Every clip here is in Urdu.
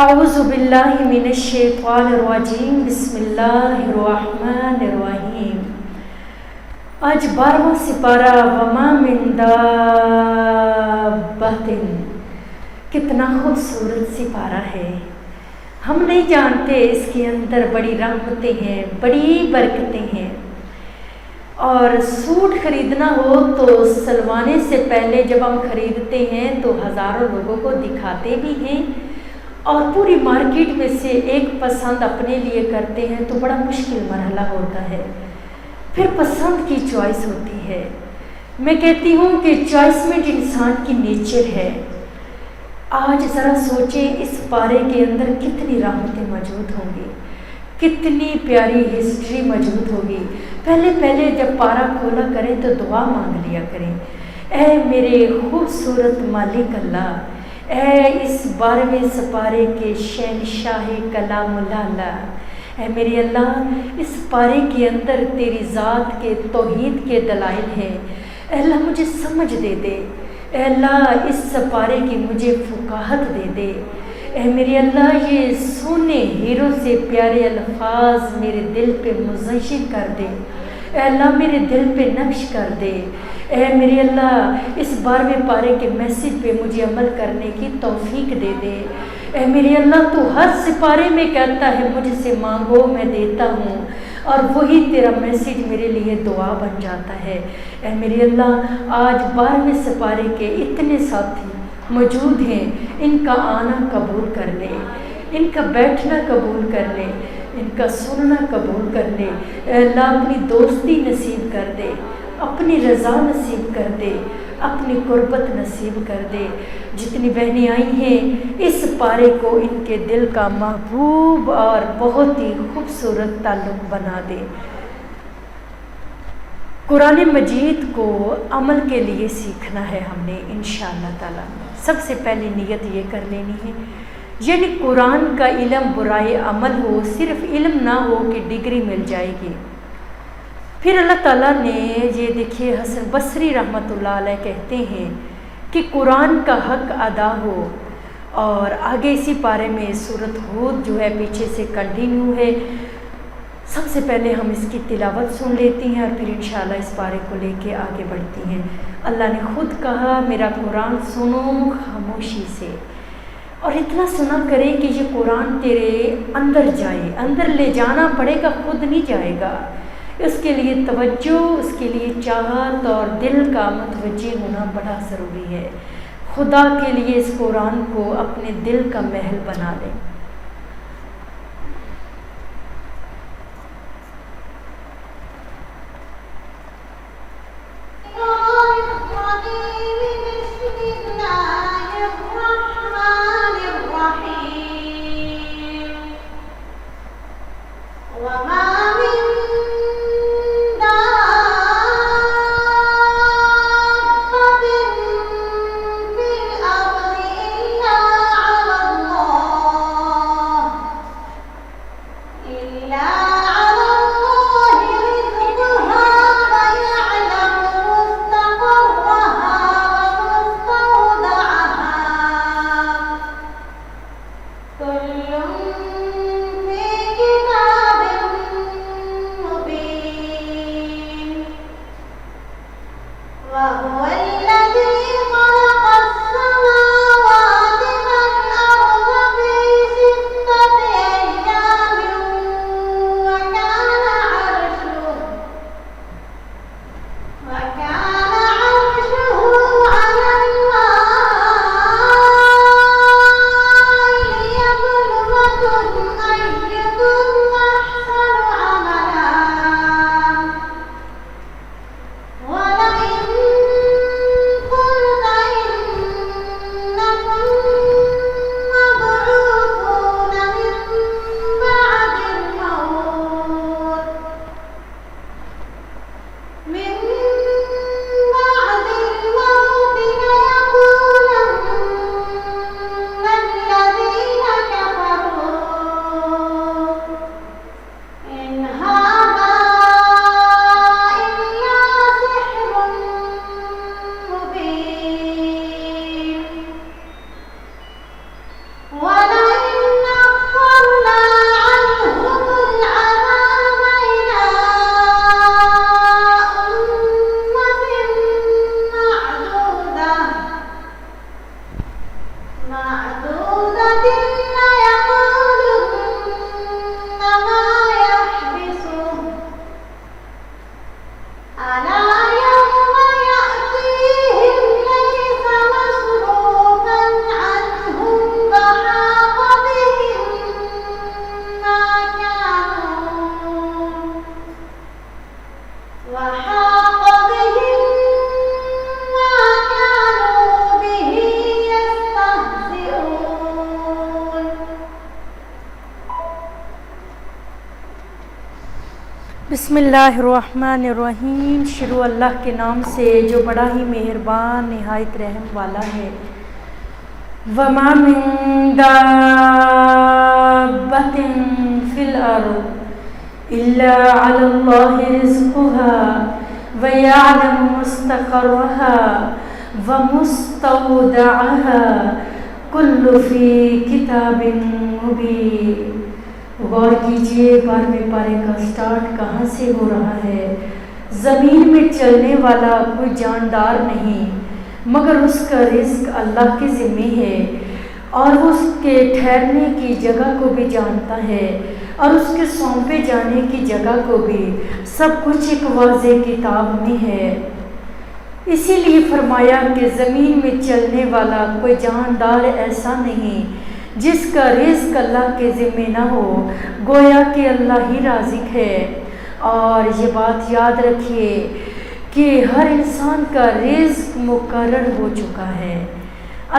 اعوذ باللہ من الشیطان الرجیم بسم اللہ الرحمن الرحیم۔ آج 12واں سپارہ وما من دابۃ، کتنا خوبصورت سپارہ ہے۔ ہم نہیں جانتے اس کے اندر بڑی رحمتیں ہیں، بڑی برکتیں ہیں۔ اور سوٹ خریدنا ہو تو سلوانے سے پہلے جب ہم خریدتے ہیں تو ہزاروں لوگوں کو دکھاتے بھی ہیں، اور پوری مارکیٹ میں سے ایک پسند اپنے لیے کرتے ہیں تو بڑا مشکل مرحلہ ہوتا ہے۔ پھر پسند کی چوائس ہوتی ہے۔ میں کہتی ہوں کہ چوائسمنٹ انسان کی نیچر ہے۔ آج ذرا سوچیں اس پارے کے اندر کتنی رحمتیں موجود ہوں گی، کتنی پیاری ہسٹری موجود ہوگی۔ پہلے جب پارہ کھولا کریں تو دعا مانگ لیا کریں، اے میرے خوبصورت مالک اللہ، اے اس 12ویں سپارے کے شہنشاہ کلام اللہ، اے میرے اللہ اس پارے کے اندر تیری ذات کے توحید کے دلائل ہیں۔ اے اللہ مجھے سمجھ دے دے، اے اللہ اس پارے کی مجھے فقاہت دے دے۔ اے میرے اللہ یہ سونے ہیروں سے پیارے الفاظ میرے دل پہ مزین کر دے، اے اللہ میرے دل پہ نقش کر دے۔ اے میرے اللہ اس 12ویں پارے کے میسیج پہ مجھے عمل کرنے کی توفیق دے دے۔ اے میرے اللہ تو ہر سپارے میں کہتا ہے مجھ سے مانگو میں دیتا ہوں، اور وہی تیرا میسیج میرے لیے دعا بن جاتا ہے۔ اے میرے اللہ آج 12ویں سپارے کے اتنے ساتھی موجود ہیں، ان کا آنا قبول کر لے، ان کا بیٹھنا قبول کر لے، ان کا سننا قبول کر لے۔ اے اللہ اپنی دوستی نصیب کر دے، اپنی رضا نصیب کر دے، اپنی قربت نصیب کر دے۔ جتنی بہنیں آئی ہیں اس پارے کو ان کے دل کا محبوب اور بہت ہی خوبصورت تعلق بنا دے۔ قرآن مجید کو عمل کے لیے سیکھنا ہے ہم نے انشاءاللہ تعالی۔ سب سے پہلے نیت یہ کر لینی ہے، یعنی قرآن کا علم برائے عمل ہو، صرف علم نہ ہو کہ ڈگری مل جائے گی۔ پھر اللہ تعالیٰ نے یہ دیکھیے حسن بصری رحمۃ اللہ علیہ کہتے ہیں کہ قرآن کا حق ادا ہو، اور آگے اسی پارے میں سورۃ ہود جو ہے پیچھے سے کنٹینیو ہے۔ سب سے پہلے ہم اس کی تلاوت سن لیتی ہیں اور پھر انشاءاللہ اس پارے کو لے کے آگے بڑھتی ہیں۔ اللہ نے خود کہا میرا قرآن سنو خاموشی سے، اور اتنا سنا کرے کہ یہ قرآن تیرے اندر جائے، اندر لے جانا پڑے گا، خود نہیں جائے گا۔ اس کے لیے توجہ، اس کے لیے چاہت اور دل کا متوجہ ہونا بڑا ضروری ہے۔ خدا کے لیے اس قرآن کو اپنے دل کا محل بنا لیں۔ بسم اللہ الرحمن الرحیم، شروع اللہ کے نام سے جو بڑا ہی مہربان نہایت رحم والا ہے۔ وَمَا مِن دَابَّةٍ فِي الْأَرْضِ إِلَّا عَلَى اللَّهِ رِزْقُهَا وَيَعْلَمُ مُسْتَقَرَّهَا وَمُسْتَوْدَعَهَا كُلٌّ فِي كِتَابٍ مُبِينٍ۔ غور کیجئے 12ویں پارے کا سٹارٹ کہاں سے ہو رہا ہے۔ زمین میں چلنے والا کوئی جاندار نہیں مگر اس کا رزق اللہ کے ذمہ ہے، اور وہ اس کے ٹھہرنے کی جگہ کو بھی جانتا ہے اور اس کے سونپے جانے کی جگہ کو بھی۔ سب کچھ ایک واضح کتاب میں ہے۔ اسی لیے فرمایا کہ زمین میں چلنے والا کوئی جاندار ایسا نہیں جس کا رزق اللہ کے ذمہ نہ ہو، گویا کہ اللہ ہی رازق ہے۔ اور یہ بات یاد رکھیے کہ ہر انسان کا رزق مقرر ہو چکا ہے۔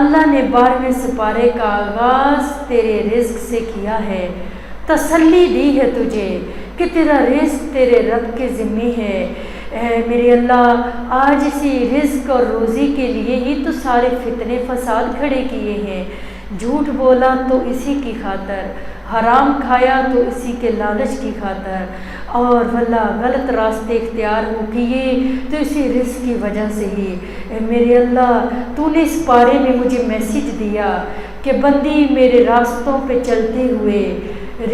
اللہ نے 12ویں سپارے کا آغاز تیرے رزق سے کیا ہے، تسلی دی ہے تجھے کہ تیرا رزق تیرے رب کے ذمہ ہے۔ اے میرے اللہ، آج اسی رزق اور روزی کے لیے ہی تو سارے فتنے فساد کھڑے کیے ہیں۔ جھوٹ بولا تو اسی کی خاطر، حرام کھایا تو اسی کے لالچ کی خاطر، اور واللہ غلط راستے اختیار ہو کیے تو اسی رزق کی وجہ سے ہی۔ اے میرے اللہ، تو نے اس پارے میں مجھے میسیج دیا کہ بندی میرے راستوں پہ چلتے ہوئے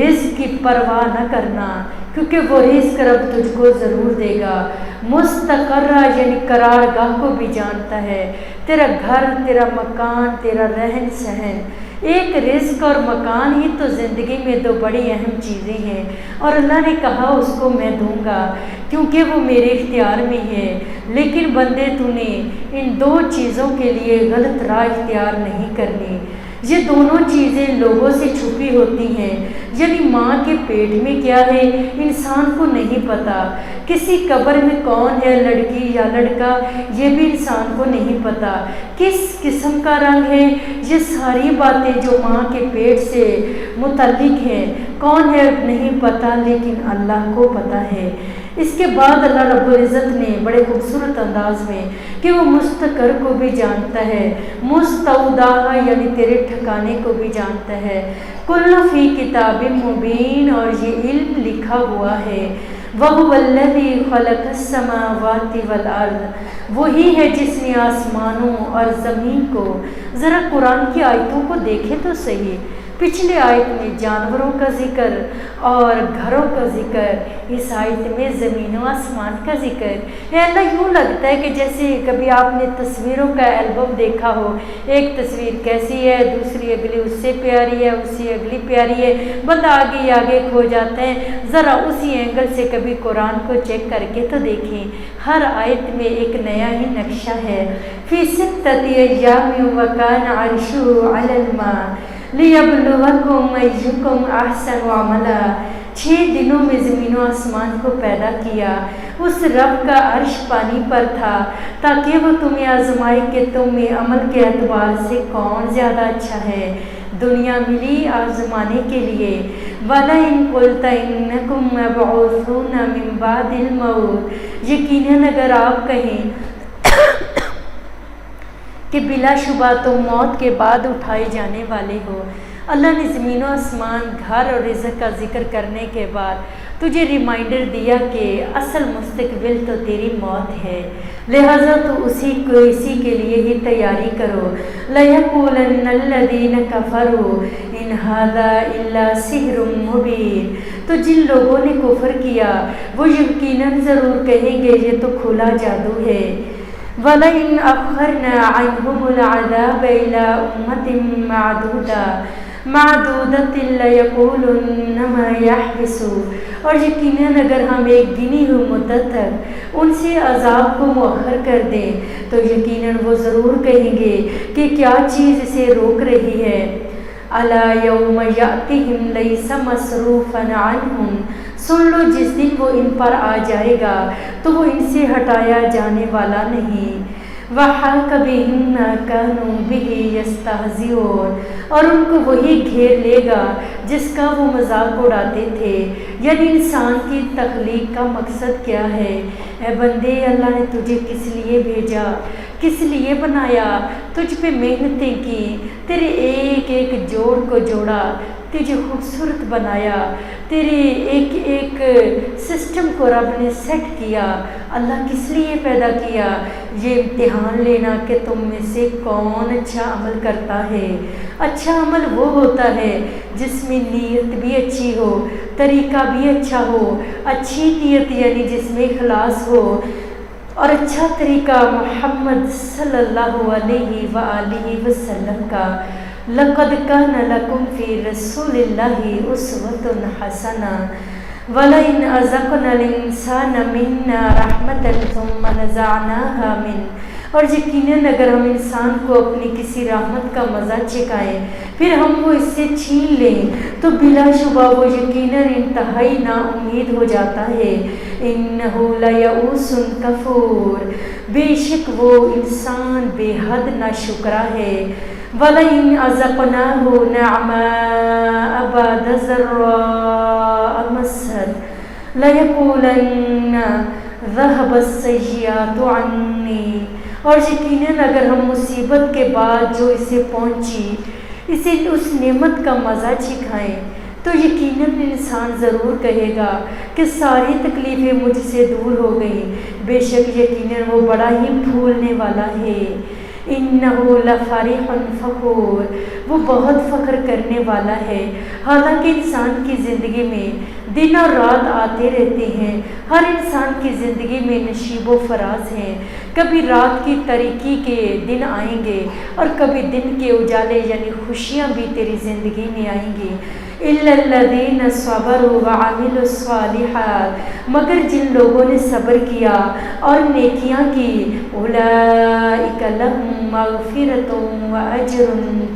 رزق کی پرواہ نہ کرنا، کیونکہ وہ رزق رب تجھ کو ضرور دے گا۔ مستقرہ یعنی قرار گاہ کو بھی جانتا ہے، تیرا گھر، تیرا مکان، تیرا رہن سہن۔ ایک رزق اور مکان ہی تو زندگی میں دو بڑی اہم چیزیں ہیں، اور اللہ نے کہا اس کو میں دوں گا کیونکہ وہ میرے اختیار میں ہے۔ لیکن بندے تو نے ان دو چیزوں کے لیے غلط راہ اختیار نہیں کرنی۔ یہ دونوں چیزیں لوگوں سے چھپی ہوتی ہیں، یعنی ماں کے پیٹ میں کیا ہے انسان کو نہیں پتا، کسی قبر میں کون ہے لڑکی یا لڑکا یہ بھی انسان کو نہیں پتا، کس قسم کا رنگ ہے، یہ ساری باتیں جو ماں کے پیٹ سے متعلق ہیں کون ہے نہیں پتا، لیکن اللہ کو پتا ہے۔ اس کے بعد اللہ رب العزت نے بڑے خوبصورت انداز میں کہ وہ مستقر کو بھی جانتا ہے، مستودع یعنی تیرے ٹھکانے کو بھی جانتا ہے۔ کل فی کتاب مبین، اور یہ علم لکھا ہوا ہے۔ وَهُوَ الَّذِي خَلَقَ السَّمَاوَاتِ وَالْأَرْضَ، وہی ہے جس نے آسمانوں اور زمین کو۔ ذرا قرآن کی آیتوں کو دیکھیں تو صحیح، پچھلے آیت میں جانوروں کا ذکر اور گھروں کا ذکر، اس آیت میں زمین و آسمان کا ذکر۔ یہ اللہ یوں لگتا ہے کہ جیسے کبھی آپ نے تصویروں کا البم دیکھا ہو، ایک تصویر کیسی ہے، دوسری اگلی اس سے پیاری ہے، اس سے اگلی پیاری ہے، بندہ آگے ہی آگے کھو جاتا ہے۔ ذرا اسی اینگل سے کبھی قرآن کو چیک کر کے تو دیکھیں، ہر آیت میں ایک نیا ہی نقشہ ہے۔ فی ستۃ ایام وکان عرشہ علی الماء لیبلوکم ایکم احسن عملا، 6 دنوں میں زمین و آسمان کو پیدا کیا، اس رب کا عرش پانی پر تھا تاکہ وہ تمہیں آزمائے کہ تم میں عمل کے اعتبار سے کون زیادہ اچھا ہے۔ دنیا ملی آزمانے کے لیے۔ وَلَئِن قُلْتَ إِنَّكُمْ مَبْعُوثُونَ مِن بَعْدِ الْمَوْتِ، یقیناً اگر آپ کہیں کہ بلا شبہ تم موت کے بعد اٹھائے جانے والے ہو۔ اللہ نے زمین و آسمان، گھر اور رزق کا ذکر کرنے کے بعد تجھے ریمائنڈر دیا کہ اصل مستقبل تو تیری موت ہے، لہٰذا تو اسی کے لیے ہی تیاری کرو۔ لَيَقُولَنَّ الَّذِينَ كَفَرُوا إِنْ هَذَا إِلَّا سِحْرٌ مُبِينٌ، تو جن لوگوں نے کفر کیا وہ یقیناً ضرور کہیں گے یہ تو کھلا جادو ہے۔ وَلَئِنْ أَخَّرْنَا عَنْهُمُ الْعَذَابَ إِلَىٰ أُمَّةٍ مَعْدُودَةٍ لَيَقُولُنَّ مَا يَحْبِسُ، اور یقیناً اگر ہم ایک گنی ہوئی مدت تک ان سے عذاب کو مؤخر کر دیں تو یقیناً وہ ضرور کہیں گے کہ کیا چیز اسے روک رہی ہے۔ أَلَا يَوْمَ يَأْتِهِمْ لَيْسَ مَصْرُوفًا عَنْهُمْ، سن لو جس دن وہ ان پر آ جائے گا تو وہ ان سے ہٹایا جانے والا نہیں۔ وَحَاقَ بِهِم مَّا كَانُوا بِهِ يَسْتَهْزِئُونَ، اور ان کو وہی گھیر لے گا جس کا وہ مذاق اڑاتے تھے، یعنی انسان کی تخلیق کا مقصد کیا ہے؟ اے بندے، اللہ نے تجھے کس لیے بھیجا، کس لیے بنایا؟ تجھ پہ محنتیں کی، تیرے ایک ایک جوڑ کو جوڑا، تجھے خوبصورت بنایا، تیرے ایک ایک سسٹم کو رب نے سیٹ کیا۔ اللہ کس لیے پیدا کیا؟ یہ امتحان لینا کہ تم میں سے کون اچھا عمل کرتا ہے۔ اچھا عمل وہ ہوتا ہے جس میں نیت بھی اچھی ہو، طریقہ بھی اچھا ہو۔ اچھی نیت یعنی جس میں اخلاص ہو، اور اچھا طریقہ محمد صلی اللہ علیہ وآلہ وسلم کا۔ لقد كان لكم في رسول الله أسوة حسنة ولئن أذقنا الإنسان منا رحمة ثم نزعناها منه، اور یقیناً اگر ہم انسان کو اپنی کسی رحمت کا مزہ چکھائیں پھر ہم وہ اس سے چھین لیں تو بلا شبہ وہ یقیناً انتہائی نا امید ہو جاتا ہے۔ إنه ليئوس كفور، بے شک وہ انسان بے حد ناشکرا ہے۔ وَلَئِنْ أَذَقْنَاهُ نَعْمَاءَ بَعْدَ ضَرَّاءَ مَسَّتْهُ لَيَقُولَنَّ ذَهَبَ السَّيِّئَاتُ عَنِّي، اور یقیناً اگر ہم مصیبت کے بعد جو اسے پہنچی اسے اس نعمت کا مزہ چکھائیں تو یقیناً انسان ضرور کہے گا کہ ساری تکلیفیں مجھ سے دور ہو گئیں، بے شک یقیناً وہ بڑا ہی پھولنے والا ہے۔ انہو لفرح فخور، وہ بہت فخر کرنے والا ہے۔ حالانکہ انسان کی زندگی میں دن اور رات آتے رہتے ہیں، ہر انسان کی زندگی میں نشیب و فراز ہیں۔ کبھی رات کی تاریکی کے دن آئیں گے اور کبھی دن کے اجالے یعنی خوشیاں بھی تیری زندگی میں آئیں گی۔ إِلَّا الَّذِينَ صَبَرُوا وَعَمِلُوا الصَّالِحَاتِ، مگر جن لوگوں نے صبر کیا اور نیکیاں کی، أُولَئِكَ لَهُم مَغْفِرَةٌ وَأَجْرٌ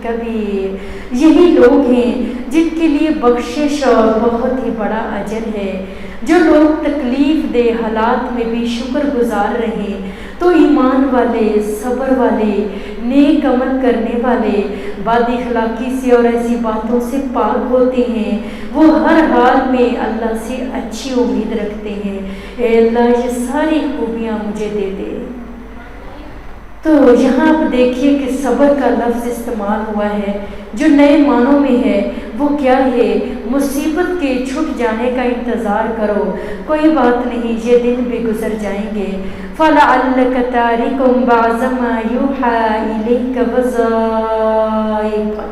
كَبِيرٌ، یہی لوگ ہیں جن کے لیے بخشش اور بہت ہی بڑا اجر ہے۔ جو لوگ تکلیف دہ حالات میں بھی شکر گزار رہیں تو ایمان والے، صبر والے، نیک عمل کرنے والے بد اخلاقی سے اور ایسی باتوں سے پاک ہوتے ہیں، وہ ہر حال میں اللہ سے اچھی امید رکھتے ہیں۔ اے اللہ یہ ساری خوبیاں مجھے دے دے۔ تو یہاں آپ دیکھیے کہ صبر کا لفظ استعمال ہوا ہے جو نئے معنوں میں ہے، وہ کیا ہے؟ مصیبت کے چھٹ جانے کا انتظار کرو، کوئی بات نہیں، یہ دن بھی گزر جائیں گے۔ فَلَعَلَّكَ تَارِكٌ بَعْضَ مَا يُوحَىٰ إِلَيْكَ وَضَائِقٌ،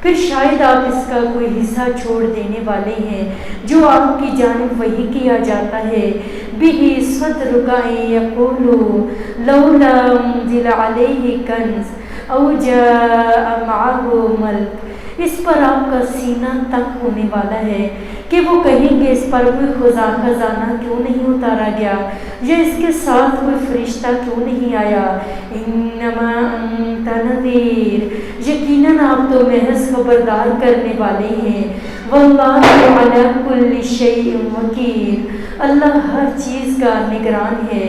پھر شاید آپ اس کا کوئی حصہ چھوڑ دینے والے ہیں جو آپ کی جانب وحی کیا جاتا ہے۔ بِهِ صَدْرُكَ أَن يَقُولُوا لَوْلَا أُنزِلَ عَلَيْهِ كَنزٌ أَوْ جَاءَ مَعَهُ مَلَكٌ، اس پر آپ کا سینہ تنگ ہونے والا ہے کہ وہ کہیں گے اس پر کوئی خزانہ کیوں نہیں اتارا گیا، یا اس کے ساتھ کوئی فرشتہ کیوں نہیں آیا۔ انما انت نذیر، یقیناً آپ تو محض خبردار کرنے والے ہیں۔ واللہ علی کل شیء وکیل، اللہ ہر چیز کا نگران ہے۔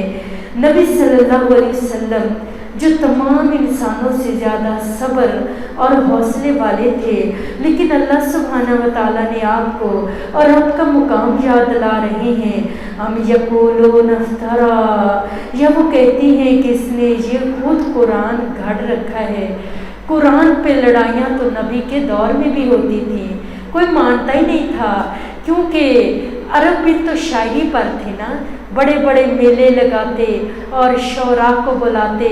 نبی صلی اللہ علیہ وسلم جو تمام انسانوں سے زیادہ صبر اور حوصلے والے تھے، لیکن اللہ سبحانہ و تعالیٰ نے آپ کو اور آپ کا مقام یاد دلا رہے ہیں۔ ہم یقولون افترا، یا وہ کہتی ہیں کہ اس نے یہ خود قرآن گھڑ رکھا ہے۔ قرآن پہ لڑائیاں تو نبی کے دور میں بھی ہوتی تھیں، کوئی مانتا ہی نہیں تھا، کیونکہ عرب بھی تو شاعری پر تھے نا، بڑے بڑے میلے لگاتے اور شعراء کو بلاتے،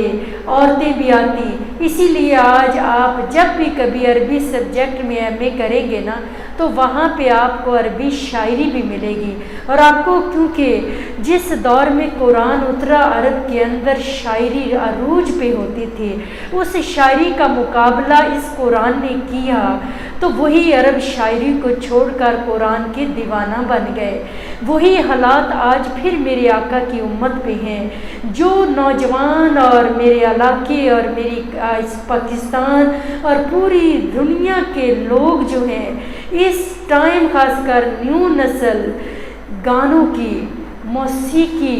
عورتیں بھی آتی۔ اسی لیے آج آپ جب بھی کبھی عربی سبجیکٹ میں ایم اے کریں گے نا تو وہاں پہ آپ کو عربی شاعری بھی ملے گی، اور آپ کو کیونکہ جس دور میں قرآن اترا عرب کے اندر شاعری عروج پہ ہوتی تھی، اس شاعری کا مقابلہ اس قرآن نے کیا تو وہی عرب شاعری کو چھوڑ کر قرآن کے دیوانہ بن گئے۔ وہی حالات آج پھر میرے آقا کی امت پہ ہیں، جو نوجوان اور میرے علاقے اور میری اس پاکستان اور پوری دنیا کے لوگ جو ہیں اس ٹائم خاص کر نیو نسل گانوں کی، موسیقی،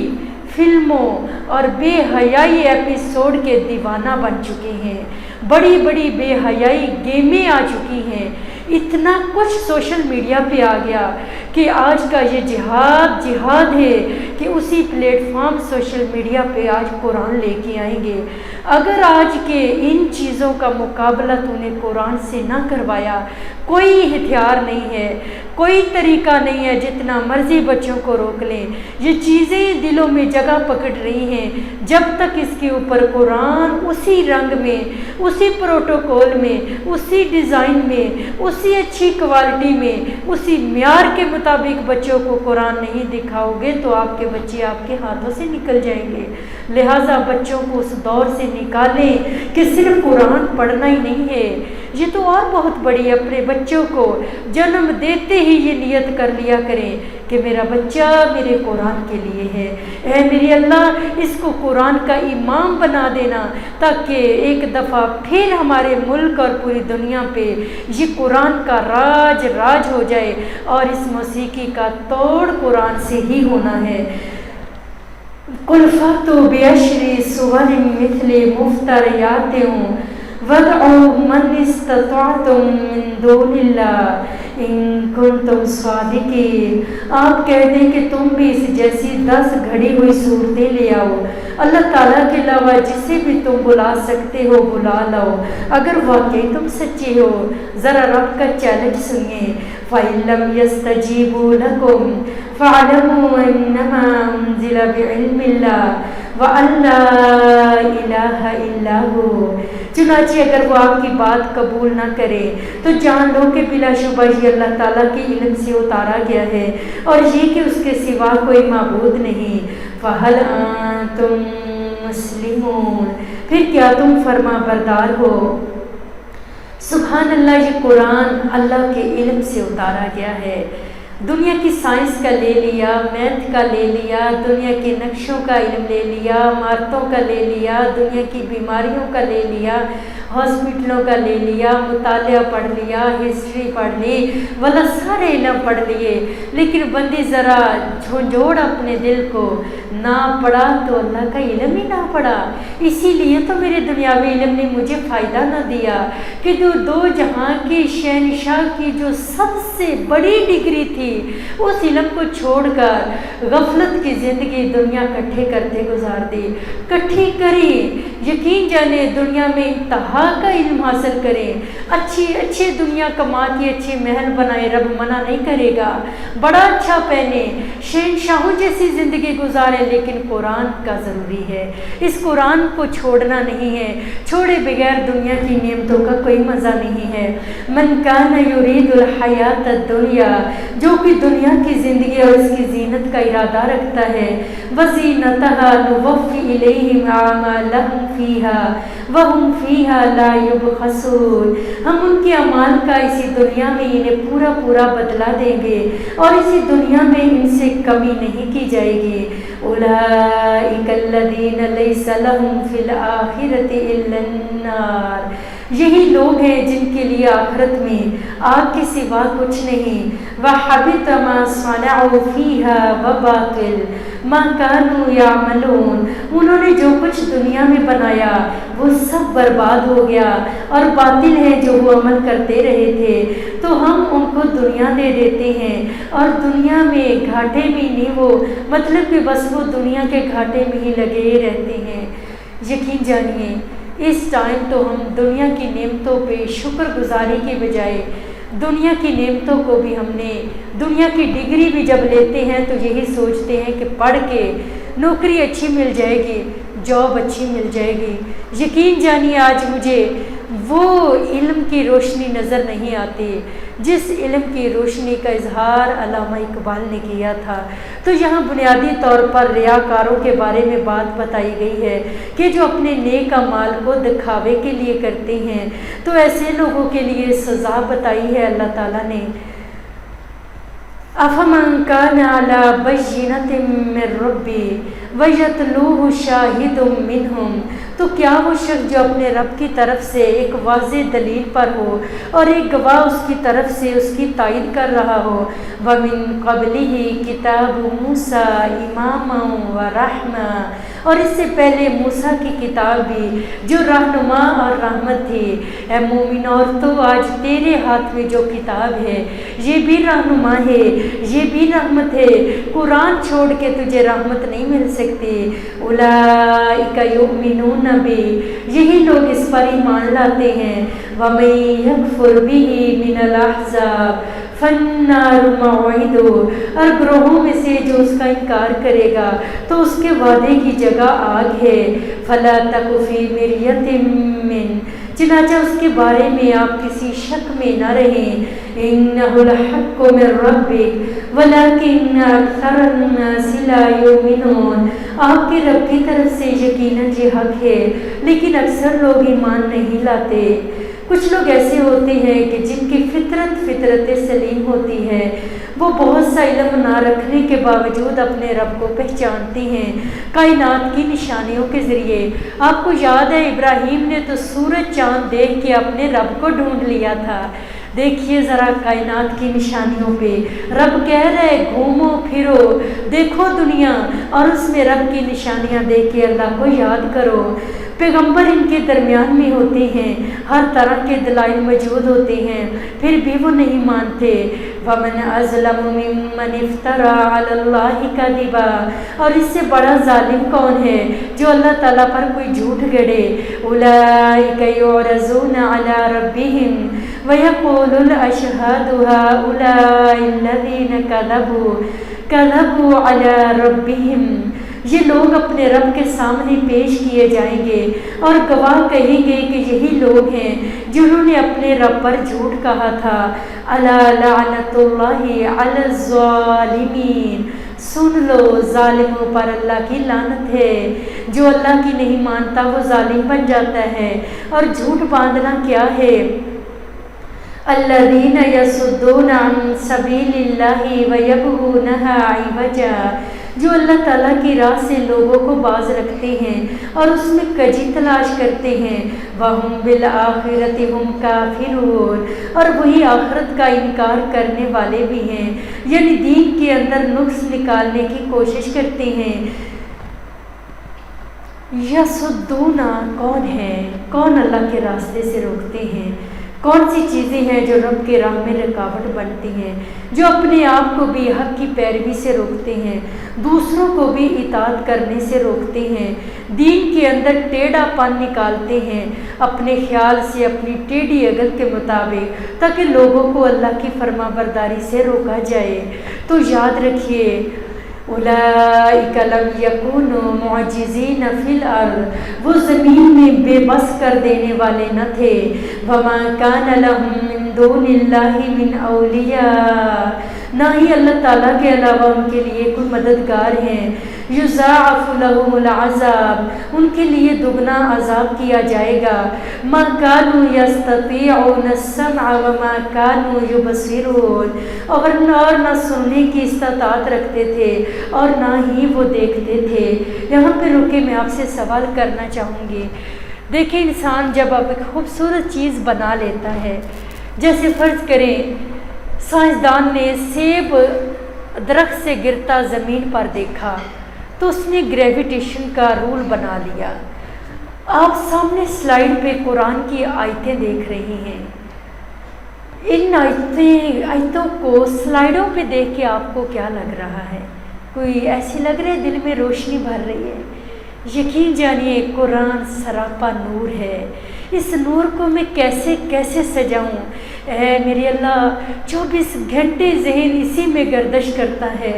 فلموں اور بے حیائی ایپیسوڈ کے دیوانہ بن چکے ہیں۔ بڑی بڑی بے حیائی گیمیں آ چکی ہیں اتنا کچھ سوشل میڈیا پہ آ گیا کہ آج کا یہ جہاد ہے کہ اسی پلیٹ فارم سوشل میڈیا پہ آج قرآن لے کے آئیں گے۔ اگر آج کے ان چیزوں کا مقابلہ تو نے قرآن سے نہ کروایا، کوئی ہتھیار نہیں ہے، کوئی طریقہ نہیں ہے، جتنا مرضی بچوں کو روک لیں، یہ چیزیں دلوں میں جگہ پکڑ رہی ہیں جب تک اس کے اوپر قرآن اسی رنگ میں، اسی پروٹوکول میں، اسی ڈیزائن میں، اسی اچھی کوالٹی میں، اسی معیار کے مطابق بچوں کو قرآن نہیں دکھاؤ گے تو آپ کے بچے آپ کے ہاتھوں سے نکل جائیں گے۔ لہٰذا بچوں کو اس دور سے نکالیں کہ صرف قرآن پڑھنا ہی نہیں ہے، یہ تو اور بہت بڑی، اپنے بچوں کو جنم دیتے ہی یہ نیت کر لیا کریں کہ میرا بچہ میرے قرآن کے لیے ہے، اے میری اللہ اس کو قرآن کا امام بنا دینا، تاکہ ایک دفعہ پھر ہمارے ملک اور پوری دنیا پہ یہ قرآن کا راج ہو جائے، اور اس موسیقی کا توڑ قرآن سے ہی ہونا ہے۔ قُلْ فَأْتُوا بِعَشْرِ سُوَرٍ مِثْلِهِ مُفْتَرِيَاتٍ وَادْعُوا مَنِ اسْتَطَعْتُم مِّن دُونِ اللَّهِ إِن كُنتُمْ صَادِقِينَ۔ آپ کہہ دیں کہ تم بھی اس جیسی 10 گھڑی ہوئی صورتیں لے آؤ، اللہ تعالیٰ کے علاوہ جسے بھی تم بلا سکتے ہو بلا لاؤ، اگر واقعی تم سچے ہو۔ ذرا رب کا چیلنج سنیے، فَإِن لَّمْ يَسْتَجِيبُوا لَكُمْ فَاعْلَمُوا أَنَّمَا أُنزِلَ بِعِلْمِ اللَّهِ وَأَن لَّا إِلَٰهَ إِلَّا هُوَ۔ چنانچہ اگر وہ آپ کی بات قبول نہ کرے تو جان لو کہ بلا شبہ یہ اللہ تعالیٰ کے علم سے اتارا گیا ہے، اور یہ کہ اس کے سوا کوئی معبود نہیں۔ فَهَلْ أَنتُم مُّسْلِمُونَ، پھر کیا تم فرما بردار ہو؟ سبحان اللہ، یہ قرآن اللہ کے علم سے اتارا گیا ہے۔ دنیا کی سائنس کا لے لیا، میتھ کا لے لیا، دنیا کے نقشوں کا علم لے لیا، عمارتوں کا لے لیا، دنیا کی بیماریوں کا لے لیا، ہاسپٹلوں کا لے لیا، مطالعہ پڑھ لیا، ہسٹری پڑھ لی، والا سارے علم پڑھ لیے، لیکن بندی ذرا جھنجھوڑ اپنے دل کو، نہ پڑھا تو اللہ کا علم ہی نہ پڑھا۔ اسی لیے تو میرے دنیاوی علم نے مجھے فائدہ نہ دیا کہ دو جہاں کی شہنشاہ کی جو سب سے بڑی ڈگری تھی، اس علم کو چھوڑ کر غفلت کی زندگی دنیا کٹھے کرتے گزار دی۔ کٹھی کریں، یقین جانے دنیا میں انتہا کا علم حاصل کریں، اچھے دنیا کماتی اچھے محل بنائے، رب منع نہیں کرے گا، بڑا اچھا پہنے، شہنشاہوں جیسی زندگی گزارے، لیکن قرآن کا ضروری ہے، اس قرآن کو چھوڑنا نہیں ہے، چھوڑے بغیر دنیا کی نعمتوں کا کوئی مزہ نہیں ہے۔ من کان یرید الحیات الدنیا، جو کہ دنیا کی زندگی اور اس کی زینت کا ارادہ رکھتا ہے، وزینتہا نوفی الیہم اعمالہم فیہا وہم فیہا لا یبخسون، ہم ان کے اعمال کا اسی دنیا میں انہیں پورا بدلہ دیں گے، اور اسی دنیا میں ان سے کمی نہیں کی جائے گی۔ اولئک الذین لیس لہم فی الآخرۃ الا النار، یہی لوگ ہیں جن کے لیے آخرت میں آگ کے سوا کچھ نہیں۔ وَحَبِطَ مَا صَنَعُوا فِيهَا وَبَاطِلٌ مَا كَانُوا يَعْمَلُونَ، انہوں نے جو کچھ دنیا میں بنایا وہ سب برباد ہو گیا، اور باطل ہے جو وہ عمل کرتے رہے تھے، تو ہم ان کو دنیا دے دیتے ہیں، اور دنیا میں گھاٹے بھی نہیں، وہ مطلب کہ بس وہ دنیا کے گھاٹے میں ہی لگے رہتے ہیں۔ یقین جانیے اس ٹائم تو ہم دنیا کی نعمتوں پہ شکر گزاری کے بجائے دنیا کی نعمتوں کو بھی، ہم نے دنیا کی ڈگری بھی جب لیتے ہیں تو یہی سوچتے ہیں کہ پڑھ کے نوکری اچھی مل جائے گی، جاب اچھی مل جائے گی۔ یقین جانیے آج مجھے وہ علم کی روشنی نظر نہیں آتی جس علم کی روشنی کا اظہار علامہ اقبال نے کیا تھا۔ تو یہاں بنیادی طور پر ریاکاروں کے بارے میں بات بتائی گئی ہے کہ جو اپنے نیک اعمال کو دکھاوے کے لیے کرتے ہیں، تو ایسے لوگوں کے لیے سزا بتائی ہے اللہ تعالیٰ نے۔ افمن کان علی بینۃ من ربہ ویتلوہ شاہد منہم تو کیا وہ شخص جو اپنے رب کی طرف سے ایک واضح دلیل پر ہو اور ایک گواہ اس کی طرف سے اس کی تائید کر رہا ہو، وَمِن قَبْلِهِ کِتَابُ مُوسَىٰ إِمَامًا وَرَحْمَةً، اور اس سے پہلے موسیٰ کی کتاب بھی جو رہنما اور رحمت تھی۔ اے مومن، اور تو آج تیرے ہاتھ میں جو کتاب ہے یہ بھی رہنما ہے، یہ بھی رحمت ہے۔ قرآن چھوڑ کے تجھے رحمت نہیں مل سکتی۔ اولئک یؤمنون بہ، یہی لوگ اس پر ایمان لاتے ہیں۔ ومن یکفر بہ من الاحزاب فالنار موعدہ، اور گروہوں میں سے جو اس کا انکار کرے گا تو اس کے وعدے کی جگہ آگ ہے۔ فلا تک فی مریۃ من، چنانچہ اس کے بارے میں آپ کسی شک میں نہ رہیں۔ انہ الحق من ربک ولکن اکثر الناس لا یؤمنون، آپ کے رب کی طرف سے یقیناً یہ حق ہے لیکن اکثر لوگ ایمان نہیں لاتے۔ کچھ لوگ ایسے ہوتے ہیں کہ جن کی فطرت سلیم ہوتی ہے، وہ بہت سا علم نہ رکھنے کے باوجود اپنے رب کو پہچانتے ہیں کائنات کی نشانیوں کے ذریعے۔ آپ کو یاد ہے ابراہیم نے تو سورج چاند دیکھ کے اپنے رب کو ڈھونڈ لیا تھا۔ دیکھیے ذرا کائنات کی نشانیوں پہ، رب کہہ رہے گھومو پھرو، دیکھو دنیا اور اس میں رب کی نشانیاں دیکھ کے اللہ کو یاد کرو۔ پیغمبر ان کے درمیان میں ہوتے ہیں، ہر طرح کے دلائل موجود ہوتے ہیں، پھر بھی وہ نہیں مانتے۔ وَمَنْ أَظْلَمُ مِمَّنِ افْتَرَىٰ عَلَى اللَّهِ كَذِبًا، اور اس سے بڑا ظالم کون ہے جو اللہ تعالیٰ پر کوئی جھوٹ گڑے۔ أُولَٰئِكَ يُعْرَضُونَ عَلَىٰ رَبِّهِمْ وَيَقُولُ الْأَشْهَادُ هَٰؤُلَاءِ الَّذِينَ كَذَبُوا عَلَىٰ رَبِّهِمْ، یہ لوگ اپنے رب کے سامنے پیش کیے جائیں گے اور گواہ کہیں گے کہ یہی لوگ ہیں جنہوں نے اپنے رب پر جھوٹ کہا تھا۔ الا لعنت اللہ علی الظالمین، سن لو ظالموں پر اللہ کی لعنت ہے۔ جو اللہ کی نہیں مانتا وہ ظالم بن جاتا ہے۔ اور جھوٹ باندھنا کیا ہے؟ الذین یصدون عن سبیل اللہ ویبغونہا عوجا، جو اللہ تعالیٰ کی راہ سے لوگوں کو باز رکھتے ہیں اور اس میں کجی تلاش کرتے ہیں۔ وَهُمْ بِالْآخِرَةِ هُمْ كَافِرُونَ، اور وہی آخرت کا انکار کرنے والے بھی ہیں، یعنی دین کے اندر نقص نکالنے کی کوشش کرتے ہیں۔ یصدون کون ہے؟ کون اللہ کے راستے سے روکتے ہیں؟ کون سی چیزیں ہیں جو رب کے راہ میں رکاوٹ بنتی ہیں؟ جو اپنے آپ کو بھی حق کی پیروی سے روکتے ہیں، دوسروں کو بھی اطاعت کرنے سے روکتے ہیں، دین کے اندر ٹیڑھا پن نکالتے ہیں اپنے خیال سے، اپنی ٹیڑھی عقل کے مطابق، تاکہ لوگوں کو اللہ کی فرما برداری سے روکا جائے۔ تو یاد رکھیے، اولئک لم یکونوا معجزین فی الارض، وہ زمین میں بے بس کر دینے والے نہ تھے۔ وما کان لہم من دون اللہ من اولیاء، نہ ہی اللہ تعالیٰ کے علاوہ ان کے لیے کوئی مددگار ہیں۔ یضاعف لہم العذاب، ان کے لیے دگنا عذاب کیا جائے گا۔ ما کانوا یستطیعون السمع وما کانوا یبصرون، اور نہ سننے کی استطاعت رکھتے تھے اور نہ ہی وہ دیکھتے تھے۔ یہاں پہ رکے میں آپ سے سوال کرنا چاہوں گی۔ دیکھیں، انسان جب اب ایک خوبصورت چیز بنا لیتا ہے، جیسے فرض کریں سائنسدان نے سیب درخت سے گرتا زمین پر دیکھا تو اس نے گریویٹیشن کا رول بنا لیا۔ آپ سامنے سلائیڈ پہ قرآن کی آیتیں دیکھ رہی ہیں۔ ان آیتوں کو سلائیڈوں پہ دیکھ کے آپ کو کیا لگ رہا ہے؟ کوئی ایسی لگ رہی ہے دل میں روشنی بھر رہی ہے؟ یقین جانیے قرآن سراپا نور ہے۔ اس نور کو میں کیسے سجاؤں؟ اے میرے اللہ، 24 گھنٹے ذہن اسی میں گردش کرتا ہے۔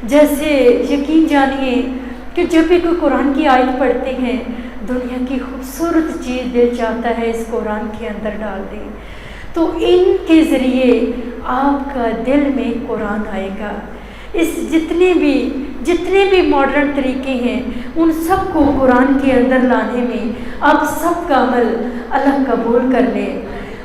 جیسے یقین جانیے کہ جب بھی کوئی قرآن کی آیت پڑھتے ہیں، دنیا کی خوبصورت چیز دل چاہتا ہے اس قرآن کے اندر ڈال دیں، تو ان کے ذریعے آپ کا دل میں قرآن آئے گا۔ اس جتنے بھی ماڈرن طریقے ہیں، ان سب کو قرآن کے اندر لانے میں آپ سب کا عمل اللہ قبول کر لے۔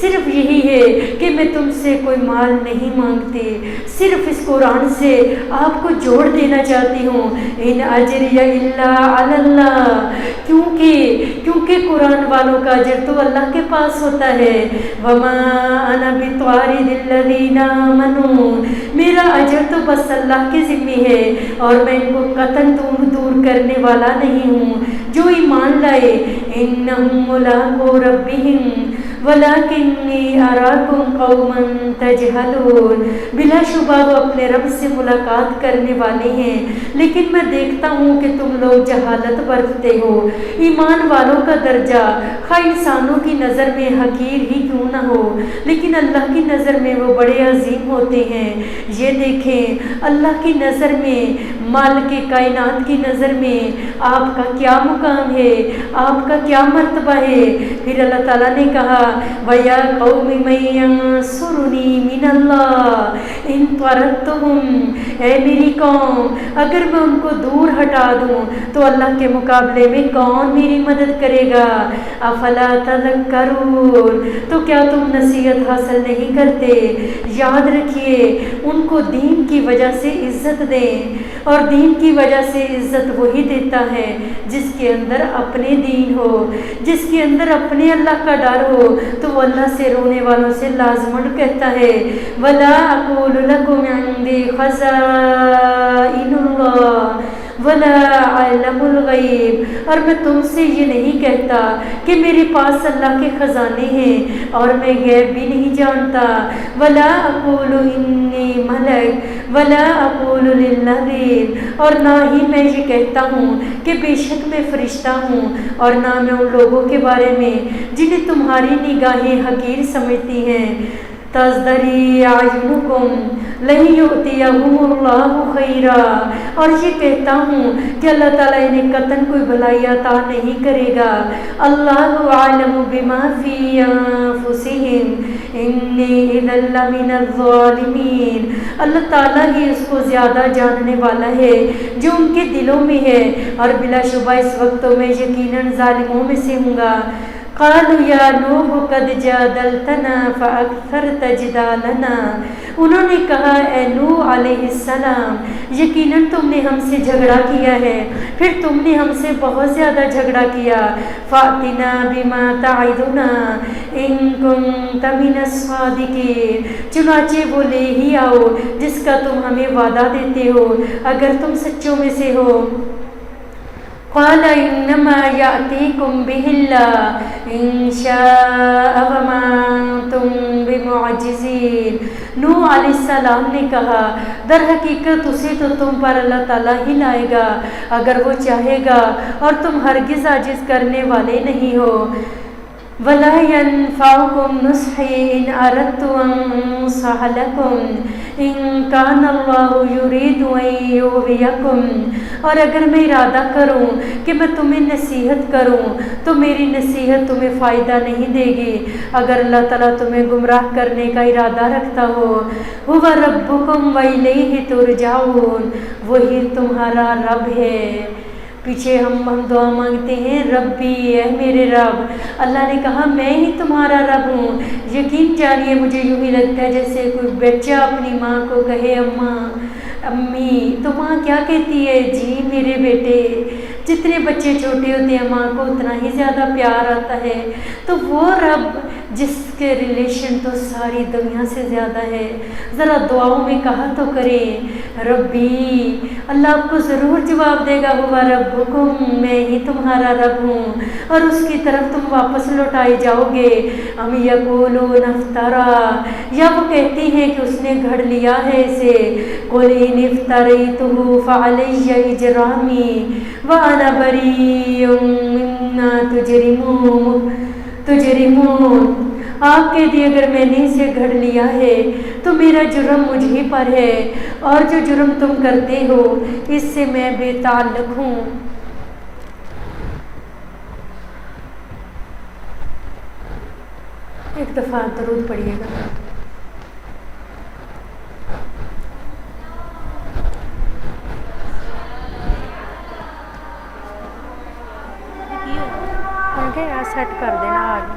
صرف یہی ہے کہ میں تم سے کوئی مال نہیں مانگتی، صرف اس قرآن سے آپ کو جوڑ دینا چاہتی ہوں۔ ان اجریہ الا علی اللہ، کیونکہ قرآن والوں کا اجر تو اللہ کے پاس ہوتا ہے۔ وما انا بطارد الذین آمنوا، میرا اجر تو بس اللہ کے ذمہ ہے، اور میں ان کو قطعاً دور کرنے والا نہیں ہوں جو ایمان لائے۔ انہم ملاقو ربہم ولکنی اراکم قوما تجہلون، بلا شبہ وہ اپنے رب سے ملاقات کرنے والے ہیں، لیکن میں دیکھتا ہوں کہ تم لوگ جہالت برتتے ہو۔ ایمان والوں کا درجہ خواہ انسانوں کی نظر میں حقیر ہی کیوں نہ ہو، لیکن اللہ کی نظر میں وہ بڑے عظیم ہوتے ہیں۔ یہ دیکھیں اللہ کی نظر میں، مالک کائنات کی نظر میں آپ کا کیا مقام ہے، آپ کا کیا مرتبہ ہے۔ پھر اللہ تعالیٰ نے کہا وَيَا قَوْمِ مَن يَنصُرُنِي مِنَ اللَّهِ إِن طَرَدتُّهُمْ، اے میری قوم اگر میں ان کو دور ہٹا دوں تو اللہ کے مقابلے میں کون میری مدد کرے گا۔ افلا تذکرون، تو کیا تم نصیحت حاصل نہیں کرتے۔ یاد رکھیے ان کو دین کی وجہ سے عزت دیں، اور دین کی وجہ سے عزت وہی دیتا ہے جس کے اندر اپنے دین ہو، جس کے اندر اپنے اللہ کا ڈر ہو، تو وہ اللہ سے رونے والوں سے لازمن کہتا ہے وَلَا أَقُولُ لَكُمْ عِنْدِي خَزَائِنُ اللَّهِ وَلَا أَعْلَمُ الْغَيْبَ، اور میں تم سے یہ نہیں کہتا کہ میرے پاس اللہ کے خزانے ہیں اور میں غیب بھی نہیں جانتا۔ وَلَا أَقُولُ إِنِّي مَلَكٌ وَلَا أَقُولُ لِلنَّذِيرُ، اور نہ ہی میں یہ کہتا ہوں کہ بے شک میں فرشتہ ہوں، اور نہ میں ان لوگوں کے بارے میں جنہیں تمہاری نگاہیں حقیر سمجھتی ہیں۔ تزدری اعینکم لن یؤتیہم اللہ خیرا، اور یہ کہتا ہوں کہ اللہ تعالیٰ انہیں قطعاً کوئی بھلائی عطا نہیں کرے گا۔ اللہ اعلم بما فی انفسہم انی اذا لمن الظالمین، اللہ تعالیٰ ہی اس کو زیادہ جاننے والا ہے جو ان کے دلوں میں ہے، اور بلا شبہ اس وقت تو میں یقیناً ظالموں میں سے ہوں گا۔ قالوا یا نوح قد جادلتنا فاکثرت جدالنا، انہوں نے کہا اے نوح علیہ السلام یقیناً تم نے ہم سے جھگڑا کیا ہے، پھر تم نے ہم سے بہت زیادہ جھگڑا کیا۔ فأتنا بما تعدنا ان کنت من الصادقین، چنانچہ وہ لے ہی آؤ جس کا تم ہمیں وعدہ دیتے ہو اگر تم سچوں میں سے ہو۔ قال انما یأتیکم بہ اللہ ان شاء وما انتم بمعجزین، نوح علیہ السلام نے کہا در حقیقت اسے تو تم پر اللہ تعالیٰ ہی لائے گا اگر وہ چاہے گا، اور تم ہرگز عاجز کرنے والے نہیں ہو۔ وَلَا يَنفَعُكُمْ نُصْحِي إِنْ أَرَدْتُ أَنْ أَنصَحَ لَكُمْ إِنْ كَانَ اللَّهُ يُرِيدُ أَنْ يُغْوِيَكُمْ، اور اگر میں ارادہ کروں کہ میں تمہیں نصیحت کروں تو میری نصیحت تمہیں فائدہ نہیں دے گی اگر اللہ تعالیٰ تمہیں گمراہ کرنے کا ارادہ رکھتا ہو۔ هُوَ رَبُّكُمْ وَإِلَيْهِ تُرْجَعُونَ، وہی تمہارا رب ہے۔ پیچھے ہم دعا مانگتے ہیں ربی، اے میرے رب۔ اللہ نے کہا میں ہی تمہارا رب ہوں۔ یقین جانیے مجھے یوں ہی لگتا ہے جیسے کوئی بچہ اپنی ماں کو کہے اماں، امی، تو ماں کیا کہتی ہے جی میرے بیٹے۔ جتنے بچے چھوٹے ہوتے ہیں ماں کو اتنا ہی زیادہ پیار آتا ہے۔ تو وہ رب جس کے ریلیشن تو ساری دنیا سے زیادہ ہے، ذرا دعاؤں میں کہا تو کریں ربی، اللہ آپ کو ضرور جواب دے گا۔ ہوا ربکم، میں ہی تمہارا رب ہوں، اور اس کی طرف تم واپس لوٹائے جاؤ گے۔ ام یقولون افترا، یا وہ کہتی ہیں کہ اس نے گھڑ لیا ہے اسے۔ قل ان افتریتہ فعلی اجرامی وانا بریء مما تجرمون، آپ کہہ دی اگر میں نے اسے گھڑ لیا ہے تو میرا جرم مجھ ہی پر ہے، اور جو جرم تم کرتے ہو اس سے میں بے تعلق ہوں۔ ایک دفعہ درود پڑھیے گا۔ سیٹ کر دینا آگے۔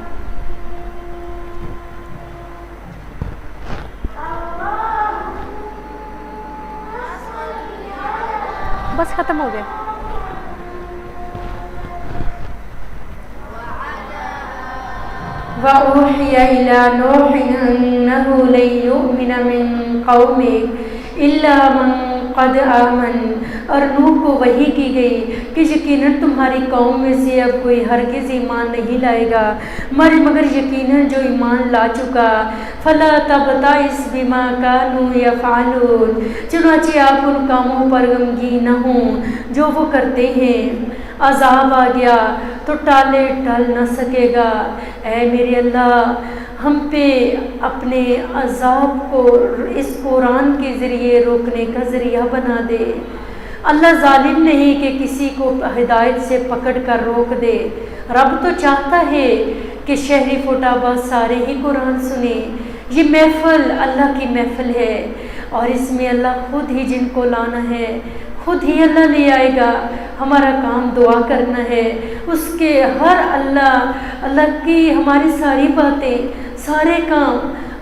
بس ختم ہو گئے. وَأُوحِيَ إِلَى نُوحٍ أَنَّهُ لَن يُؤْمِنَ مِن قَوْمِكَ إِلَّا مَن قَدْ آمَنَ. اور نوح کو وحی کی گئی کہ یقیناً تمہاری قوم میں سے اب کوئی ہرگز ایمان نہیں لائے گا مگر یقیناً جو ایمان لا چکا. فَلَا تَبْتَئِسْ بِمَا كَانُوا يَفْعَلُونَ. چنانچہ آپ ان کاموں پر غمگین نہ ہوں جو وہ کرتے ہیں. عذاب آ گیا تو ٹل نہ سکے گا. اے میرے اللہ ہم پہ اپنے عذاب کو اس قرآن کے ذریعے روکنے کا ذریعہ بنا دے. اللہ ظالم نہیں کہ کسی کو ہدایت سے پکڑ کر روک دے. رب تو چاہتا ہے کہ شہری فوٹاباد سارے ہی قرآن سنیں. یہ محفل اللہ کی محفل ہے اور اس میں اللہ خود ہی جن کو لانا ہے خود ہی اللہ لے آئے گا. ہمارا کام دعا کرنا ہے اس کے ہر اللہ کی ہماری ساری باتیں سارے کام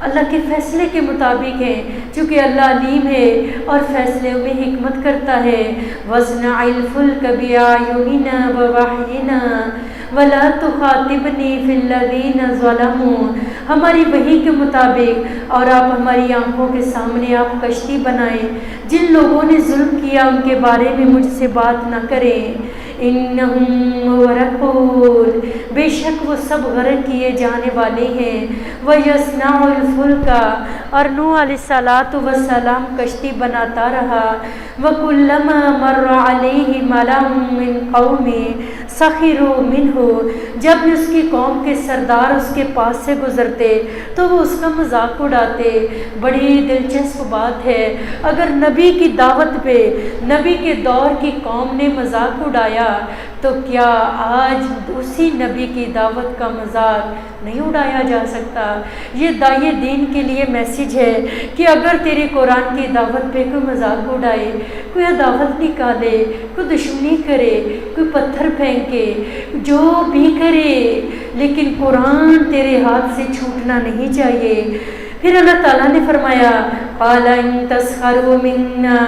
اللہ کے فیصلے کے مطابق ہیں چونکہ اللہ علیم ہے اور فیصلے میں حکمت کرتا ہے. وَاصْنَعِ الْفُلْكَ بِأَعْيُنِنَا وَوَحْيِنَا وَلَا تُخَاطِبْنِي فِي الَّذِينَ ظَلَمُوا. ہماری وحی کے مطابق اور آپ ہماری آنکھوں کے سامنے آپ کشتی بنائیں. جن لوگوں نے ظلم کیا ان کے بارے میں مجھ سے بات نہ کریں. انہم مغرقون. بے شک وہ سب غرق کیے جانے والے ہیں. وَيَصْنَعُ الْفُلْكَ. اور نوح علیہ السلام کشتی بناتا رہا. وَكُلَّمَا مَرَّ عَلَيْهِ مَلَأٌ مِّن قَوْمِهِ سَخِرُوا مِنْهُ. جب بھی اس کی قوم کے سردار اس کے پاس سے گزرتے تو وہ اس کا مذاق اڑاتے. بڑی دلچسپ بات ہے اگر نبی کی دعوت پہ نبی کے دور کی قوم نے مذاق اڑایا تو کیا آج اسی نبی کی دعوت کا مذاق نہیں اڑایا جا سکتا؟ یہ داعی دین کے لیے میسیج ہے کہ اگر تیری قرآن کی دعوت پہ کوئی مذاق اڑائے کوئی عداوت نکالے کوئی دشمنی کرے کوئی پتھر پھینکے جو بھی کرے لیکن قرآن تیرے ہاتھ سے چھوٹنا نہیں چاہیے. پھر اللہ تعالیٰ نے فرمایا قَالَ إِن تَسْخَرُوا مِنَّا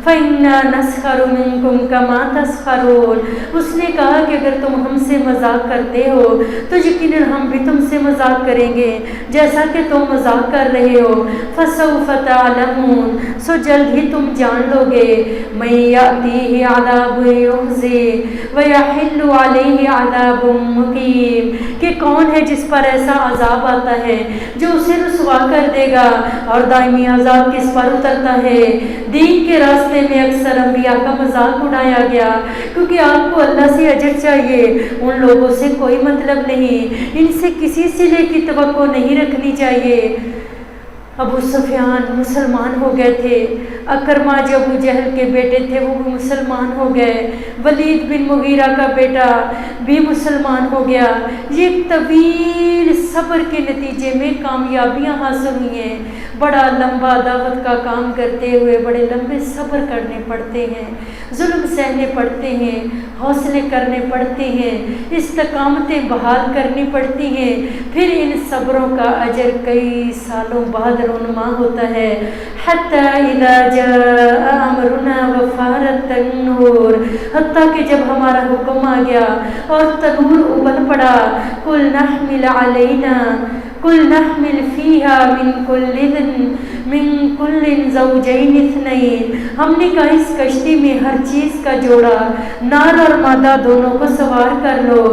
فَإِنَّا نَسْخَرُ مِنكُمْ كَمَا تَسْخَرُونَ. اس نے کہا کہ اگر تم ہم سے مذاق کرتے ہو تو یقیناً ہم بھی تم سے مذاق کریں گے جیسا کہ تم مذاق کر رہے ہو. فَسَوْفَ تَعْلَمُونَ. سو جلد ہی تم جان لو گے. مَن يَأْتِيهِ عَذَابٌ يُخْزِيهِ وَيَحِلُّ عَلَيْهِ عَذَابٌ مُقِيمٌ. کہ کون ہے جس پر ایسا عذاب آتا ہے جو اسے رسوا کر دے گا اور دائمی عذاب کس پر اترتا ہے. دین کے راستے میں اکثر انبیاء کا مذاق اڑایا گیا کیونکہ آپ کو اللہ سے اجر چاہیے. ان لوگوں سے کوئی مطلب نہیں. ان سے کسی صلے کی توقع نہیں رکھنی چاہیے. ابو سفیان مسلمان ہو گئے تھے. اکرمہ جو ابو جہل کے بیٹے تھے وہ بھی مسلمان ہو گئے. ولید بن مغیرہ کا بیٹا بھی مسلمان ہو گیا. یہ ایک طویل صبر کے نتیجے میں کامیابیاں حاصل ہوئی ہیں. بڑا لمبا دعوت کا کام کرتے ہوئے بڑے لمبے صبر کرنے پڑتے ہیں. ظلم سہنے پڑتے ہیں. حوصلے کرنے پڑتے ہیں. استقامتیں بحال کرنی پڑتی ہیں. پھر ان صبروں کا اجر کئی سالوں بعد رونما ہوتا ہے. حتی اذا جاء امرنا وفارت النور. حتیٰ کہ جب ہمارا حکم آ گیا اور تنور ابل پڑا. قل نحمل فیہا من کل زوجین اثنین. ہم نے کہا اس کشتی میں ہر چیز کا جوڑا نر اور مادہ دونوں کو سوار کر لو.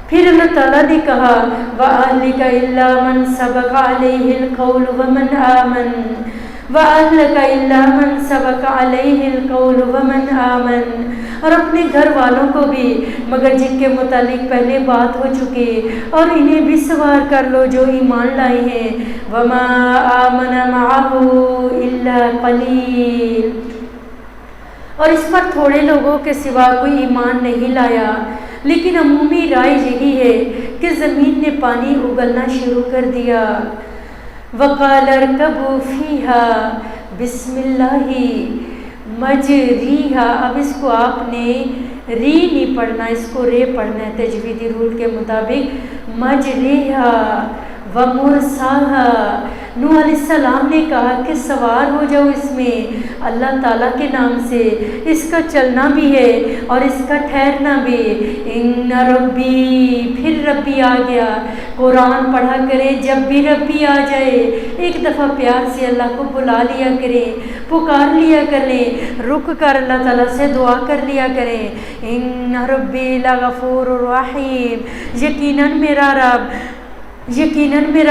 پھر اللہ تعالیٰ نے کہا وَأَهْلِكَ إِلَّا مَنْ سَبَقَ عَلَيْهِ الْقَوْلُ وَمَنْ آمَنَ. اور اپنے گھر والوں کو بھی مگر جن کے متعلق پہلے بات ہو چکی اور انہیں بھی سوار کر لو جو ایمان لائے ہیں. وَمَا آمَنَ مَعَهُ إِلَّا قَلِيلٌ. اور اس پر تھوڑے لوگوں کے سوا کوئی ایمان نہیں لایا. لیکن عمومی رائے یہی ہے کہ زمین نے پانی اگلنا شروع کر دیا. وَقَالَ ارْكَبُوا فِيهَا بِسْمِ اللَّهِ مَجْرِيهَا. اب اس کو آپ نے ری نہیں پڑھنا, اس کو رے پڑھنا ہے تجویدی رول کے مطابق. مَجْرِيهَا وَمُرْسَاهَا. نوح علیہ السلام نے کہا کہ سوار ہو جاؤ اس میں اللہ تعالیٰ کے نام سے، اس کا چلنا بھی ہے اور اس کا ٹھہرنا بھی۔ ان ربی، پھر ربی آ گیا۔ قرآن پڑھا کریں، جب بھی ربی آ جائے ایک دفعہ پیار سے اللہ کو بلا لیا کریں، پکار لیا کریں، رک کر اللہ تعالیٰ سے دعا کر لیا کریں۔ ان ربی لغفور رحیم، یقیناً میرا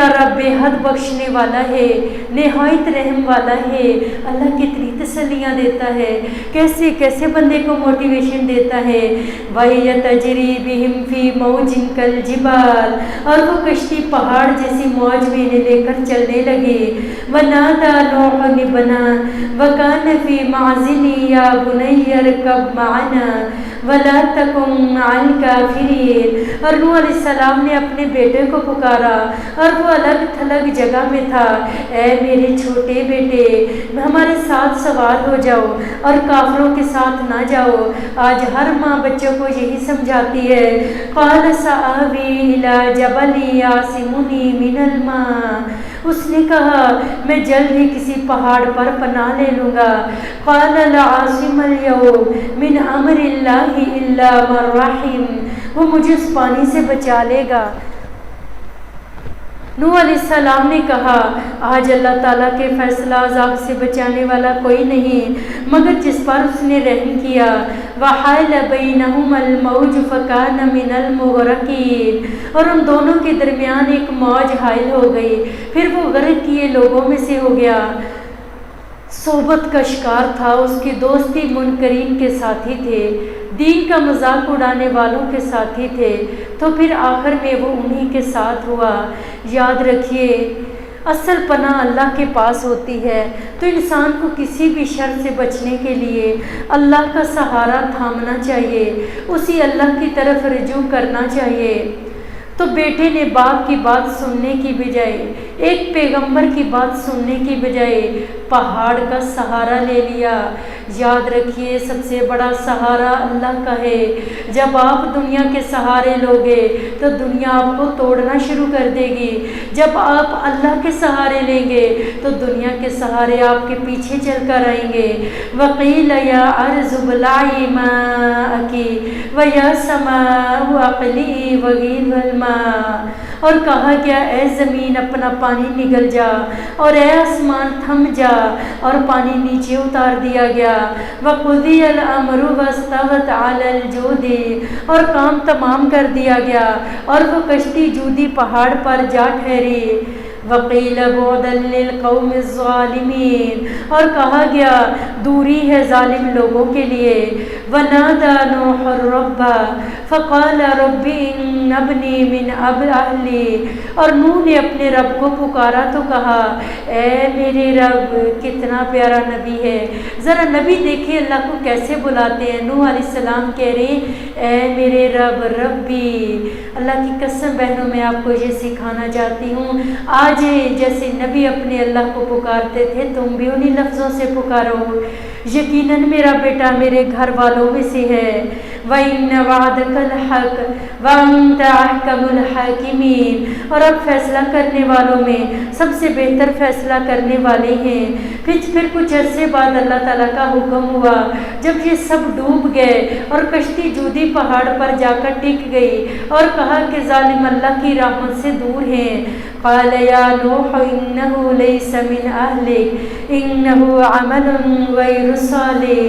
رب بے حد بخشنے والا ہے، نہایت رحم والا ہے۔ اللہ کتنی تسلیاں دیتا ہے، کیسے کیسے بندے کو موٹیویشن دیتا ہے۔ وَهِيَ تَجْرِي بِهِمْ فِي مَوْجٍ كَالْجِبَالِ، اور وہ کشتی پہاڑ جیسی موج میں انہیں لے کر چلنے لگے۔ وَنَادَى نُوحٌ ابْنَهُ وَكَانَ فِي مَعْزِلٍ يَا بُنَيَّ ارْكَبْ مَعَنَا وَلَا تَكُن مَعَ الْكَافِرِينَ، اور نوح علیہ السلام نے اپنے بیٹے کو پکارا اور وہ الگ تھلگ جگہ میں تھا۔ اے میرے چھوٹے بیٹے، ہمارے ساتھ سوار ہو جاؤ اور کافروں کے ساتھ نہ جاؤ۔ آج ہر ماں بچوں کو یہی سمجھاتی ہے۔ قال سآوی الی جبل یعصمنی من الماء، اس نے کہا میں جلد ہی کسی پہاڑ پر پناہ لے لوں گا۔ قال لا عاصم اليوم من امر اللہ الا من رحم، وہ مجھے اس پانی سے بچا لے گا۔ نوح علیہ السلام نے کہا آج اللہ تعالیٰ کے فیصلہ عذاب سے بچانے والا کوئی نہیں مگر جس پر اس نے رحم کیا۔ وحال بینہم الموج فکان من المغرقین، اور ان دونوں کے درمیان ایک موج حائل ہو گئی، پھر وہ غرق کیے لوگوں میں سے ہو گیا۔ صحبت کا شکار تھا، اس کی دوستی منکرین کے ساتھی تھے، دین کا مذاق اڑانے والوں کے ساتھی تھے، تو پھر آخر میں وہ انہی کے ساتھ ہوا۔ یاد رکھیے اصل پناہ اللہ کے پاس ہوتی ہے، تو انسان کو کسی بھی شر سے بچنے کے لیے اللہ کا سہارا تھامنا چاہیے، اسی اللہ کی طرف رجوع کرنا چاہیے۔ تو بیٹے نے باپ کی بات سننے کی بجائے، ایک پیغمبر کی بات سننے کی بجائے پہاڑ کا سہارا لے لیا۔ یاد رکھیے سب سے بڑا سہارا اللہ کا ہے۔ جب آپ دنیا کے سہارے لوگے تو دنیا آپ کو توڑنا شروع کر دے گی، جب آپ اللہ کے سہارے لیں گے تو دنیا کے سہارے آپ کے پیچھے چل کر آئیں گے۔ وَقِيلَ يَا أَرْضُ ابْلَعِي مَاءَكِ وَيَا سَمَاءُ أَقْلِعِي وَغِيضَ الْمَاءِ، اور کہا گیا اے زمین اپنا پانی نگل جا اور اے آسمان تھم جا، اور پانی نیچے اتار دیا گیا۔ وَقُضِيَ الْأَمْرُ وَاسْتَوَتْ عَلَى الْجُودِ، اور کام تمام کر دیا گیا اور وہ کشتی جودی پہاڑ پر جا ٹھہری۔ وَقِيلَ بُعْدًا لِلْقَوْمِ الظَّالِمِينَ، اور کہا گیا دوری ہے ظالم لوگوں کے لیے۔ وَنَادَى نُوحٌ رَبَّهُ فَقَالَ رَبِّ إِنَّ ابْنِي مِنْ أَهْلِي، اور نوح نے اپنے رب کو پکارا تو کہا اے میرے رب۔ کتنا پیارا نبی ہے، ذرا نبی دیکھیں اللہ کو کیسے بلاتے ہیں۔ نوح علیہ السلام کہہ رہے ہیں اے میرے رب ربی۔ اللہ کی قسم بہنوں میں آپ کو یہ سکھانا چاہتی ہوں، آج جیسے نبی اپنے اللہ کو پکارتے تھے تم بھی انہی لفظوں سے پکارو۔ یقیناً میرا بیٹا میرے گھر والوں میں سے ہے۔ وَإِنَّ وَعْدَكَ الْحَقُّ وَأَنْتَ أَحْكَمُ الْحَاكِمِينَ، اور اب فیصلہ کرنے والوں میں سب سے بہتر فیصلہ کرنے والے ہیں۔ پھر کچھ عرصے بعد اللہ تعالیٰ کا حکم ہوا، جب یہ سب ڈوب گئے اور کشتی جودی پہاڑ پر جا کر ٹک گئی اور کہا کہ ظالم اللہ کی رحمت سے دور ہیں۔ قال یا نوح انہ لیس من اہلک انہ عمل غیر صالح،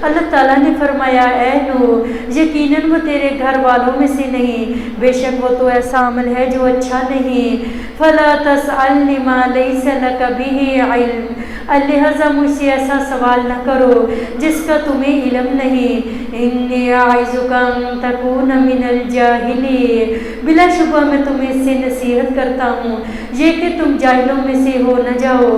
اللہ تعالیٰ نے فرمایا اے نوح یقیناً وہ تیرے گھر والوں میں سے نہیں، بے شک وہ تو ایسا عمل ہے جو اچھا نہیں۔ فلا تسأل لما لیس لک بہ علم، لہذا مجھ سے ایسا سوال نہ کرو جس کا تمہیں علم نہیں۔ انی اعظک ان تکون من الجاہلین، بلا شبہ میں تمہیں اس سے نصیحت کرتا ہوں یہ کہ تم جاہلوں میں سے ہو نہ جاؤ۔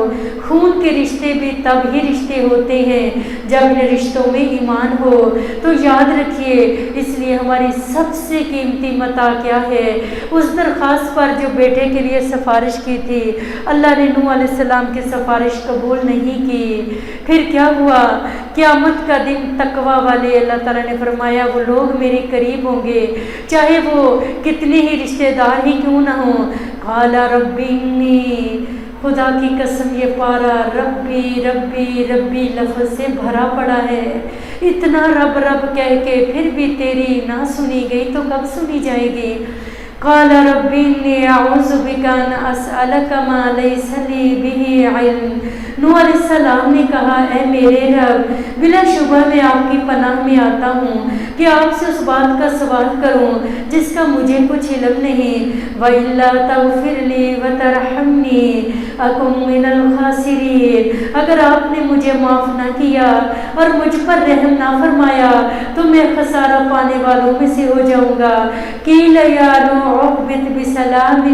خون کے رشتے بھی تب ہی رشتے ہوتے ہیں جب ان رشتوں میں ایمان ہو۔ تو یاد رکھیے اس لیے ہماری سب سے قیمتی متاع کیا ہے؟ اس درخواست پر جو بیٹے کے لیے سفارش کی تھی، اللہ نے نوح علیہ السلام کی سفارش قبول نہیں کی۔ پھر کیا ہوا؟ قیامت کا دن تقویٰ والے اللہ تعالیٰ نے فرمایا وہ لوگ میرے قریب ہوں گے، چاہے وہ کتنے ہی رشتہ دار ہی کیوں نہ ہوں۔ قال رب انی خدا کی قسم یہ پارا ربی ربی ربی لفظ سے بھرا پڑا ہے. اتنا رب رب کہہ کے پھر بھی تیری نہ سنی گئی تو کب سنی جائے گی؟ قال رب انی اعوذ بک ان اسألک ما لیس لی بہ علم. نوح علیہ السلام نے کہا اے میرے رب بلا شبہ میں آپ کی پناہ میں آتا ہوں کہ آپ سے اس بات کا سوال کروں جس کا مجھے کچھ علم نہیں. وَإِلَّا تَغْفِرْ لِي وَتَرْحَمْنِي أَكُن مِّنَ الْخَاسِرِينَ. اگر آپ نے مجھے معاف نہ کیا اور مجھ پر رحم نہ فرمایا تو میں خسارہ پانے والوں میں سے ہو جاؤں گا. قِيلَ يَا نُوحُ اهْبِطْ بِسَلَامٍ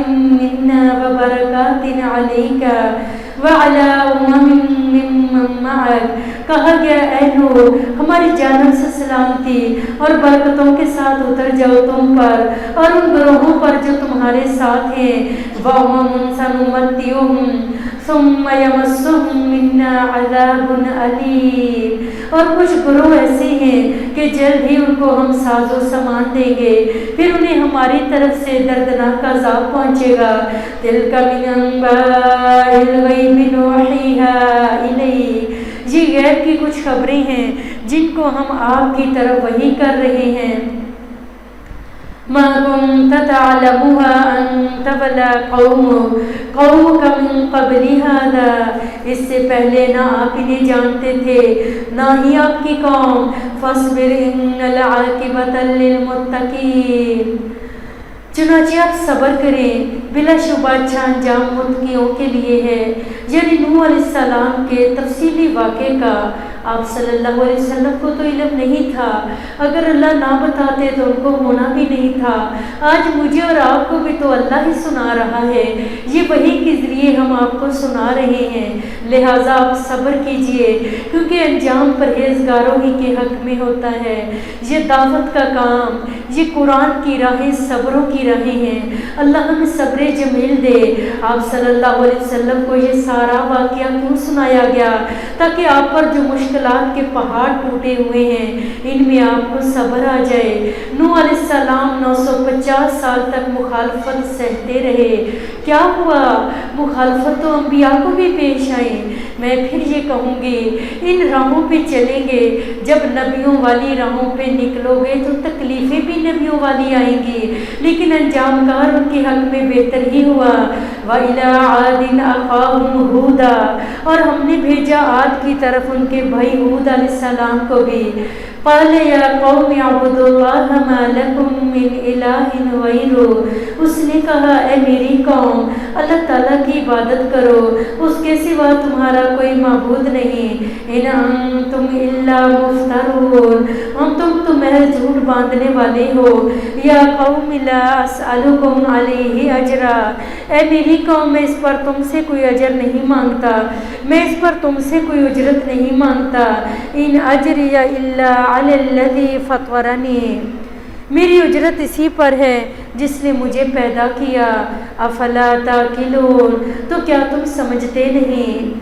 مِّنَّا وَبَرَكَاتٍ عَلَيْكَ وَعَلَىٰ أُمَمٍ مِّمَّن مَّعَكَ. کہا گیا اے نوح ہماری جانب سے سلامتی اور برکتوں کے ساتھ اتر جاؤ تم پر اور ان گروہوں پر جو تمہارے ساتھ ہیں. وَأُمَمٌ سَنُمَتِّعُهُمْ ثُمَّ يَمَسُّهُم مِّنَّا عَذَابٌ أَلِيمٌ. اور کچھ گروہ ایسے ہیں کہ جلد ہی ان کو ہم ساز و سامان دیں گے پھر انہیں ہماری طرف سے دردناک عذاب پہنچے گا. تِلْكَ مِنْ أَنبَاءِ الْغَيْبِ نُوحِيهَا إِلَيْكَ. یہ غیب کی کچھ خبریں ہیں جن کو ہم آپ کی طرف وحی کر رہے ہیں. مَا كُنْتَ تَعْلَمُهَا أَنْتَ وَلَا قَوْمُكَ مِنْ قَبْلِ هَذَا. اس سے پہلے نہ آپ انہیں جانتے تھے نہ ہی آپ کی قوم. فَاصْبِرْ إِنَّ الْعَاقِبَةَ لِلْمُتَّقِينَ. چنانچہ آپ صبر کریں بلا شبہ اچھا انجام متقیوں کے لیے ہے. یعنی نوح علیہ السلام کے تفصیلی واقعے کا آپ صلی اللہ علیہ وسلم کو تو علم نہیں تھا. اگر اللہ نہ بتاتے تو ان کو ہونا بھی نہیں تھا. آج مجھے اور آپ کو بھی تو اللہ ہی سنا رہا ہے. یہ وحی کے ذریعے ہم آپ کو سنا رہے ہیں. لہٰذا آپ صبر کیجئے کیونکہ انجام پرہیزگاروں ہی کے حق میں ہوتا ہے. یہ دعوت کا کام یہ قرآن کی راہیں صبروں کی راہیں ہیں. اللہ ہمیں صبر جمیل دے. آپ صلی اللہ علیہ وسلم کو یہ سارا واقعہ کیوں سنایا گیا؟ تاکہ آپ پر جو مشکلات کے پہاڑ ٹوٹے ہوئے ہیں ان میں آپ کو صبر آ جائے. نوح علیہ السلام 950 سال تک مخالفت سہتے رہے. کیا ہوا؟ مخالفت تو انبیاء کو بھی پیش آئی. میں پھر یہ کہوں گی ان راہوں پہ چلیں گے. جب نبیوں والی راہوں پہ نکلو گے تو تکلیفیں بھی نبیوں والی آئیں گی لیکن انجام کار ان کے حق میں بہتر ہی ہوا. وَإِلَىٰ عَادٍ أَخَاهُمْ هُودًا. اور ہم نے بھیجا عاد کی طرف ان کے بھائی ہود علیہ السلام کو بھی. قَالَ يَا قَوْمِ اعْبُدُوا اللَّهَ مَا لَكُم مِّنْ إِلَٰهٍ غَيْرُهُ. اس نے کہا اے میری قوم اللہ تعالیٰ کی عبادت کرو اس کے سوا تمہارا کوئی معبود نہیں. إِنْ أَنْتُمْ إِلَّا مُفْتَرُونَ. ہم تم تو محض جھوٹ باندھنے والے ہو. یا قوم لا أسألكم علیہ أجرا. اے میری قوم میں اس پر تم سے کوئی اجر نہیں مانگتا میں اس پر تم سے کوئی اجرت نہیں مانگتا. ان اجری الا علی الذی فطرنی. میری اجرت اسی پر ہے جس نے مجھے پیدا کیا. افلا تاکلون. تو کیا تم سمجھتے نہیں؟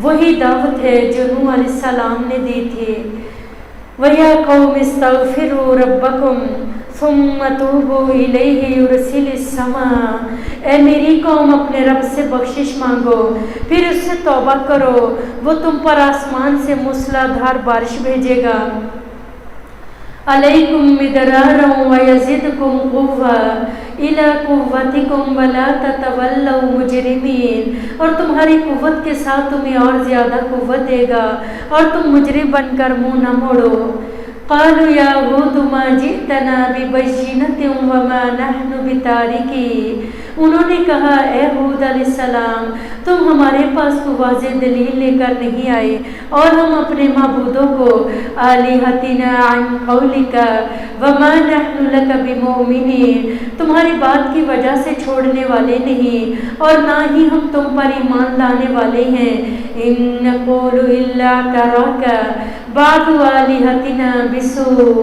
وہی دعوت ہے جو نوح علیہ السلام نے دی تھی. وَيَا قَوْمِ اسْتَغْفِرُوا رَبَّكُمْ ثُمَّ تُوبُوا إِلَيْهِ يُرْسِلِ السَّمَاءَ. اے میری قوم اپنے رب سے بخشش مانگو پھر اس سے توبہ کرو وہ تم پر آسمان سے موسلا دھار بارش بھیجے گا. علیکم مدرارا ویزدکم قوة الی قوتکم ولا تتولوا مجرمین. اور تمہاری قوت کے ساتھ تمہیں اور زیادہ قوت دے گا اور تم مجرم بن کر منہ نہ موڑو. قالوا یا ہود ما جئتنا ببینۃ وما نحن بتارکی. انہوں نے کہا اے ہود علیہ السلام تم ہمارے پاس کو واضح دلیل لے کر نہیں آئے اور ہم اپنے معبودوں کو آلہتنا عن قولک وما نحن لک بمؤمنین تمہاری بات کی وجہ سے چھوڑنے والے نہیں اور نہ ہی ہم تم پر ایمان لانے والے ہیں. ان نقول الا تراک بعض آلہتنا بسوء.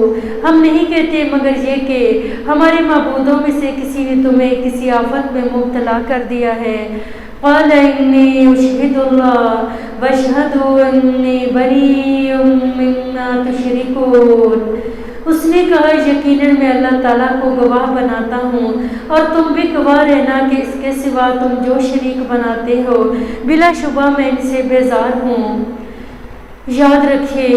ہم نہیں کہتے مگر یہ کہ ہمارے معبودوں میں سے کسی نے تمہیں کسی آفت میں مبتلا کر دیا ہے. قال انی اشہد اللہ واشہدوا انی بریء مما تشرکون. اس نے کہا یقیناً میں اللہ تعالیٰ کو گواہ بناتا ہوں اور تم بھی گواہ رہنا کہ اس کے سوا تم جو شریک بناتے ہو بلا شبہ میں ان سے بیزار ہوں۔ یاد رکھیے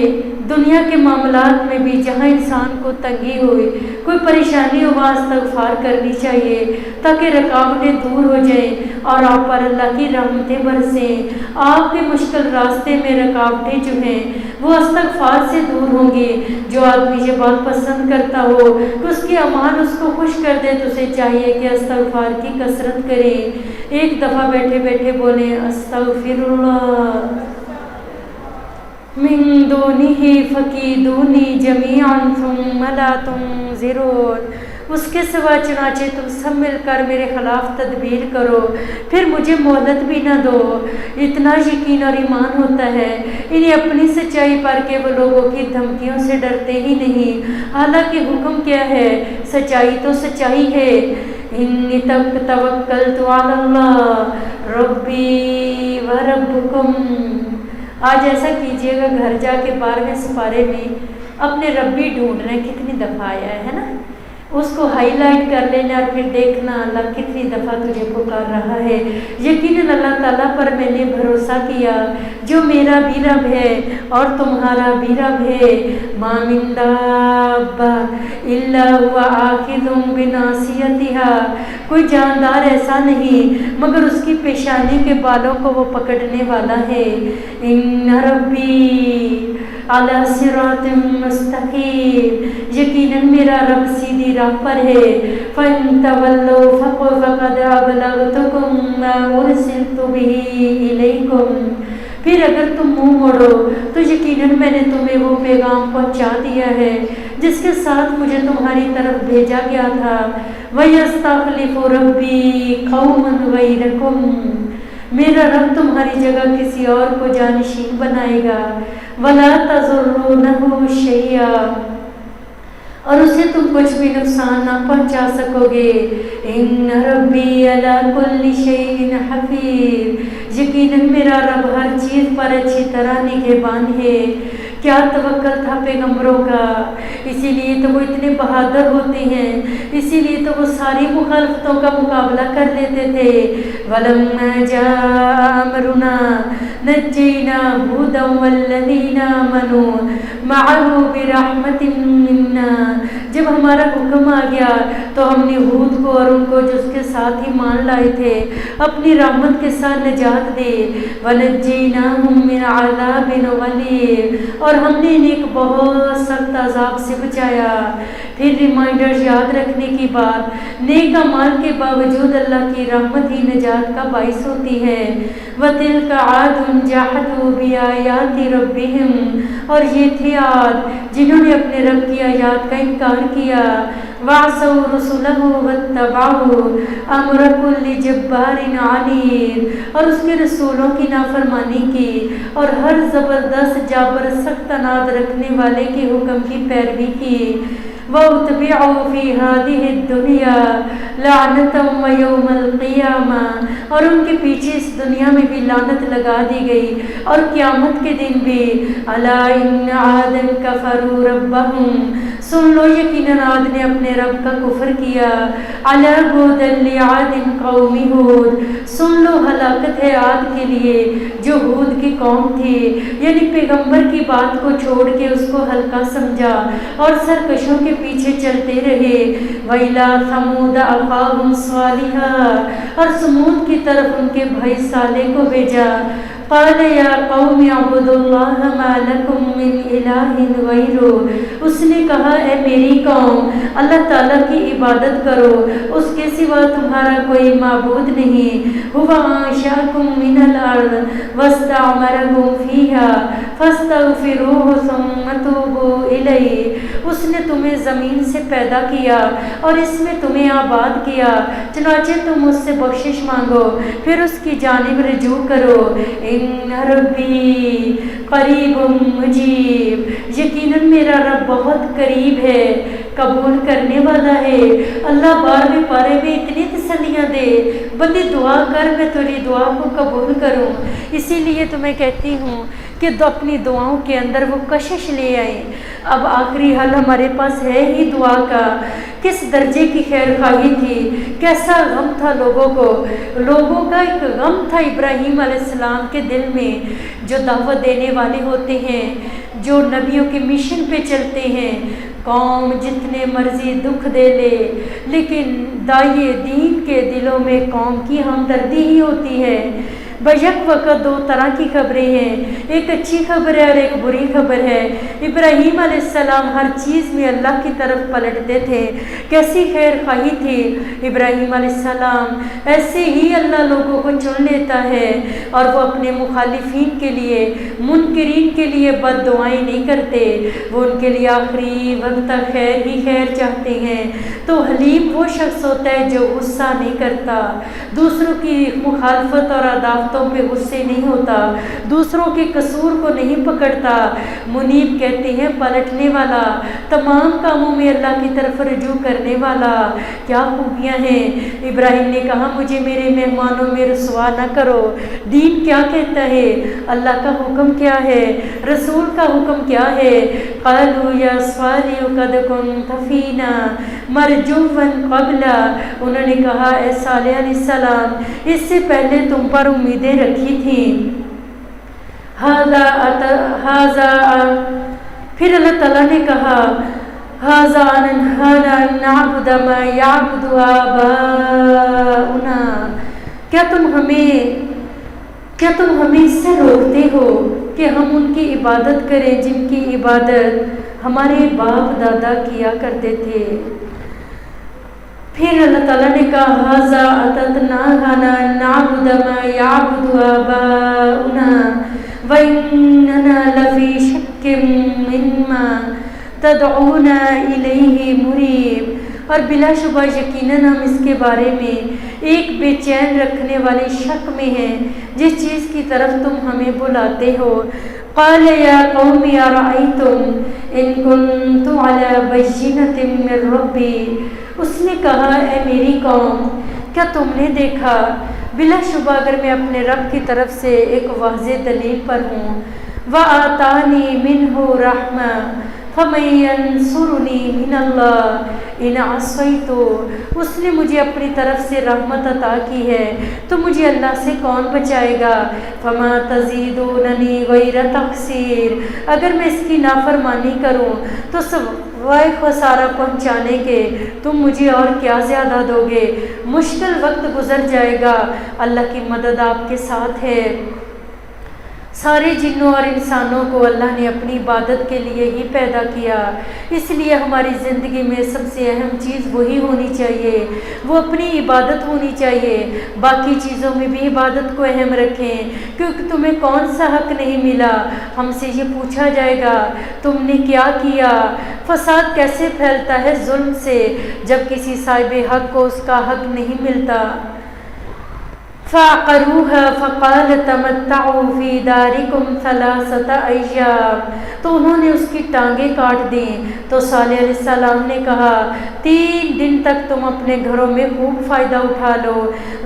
دنیا کے معاملات میں بھی جہاں انسان کو تنگی ہوئے، کوئی پریشانی ہو، وہاں استغفار کرنی چاہیے تاکہ رکاوٹیں دور ہو جائیں اور آپ پر اللہ کی رحمتیں برسیں۔ آپ کے مشکل راستے میں رکاوٹیں جو ہیں وہ استغفار سے دور ہوں گی۔ جو آدمی یہ بات پسند کرتا ہو کہ اس کے اعمال اس کو خوش کر دے تو اسے چاہیے کہ استغفار کی کثرت کرے۔ ایک دفعہ بیٹھے بیٹھے بولیں استغفر اللہ من دونہ فکیدونی جمیعا ثم لا تنظرون۔ اس کے سوا چنانچہ تم سب مل کر میرے خلاف تدبیر کرو، پھر مجھے مہلت بھی نہ دو۔ اتنا یقین اور ایمان ہوتا ہے انہیں اپنی سچائی پر کہ وہ لوگوں کی دھمکیوں سے ڈرتے ہی نہیں، حالانکہ حکم کیا ہے؟ سچائی تو سچائی ہے۔ انی توکلت علی اللہ ربی و ربکم۔ آج ایسا کیجئے گا، گھر جا کے 12ویں سپارے میں اپنے ربی ڈھونڈنا کتنی دفعہ آیا ہے نا، اس کو ہائی لائٹ کر لینا اور پھر دیکھنا اللہ کتنی دفعہ تجھے پکار رہا ہے۔ یقیناً اللہ تعالیٰ پر میں نے بھروسہ کیا جو میرا بھی رب ہے اور تمہارا بھی رب ہے۔ ما من دابہ الا هو آخذ بناصیتها، کوئی جاندار ایسا نہیں مگر اس کی پیشانی کے بالوں کو وہ پکڑنے والا ہے۔ ان ربی علی صراط مستقیم، یقیناً میرا رب سیدھی راہ پر ہے۔ فَإِن تَوَلَّوْا فَقَدْ أَبْلَغْتُكُم مَّا أُرْسِلْتُ بِهِ إِلَيْكُمْ، پھر اگر تم منہ موڑو تو یقیناً میں نے تمہیں وہ پیغام پہنچا دیا ہے جس کے ساتھ مجھے تمہاری طرف بھیجا گیا تھا۔ وَيَسْتَخْلِفُ رَبِّي قَوْمًا غَيْرَكُمْ، میرا رب تمہاری جگہ کسی اور کو جانشین بنائے گا۔ وَلَا تَضُرُّونَهُ شَيْئًا، اور اسے تم کچھ بھی نقصان نہ پہنچا سکو گے۔ ان ربی علی کل شیء حفیظ، یقیناً میرا رب ہر چیز پر اچھی طرح نگہبان ہے۔ کیا توکل تھا پیغمبروں کا، اسی لیے تو وہ اتنے بہادر ہوتے ہیں، اسی لیے تو وہ ساری مخالفتوں کا مقابلہ کر لیتے تھے۔ وَلَمَّا جَاءَ أَمْرُنَا نَجَّيْنَا هُودًا وَالَّذِينَ آمَنُوا مَعَهُ بِرَحْمَةٍ مِّنَّا، جب ہمارا حکم آ گیا تو ہم نے ہود کو اور ان کو جو اس کے ساتھ ایمان لائے تھے اپنی رحمت کے ساتھ نجات دی۔ وَنَجَّيْنَاهُم مِّنْ عَذَابٍ غَلِيظٍ، اور ہم نے انہیں ایک بہت سخت عذاب سے بچایا۔ پھر ریمائنڈر یاد رکھنے کی بات، نیک اعمال کے باوجود اللہ کی رحمت ہی نجات کا باعث ہوتی ہے۔ وَتِلْكَ عَادٌ جَحَدُوا بِآيَاتِ رَبِّهِمْ، اور یہ تھے عاد جنہوں نے اپنے رب کی آیات کا انکار کیا۔ وَعَصَوْا رُسُلَهُ وَاتَّبَعُوا أَمْرَ كُلِّ جَبَّارٍ عَنِيدٍ، اور اس کے رسولوں کی نافرمانی کی اور ہر زبردست جابر سخت اناد رکھنے والے کے حکم کی پیروی کی۔ وَأُتْبِعُوا فِي هَٰذِهِ الدُّنْيَا لَعْنَةً وَيَوْمَ الْقِيَامَةِ، اور ان کے پیچھے اس دنیا میں بھی لعنت لگا دی گئی اور قیامت کے دن بھی۔ أَلَا إِنَّ عَادًا كَفَرُوا رَبَّهُمْ، سن لو یقیناً عاد نے اپنے رب کا کفر کیا۔ أَلَا بُعْدًا لِعَادٍ قَوْمِ هُودٍ، سن لو ہلاکت ہے عاد کے لیے جو ہود کی قوم تھی، یعنی پیغمبر کی بات کو چھوڑ کے اس کو ہلکا سمجھا اور سرکشوں کے پیچھے چلتے رہے۔ وَإِلَىٰ ثَمُودَ أَخَاهُمْ صَالِحًا، اور سمود کی طرف ان کے بھائی صالح کو بھیجا۔ قَالَ يَا قَوْمِ اعْبُدُوا اللَّهَ مَا لَكُم مِّنْ إِلَٰهٍ غَيْرُهُ، اس نے کہا اے میری قوم اللہ تعالیٰ کی عبادت کرو، اس کے سوا تمہارا کوئی معبود نہیں۔ هُوَ أَنشَأَكُم مِّنَ الْأَرْضِ وَاسْتَعْمَرَكُم فِيهَا فَاسْتَغْفِرُوهُ ثُمَّ تُوبُوا إِلَيْهِ، اس نے تمہیں زمین سے پیدا کیا اور اس میں تمہیں آباد کیا، چنانچہ تم اس سے بخشش مانگو پھر اس کی جانب رجوع کرو۔ ان ربی قریب مجیب، یقیناً میرا رب بہت قریب ہے، قبول کرنے والا ہے۔ اللہ 12ویں پارے میں اتنی تسلیاں دے، بندے دعا کر میں تیری دعا کو قبول کروں۔ اسی لیے تو میں کہتی ہوں کہ اپنی دعاؤں کے اندر وہ کشش لے آئیں۔ اب آخری حل ہمارے پاس ہے ہی دعا کا۔ کس درجے کی خیر خواہی تھی، کیسا غم تھا لوگوں کا ایک غم تھا ابراہیم علیہ السلام کے دل میں۔ جو دعوت دینے والے ہوتے ہیں، جو نبیوں کے مشن پہ چلتے ہیں، قوم جتنے مرضی دکھ دے لے، لیکن داعی دین کے دلوں میں قوم کی ہمدردی ہی ہوتی ہے۔ بیک وقت دو طرح کی خبریں ہیں، ایک اچھی خبر ہے اور ایک بری خبر ہے۔ ابراہیم علیہ السلام ہر چیز میں اللہ کی طرف پلٹتے تھے، کیسی خیر خواہی تھی ابراہیم علیہ السلام۔ ایسے ہی اللہ لوگوں کو چن لیتا ہے اور وہ اپنے مخالفین کے لیے، منکرین کے لیے بد دعائیں نہیں کرتے، وہ ان کے لیے آخری وقت تک خیر ہی خیر چاہتے ہیں۔ تو حلیم وہ شخص ہوتا ہے جو غصہ نہیں کرتا، دوسروں کی مخالفت اور عداوتوں پہ غصے نہیں ہوتا، دوسروں کے قصور کو نہیں پکڑتا۔ منیب کہتے ہیں پلٹنے والا، تمام کاموں میں اللہ کی طرف رجوع کرنے والا۔ کیا خوبیاں ہیں۔ ابراہیم نے کہا مجھے میرے مہمانوں میں رسوا نہ کرو۔ دین کیا کہتا ہے، اللہ کا حکم کیا ہے، رسول کا حکم کیا ہے۔ قالوا یا صالح قد كنت فینا مرجوا قبل، انہوں نے کہا اے صالح علیہ السلام اس سے پہلے تم پر امیدیں رکھی تھیں۔ پھر اللہ تعالیٰ نے کہا هذا ننهانا أن نعبد ما يعبد آباؤنا، کیا تم ہمیں اس سے روکتے ہو کہ ہم ان کی عبادت کریں جن کی عبادت ہمارے باپ دادا کیا کرتے تھے۔ پھر اللہ تعالیٰ نے کہا هذا أتتناهانا أن نعبد ما يعبد آباؤنا وإننا لفي شك مما تدعونا الیہ مریب، اور بلا شبہ یقیناً ہم اس کے بارے میں ایک بے چین رکھنے والے شک میں ہیں جس چیز کی طرف تم ہمیں بلاتے ہو۔ قال یا قوم ارأیتم ان کنت علی بینۃ من ربی، اس نے کہا اے میری قوم کیا تم نے دیکھا، بلا شبہ اگر میں اپنے رب کی طرف سے ایک واضح دلیل پر ہوں، وآتانی منہ رحمہ فمن ینصرنی من اللہ ان عصیت، اس نے مجھے اپنی طرف سے رحمت عطا کی ہے تو مجھے اللہ سے کون بچائے گا۔ فما تزیدوننی غیر تقصیر، اگر میں اس کی نافرمانی کروں تو سوائے خسارہ پہنچانے کے تم مجھے اور کیا زیادہ دو گے۔ مشکل وقت گزر جائے گا، اللہ کی مدد آپ کے ساتھ ہے۔ سارے جنوں اور انسانوں کو اللہ نے اپنی عبادت کے لیے ہی پیدا کیا، اس لیے ہماری زندگی میں سب سے اہم چیز وہی ہونی چاہیے، وہ اپنی عبادت ہونی چاہیے۔ باقی چیزوں میں بھی عبادت کو اہم رکھیں، کیونکہ تمہیں کون سا حق نہیں ملا، ہم سے یہ پوچھا جائے گا تم نے کیا کیا۔ فساد کیسے پھیلتا ہے ظلم سے، جب کسی صاحب حق کو اس کا حق نہیں ملتا۔ فَعَقَرُوهَا فَقَالَ تَمَتَّعُوا فِي دَارِكُمْ ثَلَاثَةَ أَيَّامٍ، تو انہوں نے اس کی ٹانگیں کاٹ دیں۔ تو صالح علیہ السلام نے کہا 3 دن تک تم اپنے گھروں میں خوب فائدہ اٹھا لو۔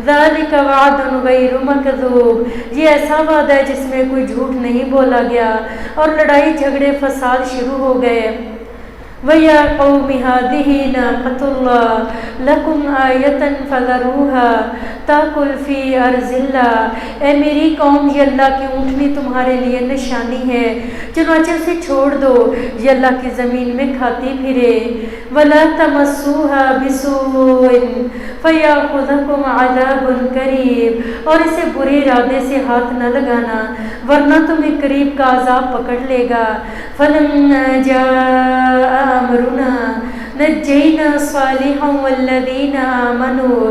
ذَلِكَ وَعْدٌ غَيْرُ مَكْذُوبٍ، یہ ایسا وعدہ ہے جس میں کوئی جھوٹ نہیں بولا گیا، اور لڑائی جھگڑے فساد شروع ہو گئے۔ وَيَا قَوْمِ هَٰذِهِ نَاقَةُ اللَّهِ لَكُمْ آیَةً فَذَرُوهَا تَأْکُلْ فِی أَرْضِ اللَّهِ، اے میری قوم یہ اللہ کی اونٹنی تمہارے لیے نشانی ہے، چنانچہ اسے چھوڑ دو، یہ اللہ کی زمین میں کھاتی پھرے۔ وَلَا تَمَسُّوهَا بِسُوءٍ فَیَأْخُذَکُمْ عَذَابٌ قَرِیبٌ، اور اسے برے ارادے سے ہاتھ نہ لگانا ورنہ تمہیں قریب کا عذاب پکڑ لے گا۔ فَلَمَّا جَاءَ أَمْرُنَا نَجَّيْنَا صَالِحًا وَالَّذِينَ آمَنُوا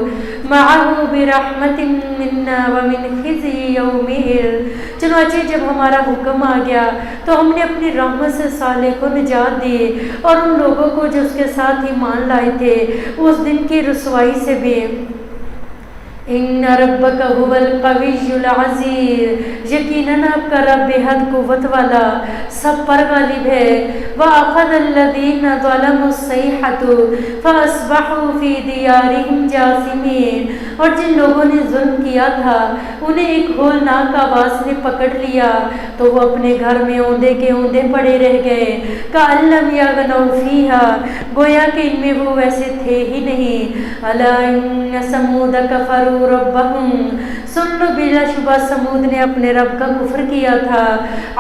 مَعَهُ بِرَحْمَةٍ مِنَّا وَمِنْ خِزْيِ يَوْمِئِذٍ، چنانچہ جب ہمارا حکم آ گیا تو ہم نے اپنی رحمت سے صالح کو نجات دی اور ان لوگوں کو جو اس کے ساتھ ایمان لائے تھے اس دن کی رسوائی سے بھی۔ ان ربک هو القوی العزیز، یقیناً آپ کا رب بے حد قوت والا سب پر غالب ہے۔ وَأَخَذَ الَّذِينَ ظَلَمُوا الصَّيْحَةُ فَأَصْبَحُوا فِي دِيَارِهِمْ جَاثِمِينَ، اور جن لوگوں نے ظلم کیا تھا انہیں ایک ہولناک آواز نے پکڑ لیا تو وہ اپنے گھر میں اوندے کے اوندے پڑے رہ گئے۔ كَأَن لَّمْ يَغْنَوْا فِيهَا، گویا کہ ان میں وہ ویسے تھے ہی نہیں۔ أَلَا إِنَّ ثَمُودَ كَفَرُوا رَبَّهُمْ، سن لو بلا شبہ سمود نے اپنے رب کا کفر کیا تھا۔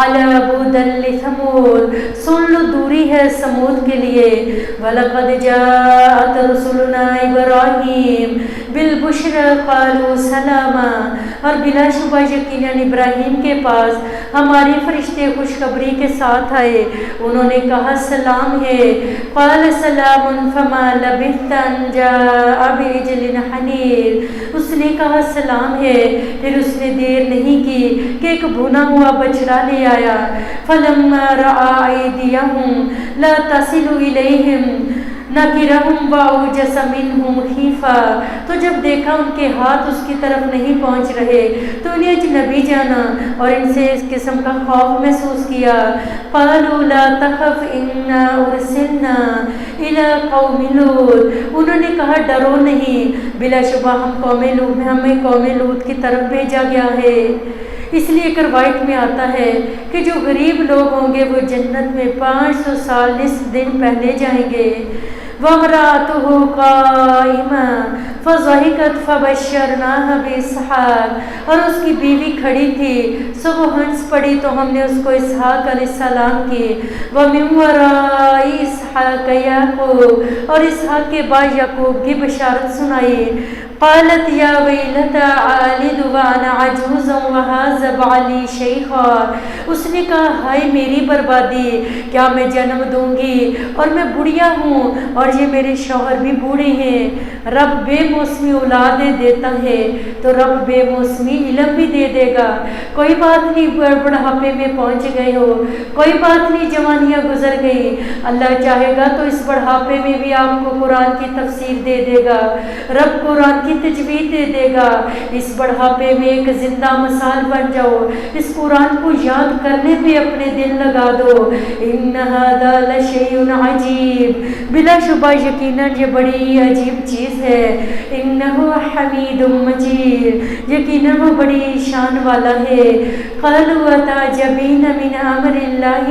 عَلَا بُعْدًا لِثَمُودَ، سن لو دوری ہے سمود کے لیے۔ وَلَقَدْ جَاءَتْ رُسُلُنَا إِبْرَاهِيمَ بِالْبُشْرَىٰ قَالُوا سَلَامًا، اور بلا شبہ یقیناً ابراہیم کے پاس ہماری فرشتے خوشخبری کے ساتھ آئے، انہوں نے کہا سلام ہے۔ قَالَ سَلَامٌ فَمَا لَبِثَ أَن جَاءَ بِعِجْلٍ حَنِيذٍ، اس نے کہا سلام ہے، پھر اس نے دیر نہیں کی کہ ایک بھنا ہوا بچڑا لے آیا۔ فَلَمَّا رَأَىٰ أَيْدِيَهُمْ لَا تَصِلُ إِلَيْهِمْ نَكِرَهُمْ وَأَوْجَسَ مِنْهُمْ خِیفَةً، تو جب دیکھا ان کے ہاتھ اس کی طرف نہیں پہنچ رہے تو انہیں اجنبی جانا اور ان سے اس قسم کا خوف محسوس کیا۔ قَالُوا لَا تَخَفْ إِنَّا أُرْسِلْنَا إِلَىٰ قَوْمِ لُوطٍ، انہوں نے کہا ڈرو نہیں، بلا شبہ ہمیں قوم لوط کی طرف بھیجا گیا ہے۔ اس لیے ایک روایت میں آتا ہے کہ جو غریب لوگ ہوں گے وہ جنت میں 500 سال نصف دن پہلے جائیں گے۔ وَامْرَأَتُهُ قَائِمَةٌ فَضَحِكَتْ فَبَشَّرْنَاهَا بِإِسْحَاقَ، اور اس کی بیوی کھڑی تھی سو وہ ہنس پڑی تو ہم نے اس کو اسحاق علیہ السلام کی۔ وَمِن وَرَاءِ إِسْحَاقَ يَعْقُوبَ، اور اسحاق کے بعد یعقوب کی بشارت سنائی۔ قالت یا ویلتا آلد وأنا عجوز وهذا بعلی شیخا، اس نے کہا ہائے میری بربادی، کیا میں جنم دوں گی اور میں بڑھیا ہوں اور یہ میرے شوہر بھی بوڑھے ہیں۔ رب بے موسمی اولادیں دیتا ہے تو رب بے موسمی علم بھی دے دے گا۔ کوئی بات نہیں بڑھاپے میں پہنچ گئے ہو، کوئی بات نہیں جوانیاں گزر گئی، اللہ چاہے گا تو اس بڑھاپے میں بھی آپ کو قرآن کی تفسیر دے دے گا، رب قرآن کی تجوید دے دے گا۔ اس بڑھاپے میں ایک زندہ مثال بن جاؤ، اس قرآن کو یاد کرنے پہ اپنے دل لگا دو۔ ان ھذا لشیء عجیب، بلا شبہ یقیناً یہ بڑی عجیب چیز ہے۔ انہ حمید مجید، یقیناً وہ بڑی شان والا ہے۔ قالوا اتعجبین من امر اللہ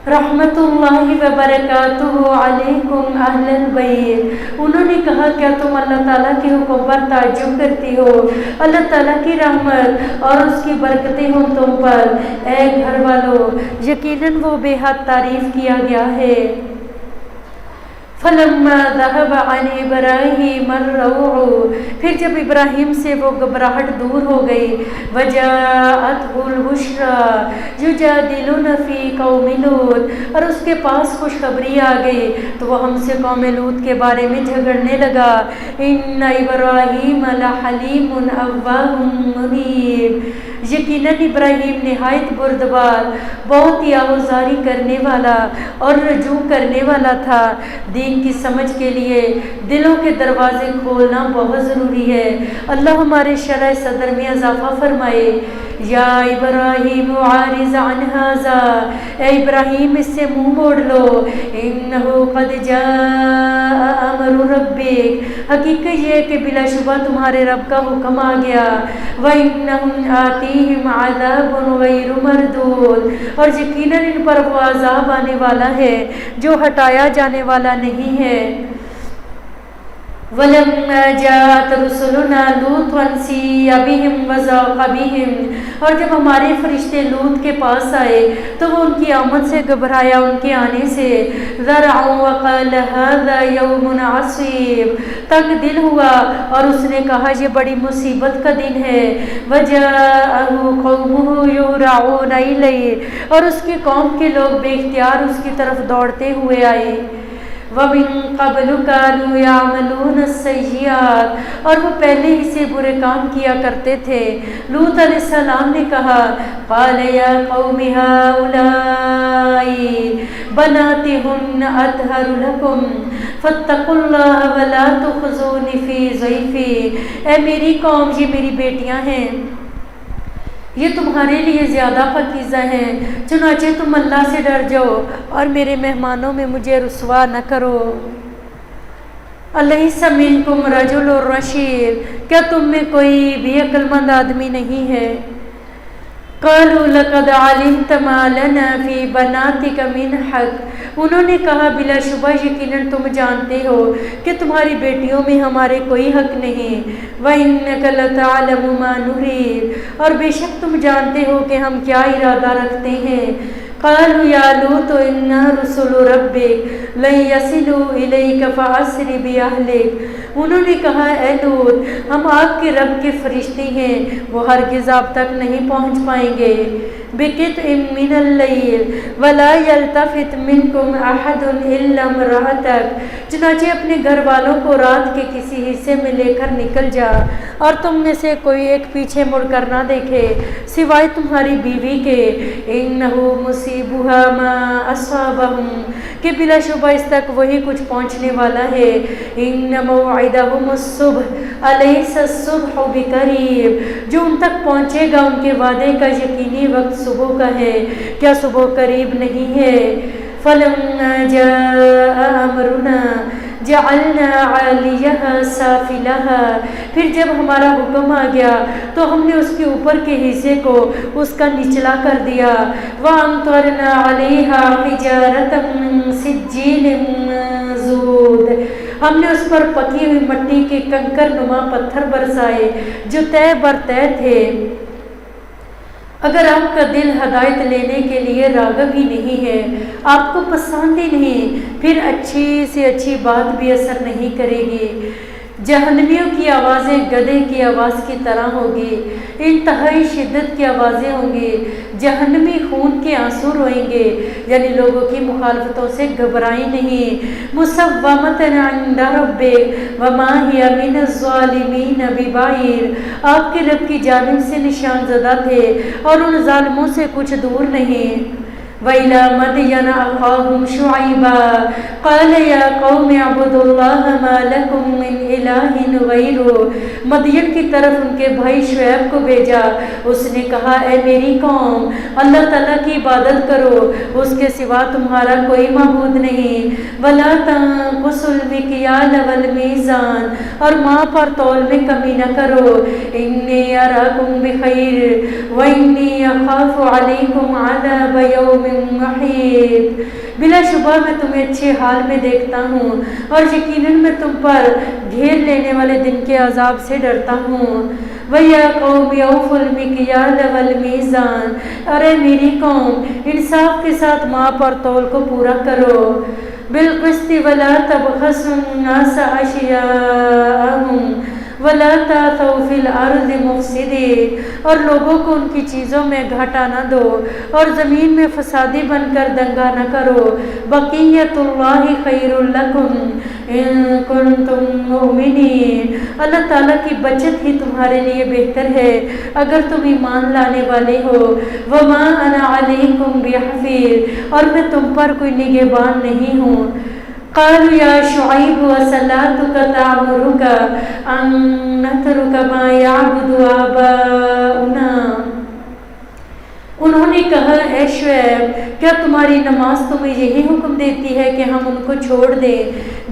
رحمت اللہ وبرکاتہ علیکم اہل البیت، انہوں نے کہا کیا تم اللہ تعالیٰ کے حکم پر تعجب کرتی ہو؟ اللہ تعالیٰ کی رحمت اور اس کی برکتیں ہوں تم پر، اے گھر والوں، یقیناً وہ بے حد تعریف کیا گیا ہے۔ فلما ذهب عن ابراہیم الروع، پھر جب ابراہیم سے وہ گھبراہٹ دور ہو گئی، وجاءته البشرى یجادلنا فی قوم لوط، اور اس کے پاس خوشخبری آ گئی تو وہ ہم سے قوم لوط کے بارے میں جھگڑنے لگا۔ ان ابراہیم لحلیم اواه منیب، یقیناً ابراہیم نہایت بردبار، بہت ہی آہوزاری کرنے والا اور رجوع کرنے والا تھا۔ دین کی سمجھ کے لیے دلوں کے دروازے کھولنا بہت ضروری ہے۔ اللہ ہمارے شرح صدر میں اضافہ فرمائے۔ یا ابراہیم عارض عن ھذا، اے ابراہیم اس سے منہ موڑ لو، انہ قد جاء امر ربک، حقیقت یہ ہے کہ بلا شبہ تمہارے رب کا حکم آ گیا۔ وَإِنَّهُمْ آتِيهِمْ عَذَابٌ غَيْرُ مَرْدُودٍ، اور یقیناً ان پر وہ عذاب آنے والا ہے جو ہٹایا جانے والا نہیں ہے۔ وَلَمَّا جَاءَتْ رُسُلُنَا لُوطًا سِیَّ بِهِمْ وَضَاقَ بِهِمْ، اور جب ہمارے فرشتے لوط کے پاس آئے تو وہ ان کی آمد سے گھبرایا، ان کے آنے سے۔ ذَرَعًا وَقَالَ هَذَا يَوْمٌ عَصِیبٌ، تنگ دل ہوا اور اس نے کہا یہ بڑی مصیبت کا دن ہے۔ وَجَاءَهُ قَوْمُهُ يُهْرَعُونَ إِلَیْهِ، اور اس کی قوم کے لوگ بے اختیار اس کی طرف دوڑتے ہوئے آئے۔ وَمِن قَبْلُ كَانُوا يَعْمَلُونَ السَّیِّئَاتِ، اور وہ پہلے ہی سے برے کام کیا کرتے تھے۔ لوط علیہ السلام نے کہا قَالَ يَا قَوْمِ هَؤُلَاءِ بَنَاتِي هُنَّ أَطْهَرُ لَكُمْ فَاتَّقُوا اللَّهَ وَلَا تُخْزُونِ فِي ضَيْفِي، اے میری قوم یہ میری بیٹیاں ہیں، یہ تمہارے لیے زیادہ پاکیزہ ہیں، چنانچہ تم اللہ سے ڈر جاؤ اور میرے مہمانوں میں مجھے رسوا نہ کرو۔ الیس منکم رجل رشید، کیا تم میں کوئی بھی عقل مند آدمی نہیں ہے؟ قالوا لقد علمت ما لنا فی بناتک من حق، انہوں نے کہا بلا شبہ یقیناً تم جانتے ہو کہ تمہاری بیٹیوں میں ہمارے کوئی حق نہیں۔ وَإِنَّكَ لَتَعْلَمُ مَا نُرِيدُ، اور بے شک تم جانتے ہو کہ ہم کیا ارادہ رکھتے ہیں۔ قالوا یا لوط انا رسل ربک لن یصلوا الیک فاسر باہلک، انہوں نے کہا اے لوط ہم آپ کے رب کے فرشتے ہیں، وہ ہرگز آپ تک نہیں پہنچ پائیں گے۔ بقطع من اللیل ولا یلتفت منکم احد الا امرأتک، چنانچہ اپنے گھر والوں کو رات کے کسی حصے میں لے کر نکل جا اور تم میں سے کوئی ایک پیچھے مڑ کر نہ دیکھے سوائے تمہاری بیوی کے۔ انہ مصیبها ما اصابہم، کہ بلا شبہ اس تک وہی کچھ پہنچنے والا ہے۔ ان موعدہم الصبح الیس الصبح بقریب، جو ان تک پہنچے گا ان کے وعدے کا یقینی وقت صبح کا ہے، کیا صبح قریب نہیں ہے؟ فلما جاء امرنا جعلنا عالیہا سافلہا، پھر جب ہمارا حکم آ گیا تو ہم نے اس کے اوپر کے حصے کو اس کا نچلا کر دیا۔ وَأَمْطَرْنَا عَلَيْهَا حِجَارَةً مِّن سِجِّيلٍ مَّنضُودٍ، ہم نے اس پر پکی ہوئی مٹی کے کنکر نما پتھر برسائے جو تہ بر تہ تھے۔ اگر آپ کا دل ہدایت لینے کے لیے راغب ہی نہیں ہے، آپ کو پسند ہی نہیں، پھر اچھی سے اچھی بات بھی اثر نہیں کرے گی۔ جہنمیوں کی آوازیں گدھے کی آواز کی طرح ہوگی، انتہائی شدت کی آوازیں ہوں گی، جہنمی خون کے آنسو روئیں گے، یعنی لوگوں کی مخالفتوں سے گھبرائیں نہیں۔ مصومۃ عند ربک وما ہی من الظالمین ببعید، آپ کے رب کی جانب سے نشان زدہ تھے اور ان ظالموں سے کچھ دور نہیں۔ وَإِلَى مَدْيَنَ أَخَاهُمْ شُعَيْبًا قَالَ يَا قَوْمِ اعْبُدُوا اللَّهَ مَا لَكُم مِّنْ إِلَٰهٍ غَيْرُهُ، مدین کی طرف ان کے بھائی شعیب کو بھیجا، اس نے کہا اے میری قوم اللہ تعالیٰ کی عبادت کرو، اس کے سوا تمہارا کوئی معبود نہیں۔ وَلَا تَنقُصُوا الْمِكْيَالَ وَالْمِيزَانَ، اور ماپ اور تول میں کمی نہ کرو۔ إِنِّي أَرَاكُم بِخَيْرٍ وَإِنِّي أَخَافُ عَلَيْكُمْ عَذَابَ يَوْمٍ محیط، بلا شبہ میں تمہیں اچھے حال میں دیکھتا ہوں اور یقیناً میں تم پر گھیر لینے والے دن کے عذاب سے ڈرتا ہوں۔ وَيَا قَوْمِ أَوْفُوا الْمِكْيَالَ وَالْمِيزَانَ، ارے میری قوم انصاف کے ساتھ ماپ اور تول کو پورا کرو۔ بِالْقِسْطِ وَلَا تَبْخَسُوا النَّاسَ أَشْيَاءَهُمْ وَلَا تَعْثَوْا فِي الْأَرْضِ مُفْسِدِينَ، اور لوگوں کو ان کی چیزوں میں گھاٹا نہ دو اور زمین میں فسادی بن کر دنگا نہ کرو۔ بقیۃ اللہ خیر لکم ان کنتم مؤمنین، اللہ تعالیٰ کی بچت ہی تمہارے لیے بہتر ہے اگر تم ایمان لانے والے ہو۔ وما انا علیکم بحفیظ، اور میں تم پر کوئی نگہبان نہیں ہوں۔ قالوا یا شعیب وصلاتک تأمرک ان نترک ما یعبد آباؤنا، انہوں نے کہا اے شعیب کیا تمہاری نماز تمہیں یہی حکم دیتی ہے کہ ہم ان کو چھوڑ دیں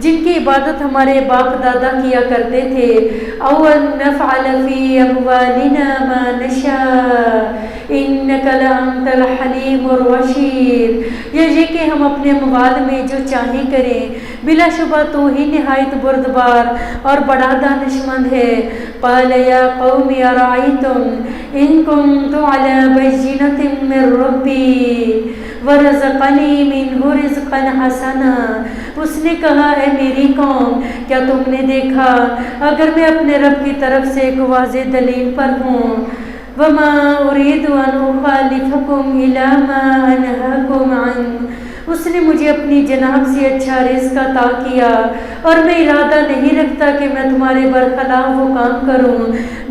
جن کی عبادت ہمارے باپ دادا کیا کرتے تھے؟ او ان نفعل فی اموالنا ما نشاء انک لانت الحلیم الرشید، یہ کہ ہم اپنے اموال میں جو چاہیں کریں، بلا شبہ تو ہی نہایت بردبار اور بڑا دانشمند ہے۔ قال یا قوم ارائیتم ان کنت علی بینۃ من ربی ورزقنی منہ رزقا حسنا، اس نے کہا اے میری قوم کیا تم نے دیکھا اگر میں اپنے رب کی طرف سے ایک واضح دلیل پر ہوں۔ وما اريد ان اخالفكم الى ما انهاكم عنه، اس نے مجھے اپنی جناب سے اچھا رزق عطا کیا اور میں ارادہ نہیں رکھتا کہ میں تمہارے برخلاف وہ کام کروں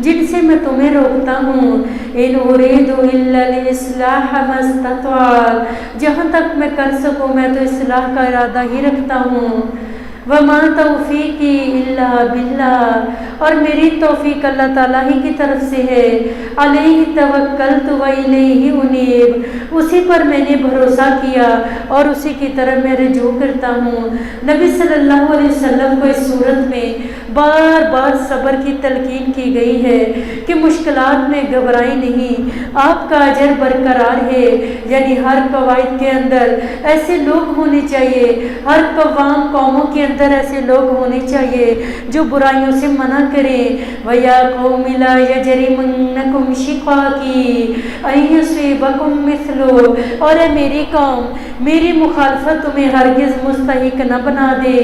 جن سے میں تمہیں روکتا ہوں۔ ان اريد الا الاصلاح ما استطعت، جہاں تک میں کر سکوں میں تو اصلاح کا ارادہ ہی رکھتا ہوں۔ وما توفیقی الا باللہ، اور میری توفیق اللہ تعالیٰ ہی کی طرف سے ہے۔ علیہ توکلت و الیہ انیب، اسی پر میں نے بھروسہ کیا اور اسی کی طرف میں رجوع کرتا ہوں۔ نبی صلی اللہ علیہ وسلم کو اس صورت میں بار بار صبر کی تلقین کی گئی ہے کہ مشکلات میں گھبرائی نہیں، آپ کا اجر برقرار ہے۔ یعنی ہر قواعد کے اندر ایسے لوگ ہونے چاہیے، ہر قوام قوموں کے اندر ایسے لوگ ہونے چاہیے جو برائیوں سے منع کریں۔ وَيَا قَوْمِ لَا يَجْرِمَنَّكُمْ شِقَاقِي أَن يُصِيبَكُم مِّثْلُ، اور اے میری قوم، میری مخالفت تمہیں ہرگز مستحق نہ بنا دے۔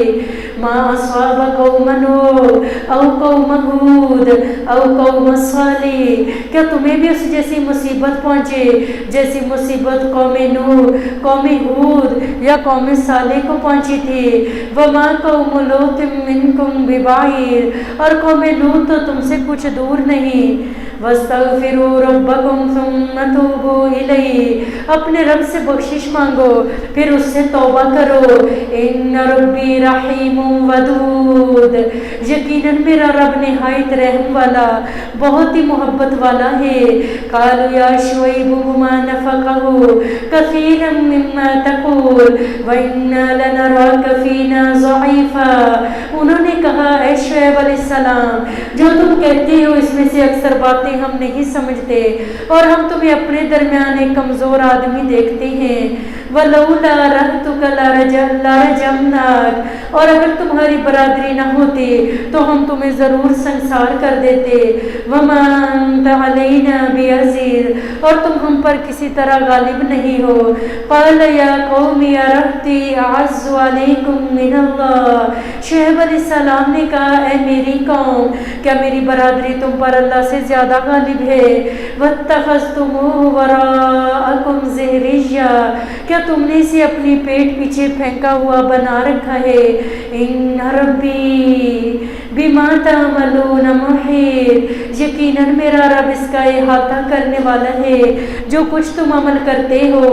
مَا أَصَابَ قَوْمَ نُوحٍ أَوْ قَوْمَ هُودٍ أَوْ قَوْمَ صَالِحٍ، کیا تمہیں بھی اس جیسی مصیبت پہنچے جیسی مصیبت قوم نوح، قوم ہود یا قوم صالح کو پہنچی تھی۔ وَمَا قَوْمُ لُوطٍ مِّنكُم بِبَعِيدٍ، اور قوم لوط تو تم سے کچھ دور نہیں۔ وَاسْتَغْفِرُوا رَبَّكُمْ ثُمَّ تُوبُوا إِلَيْهِ، اپنے رب سے بخشش مانگو پھر اس سے توبہ کرو۔ إِنَّ رَبِّي رَحِيمٌ وَدُودٌ، یقیناً میرا رب نہایت رحم والا، بہت ہی محبت والا ہے۔ قَالُوا يَا شُعَيْبُ مَا نَفْقَهُ كَثِيرًا مِّمَّا تَقُولُ وَإِنَّا لَنَرَاكَ فِينَا ضَعِيفًا، انہوں نے کہا اے شعیب علیہ السلام، جو تم کہتے ہو اس میں سے اکثر باتیں ہم نہیں سمجھتے اور ہم تمہیں اپنے درمیان ایک کمزور آدمی دیکھتے ہیں۔ وَلَوْلَا رَحْتُكَ لَرَجَمْنَاكَ، اور اگر تمہاری برادری نہ ہوتی تو ہم تمہیں ضرور سنسار کر دیتے۔ وَمَا أَنْتَ عَلَيْنَا بِعَزِيزٍ، اور تم ہم پر کسی طرح غالب نہیں ہو۔ قَالَ يَا قَوْمِ أَرَهْطِي أَعَزُّ عَلَيْكُم مِّنَ اللَّهِ، شعیب علیہ السلام نے کہا اے میری قوم، کیا میری برادری تم پر اللہ سے زیادہ غالب ہے؟ وَاتَّخَذْتُمُوهُ وَرَاءَكُمْ ظِهْرِيًّا، کیا تم نے اسے اپنی پیٹ پیچھے پھینکا ہوا بنا رکھا ہے؟ إِنَّ رَبِّي بِمَا تَعْمَلُونَ مُحِيطٌ، یقیناً میرا رب اس کا احاطہ کرنے والا ہے جو کچھ تم عمل کرتے ہو۔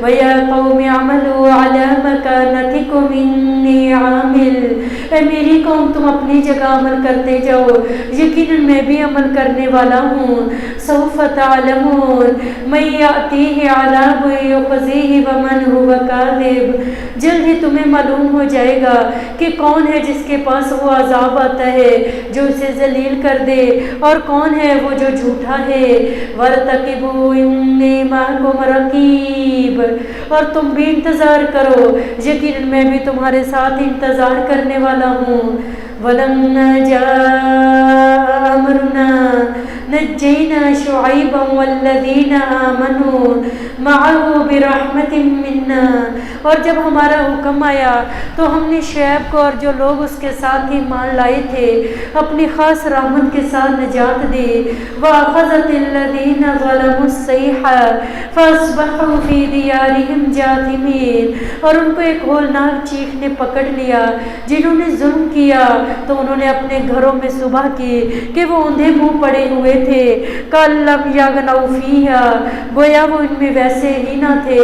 وَيَا قَوْمِ اعْمَلُوا عَلَىٰ مَكَانَتِكُمْ إِنِّي عَامِلٌ، اے میری قوم تم اپنی جگہ عمل کرتے جاؤ، یقیناً میں بھی عمل کرنے والا ہوں۔ سَوْفَ تَعْلَمُونَ مَن يَأْتِيهِ عَذَابٌ يُخْزِيهِ وَمَنْ هُوَ كَاذِبٌ، جلد ہی تمہیں معلوم ہو جائے گا کہ کون ہے جس کے پاس وہ عذاب آتا ہے جو اسے ذلیل کر دے، اور کون ہے وہ جو جھوٹا ہے۔ وَارْتَقِبُوا إِنِّي مَعَكُمْ رَقِيبٌ، اور تم بھی انتظار کرو، یقیناً میں بھی تمہارے ساتھ انتظار کرنے والا ہوں۔ وَلَمَّا جَاءَ أَمْرُنَا نَجَّيْنَا شُعَيْبًا وَالَّذِينَ آمَنُوا مَعَهُ بِرَحْمَةٍ مِّنَّا، اور جب ہمارا حکم آیا تو ہم نے شعیب کو اور جو لوگ اس کے ساتھ ایمان لائے تھے اپنی خاص رحمت کے ساتھ نجات دی۔ وَأَخَذَتِ الَّذِينَ ظَلَمُوا الصَّيْحَةُ فَأَصْبَحُوا فِي دِيَارِهِمْ جَاثِمِينَ، اور ان کو ایک ہولناک چیخ نے پکڑ لیا، جنہوں نے ظلم کیا تو انہوں نے اپنے گھروں میں صبح کی کہ وہ اندھے منہ پڑے ہوئے تھے۔ كَأَن لَّمْ يَغْنَوْا فِيهَا، گویا وہ ان میں ویسے ہی نہ تھے۔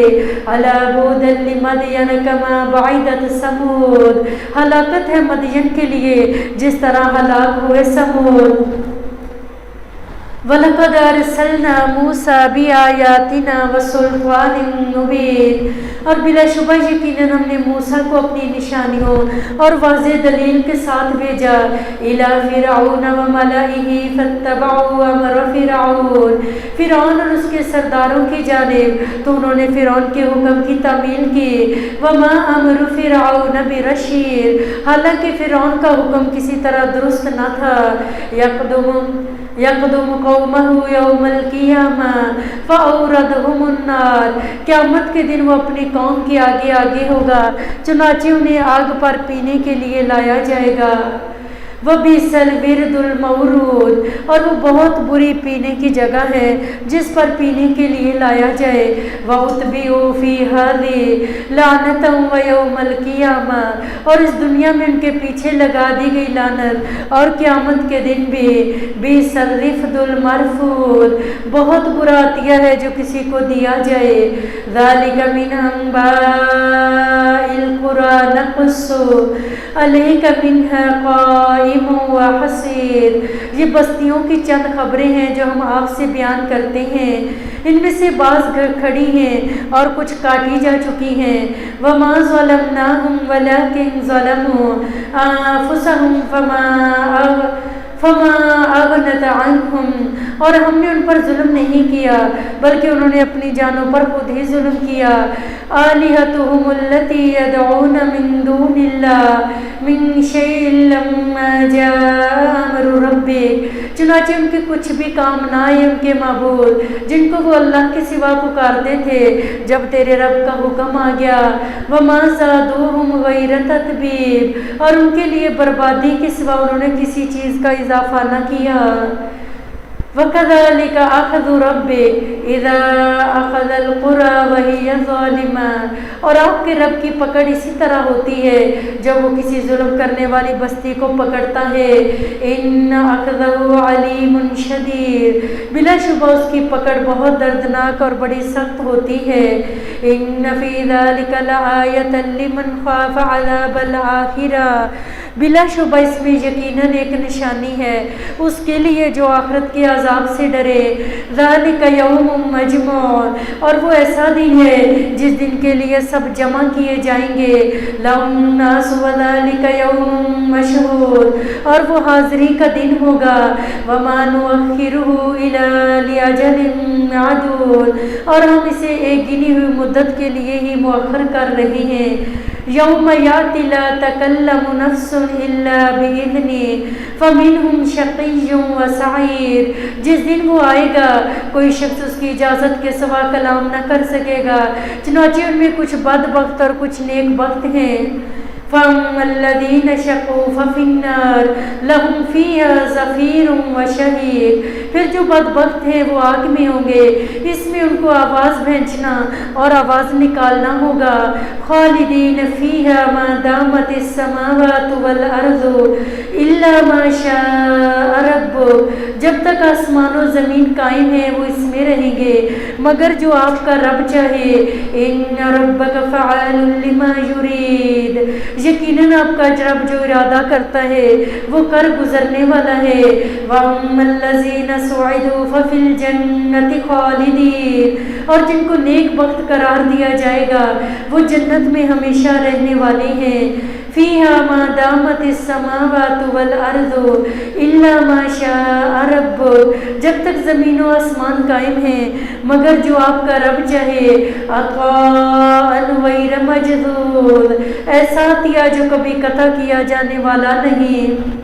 أَلَا بُعْدًا لِّمَدْيَنَ كَمَا بَعِدَتْ ثَمُودُ، ہلاکت ہے مدین کے لیے جس طرح ہلاک ہوئے سمود۔ وَلَقَدْ أَرْسَلْنَا مُوسَىٰ بِآيَاتِنَا وَسُلْطَانٍ مُّبِينٍ، اور بلا شبہ یقیناً ہم نے موسیٰ کو اپنی نشانیوں اور واضح دلیل کے ساتھ بھیجا۔ إِلَىٰ فِرْعَوْنَ وَمَلَئِهِ فَاتَّبَعُوا أَمْرَ فِرْعَوْنَ، فرعون اور اس کے سرداروں کی جانب تو انہوں نے فرعون کے حکم کی تعمیل کی۔ وَمَا أَمْرُ فِرْعَوْنَ بِرَشِيدٍ، حالانکہ فرعون کا حکم کسی طرح درست نہ تھا۔ يَقْدُمُ قَوْمَهُ يَوْمَ الْقِيَامَةِ فَأَوْرَدَهُمُ النَّارَ، قیامت کے دن وہ اپنی قوم کے آگے آگے ہوگا، چنانچہ انہیں آگ پر پینے کے لیے لایا جائے گا۔ وبئس الورد المورود، اور وہ بہت بری پینے کی جگہ ہے جس پر پینے کے لیے لایا جائے۔ وَأُتْبِعُوا فِي هَذِهِ لَعْنَةً وَيَوْمَ الْقِيَامَةِ، اور اس دنیا میں ان کے پیچھے لگا دی گئی لعنت اور قیامت کے دن بھی۔ بئس الرفد المرفود، بہت برا عطیہ ہے جو کسی کو دیا جائے۔ ذَلِكَ مِنْ أَنْبَاءِ الْقُرَىٰ نَقُصُّهُ عَلَيْكَ مِنْهَا قَائِمٌ وَحَصِيدٌ، یہ بستیوں کی چند خبریں ہیں جو ہم آپ سے بیان کرتے ہیں، ان میں سے بعض کھڑی ہیں اور کچھ کاٹی جا چکی ہیں۔ وَمَا ظَلَمْنَاهُمْ وَلَٰكِنْ ظَلَمُوا أَنفُسَهُمْ فَمَا أَغْنَتْ عَنْهُمْ، اور ہم نے ان پر ظلم نہیں کیا بلکہ انہوں نے اپنی جانوں پر خود ہی ظلم کیا۔ آلِهَتُهُمُ الَّتِي يَدْعُونَ مِن دُونِ اللَّهِ مِن شَيْءٍ لَّمَّا جَاءَ أَمْرُ رَبِّكَ، چنانچہ ان کے کچھ بھی کام نہ آئے ان کے معبود جن کو وہ اللہ کے سوا پکارتے تھے جب تیرے رب کا حکم آ گیا۔ وَمَا زَادُوهُمْ غَيْرَ تَتْبِيبٍ، اور ان کے لیے بربادی کے سوا انہوں نے کسی چیز کا اضافہ نہ کیا۔ وَكَذَلِكَ أَخْذُ رَبِّكَ إِذَا أَخَذَ الْقُرَىٰ وَهِيَ ظَالِمَةٌ، اور آپ کے رب کی پکڑ اسی طرح ہوتی ہے جب وہ کسی ظلم کرنے والی بستی کو پکڑتا ہے۔ إِنَّ أَخْذَهُ عَلِيمٌ شَدِيدٌ، بلا شبہ اس کی پکڑ بہت دردناک اور بڑی سخت ہوتی ہے۔ إِنَّ فِي ذَلِكَ لَآيَةً لِمَنْ خَافَ عَذَابَ الْآخِرَةِ، بلا شبہ اس میں یقیناً ایک نشانی ہے اس کے لیے جو آخرت کے عذاب سے ڈرے۔ ذَلِكَ يَوْمٌ مَجْمُوعٌ، اور وہ ایسا دن ہے جس دن کے لیے سب جمع کیے جائیں گے۔ لَهُ النَّاسُ وَذَلِكَ يَوْمٌ مَشْهُودٌ، اور وہ حاضری کا دن ہوگا۔ وَمَا نُؤَخِّرُهُ إِلَّا لِأَجَلٍ مَّعْدُودٍ، اور ہم اسے ایک گنی ہوئی مدت کے لیے ہی مؤخر کر رہے ہیں۔ یوم یاتی لا تکلم نفس الا بإذنہ فمنہم شقی و سعید، جس دن وہ آئے گا کوئی شخص اس کی اجازت کے سوا کلام نہ کر سکے گا، چنانچہ ان میں کچھ بدبخت اور کچھ نیک بخت ہیں۔ فَأَمَّا الَّذِينَ شَقُوا فَفِي النَّارِ لَهُمْ فِيهَا زَفِيرٌ وَشَهِيقٌ، پھر جو بدبخت ہیں وہ آگ میں ہوں گے، اس میں ان کو آواز بھینچنا اور آواز نکالنا ہوگا۔ خالدین فیہا ما دامت السماوات والارض الا ما شاء ربک، جب تک آسمان و زمین قائم ہے وہ اس میں رہیں گے مگر جو آپ کا رب چاہے۔ ان ربک فعال لما یرید، یقیناً آپ کا رب جو ارادہ کرتا ہے وہ کر گزرنے والا ہے۔ وَأَمَّا الَّذِينَ سُعِدُوا فَفِي الْجَنَّةِ خَالِدِينَ، اور جن کو نیک بخت قرار دیا جائے گا وہ جنت میں ہمیشہ رہنے والے ہیں۔ فیہا ما دامت السماوات والارض الا ما شاء ربک، جب تک زمین و آسمان قائم ہیں مگر جو آپ کا رب چاہے۔ عطاء غیر مجذوذ، ایسا عطیہ جو کبھی قطع کیا جانے والا نہیں۔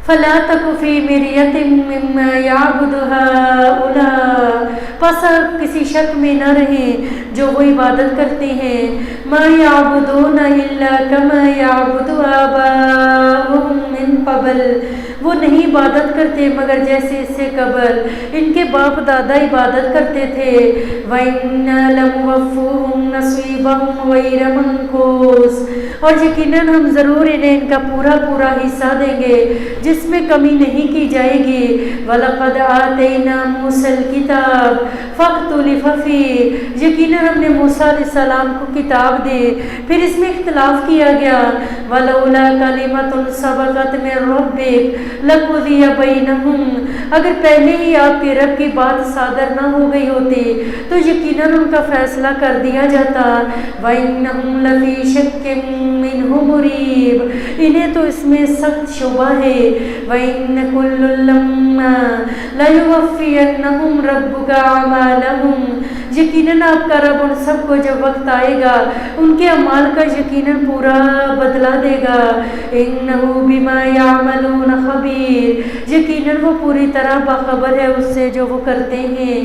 فلا تک فی مریۃ مما یعبد ہؤلاء، پس آپ کسی شک میں نہ رہیں جو وہ عبادت کرتے ہیں۔ ما یعبدون الا کما یعبد آباؤہم من قبل، وہ نہیں عبادت کرتے مگر جیسے اس سے قبل ان کے باپ دادا عبادت کرتے تھے۔ وَإِنَّا لَمُوَفُّوهُمْ نَصِيبَهُمْ غَيْرَ مَنقُوصٍ، اور یقیناً ہم ضرور انہیں ان کا پورا پورا حصہ دیں گے جس میں کمی نہیں کی جائے گی۔ وَلَقَدْ آتَيْنَا مُوسَى الْكِتَابَ فَاخْتُلِفَ فِيهِ، یقیناً ہم نے موسیٰ علیہ السلام کو کتاب دی پھر اس میں اختلاف کیا گیا۔ وَلَوْلَا كَلِمَةٌ سَبَقَتْ مِن رَّبِّكَ لَقُضِيَ بَيْنَهُمْ، اگر پہلے ہی آپ کے رب کی بات صادر نہ ہو گئی ہوتی تو یقیناً ان کا فیصلہ کر دیا جاتا۔ وَإِنَّهُمْ لَفِي شَكٍّ مِّنْهُ مُرِيبٍ، انہیں تو اس میں سخت شبہ ہے۔ وَإِنَّ كُلٌّ لَمَّا لَيُوَفِّيَنَّهُمْ رَبُّكَ أَعْمَالَهُمْ، یقیناً آپ کا رب ان سب کو جب وقت آئے گا ان کے اعمال کا یقیناً پورا بدلہ دے گا۔ إِنَّهُ بِمَا يَعْمَلُونَ خَبِيرٌ، یقیناً وہ پوری طرح باخبر ہے اس سے جو وہ کرتے ہیں۔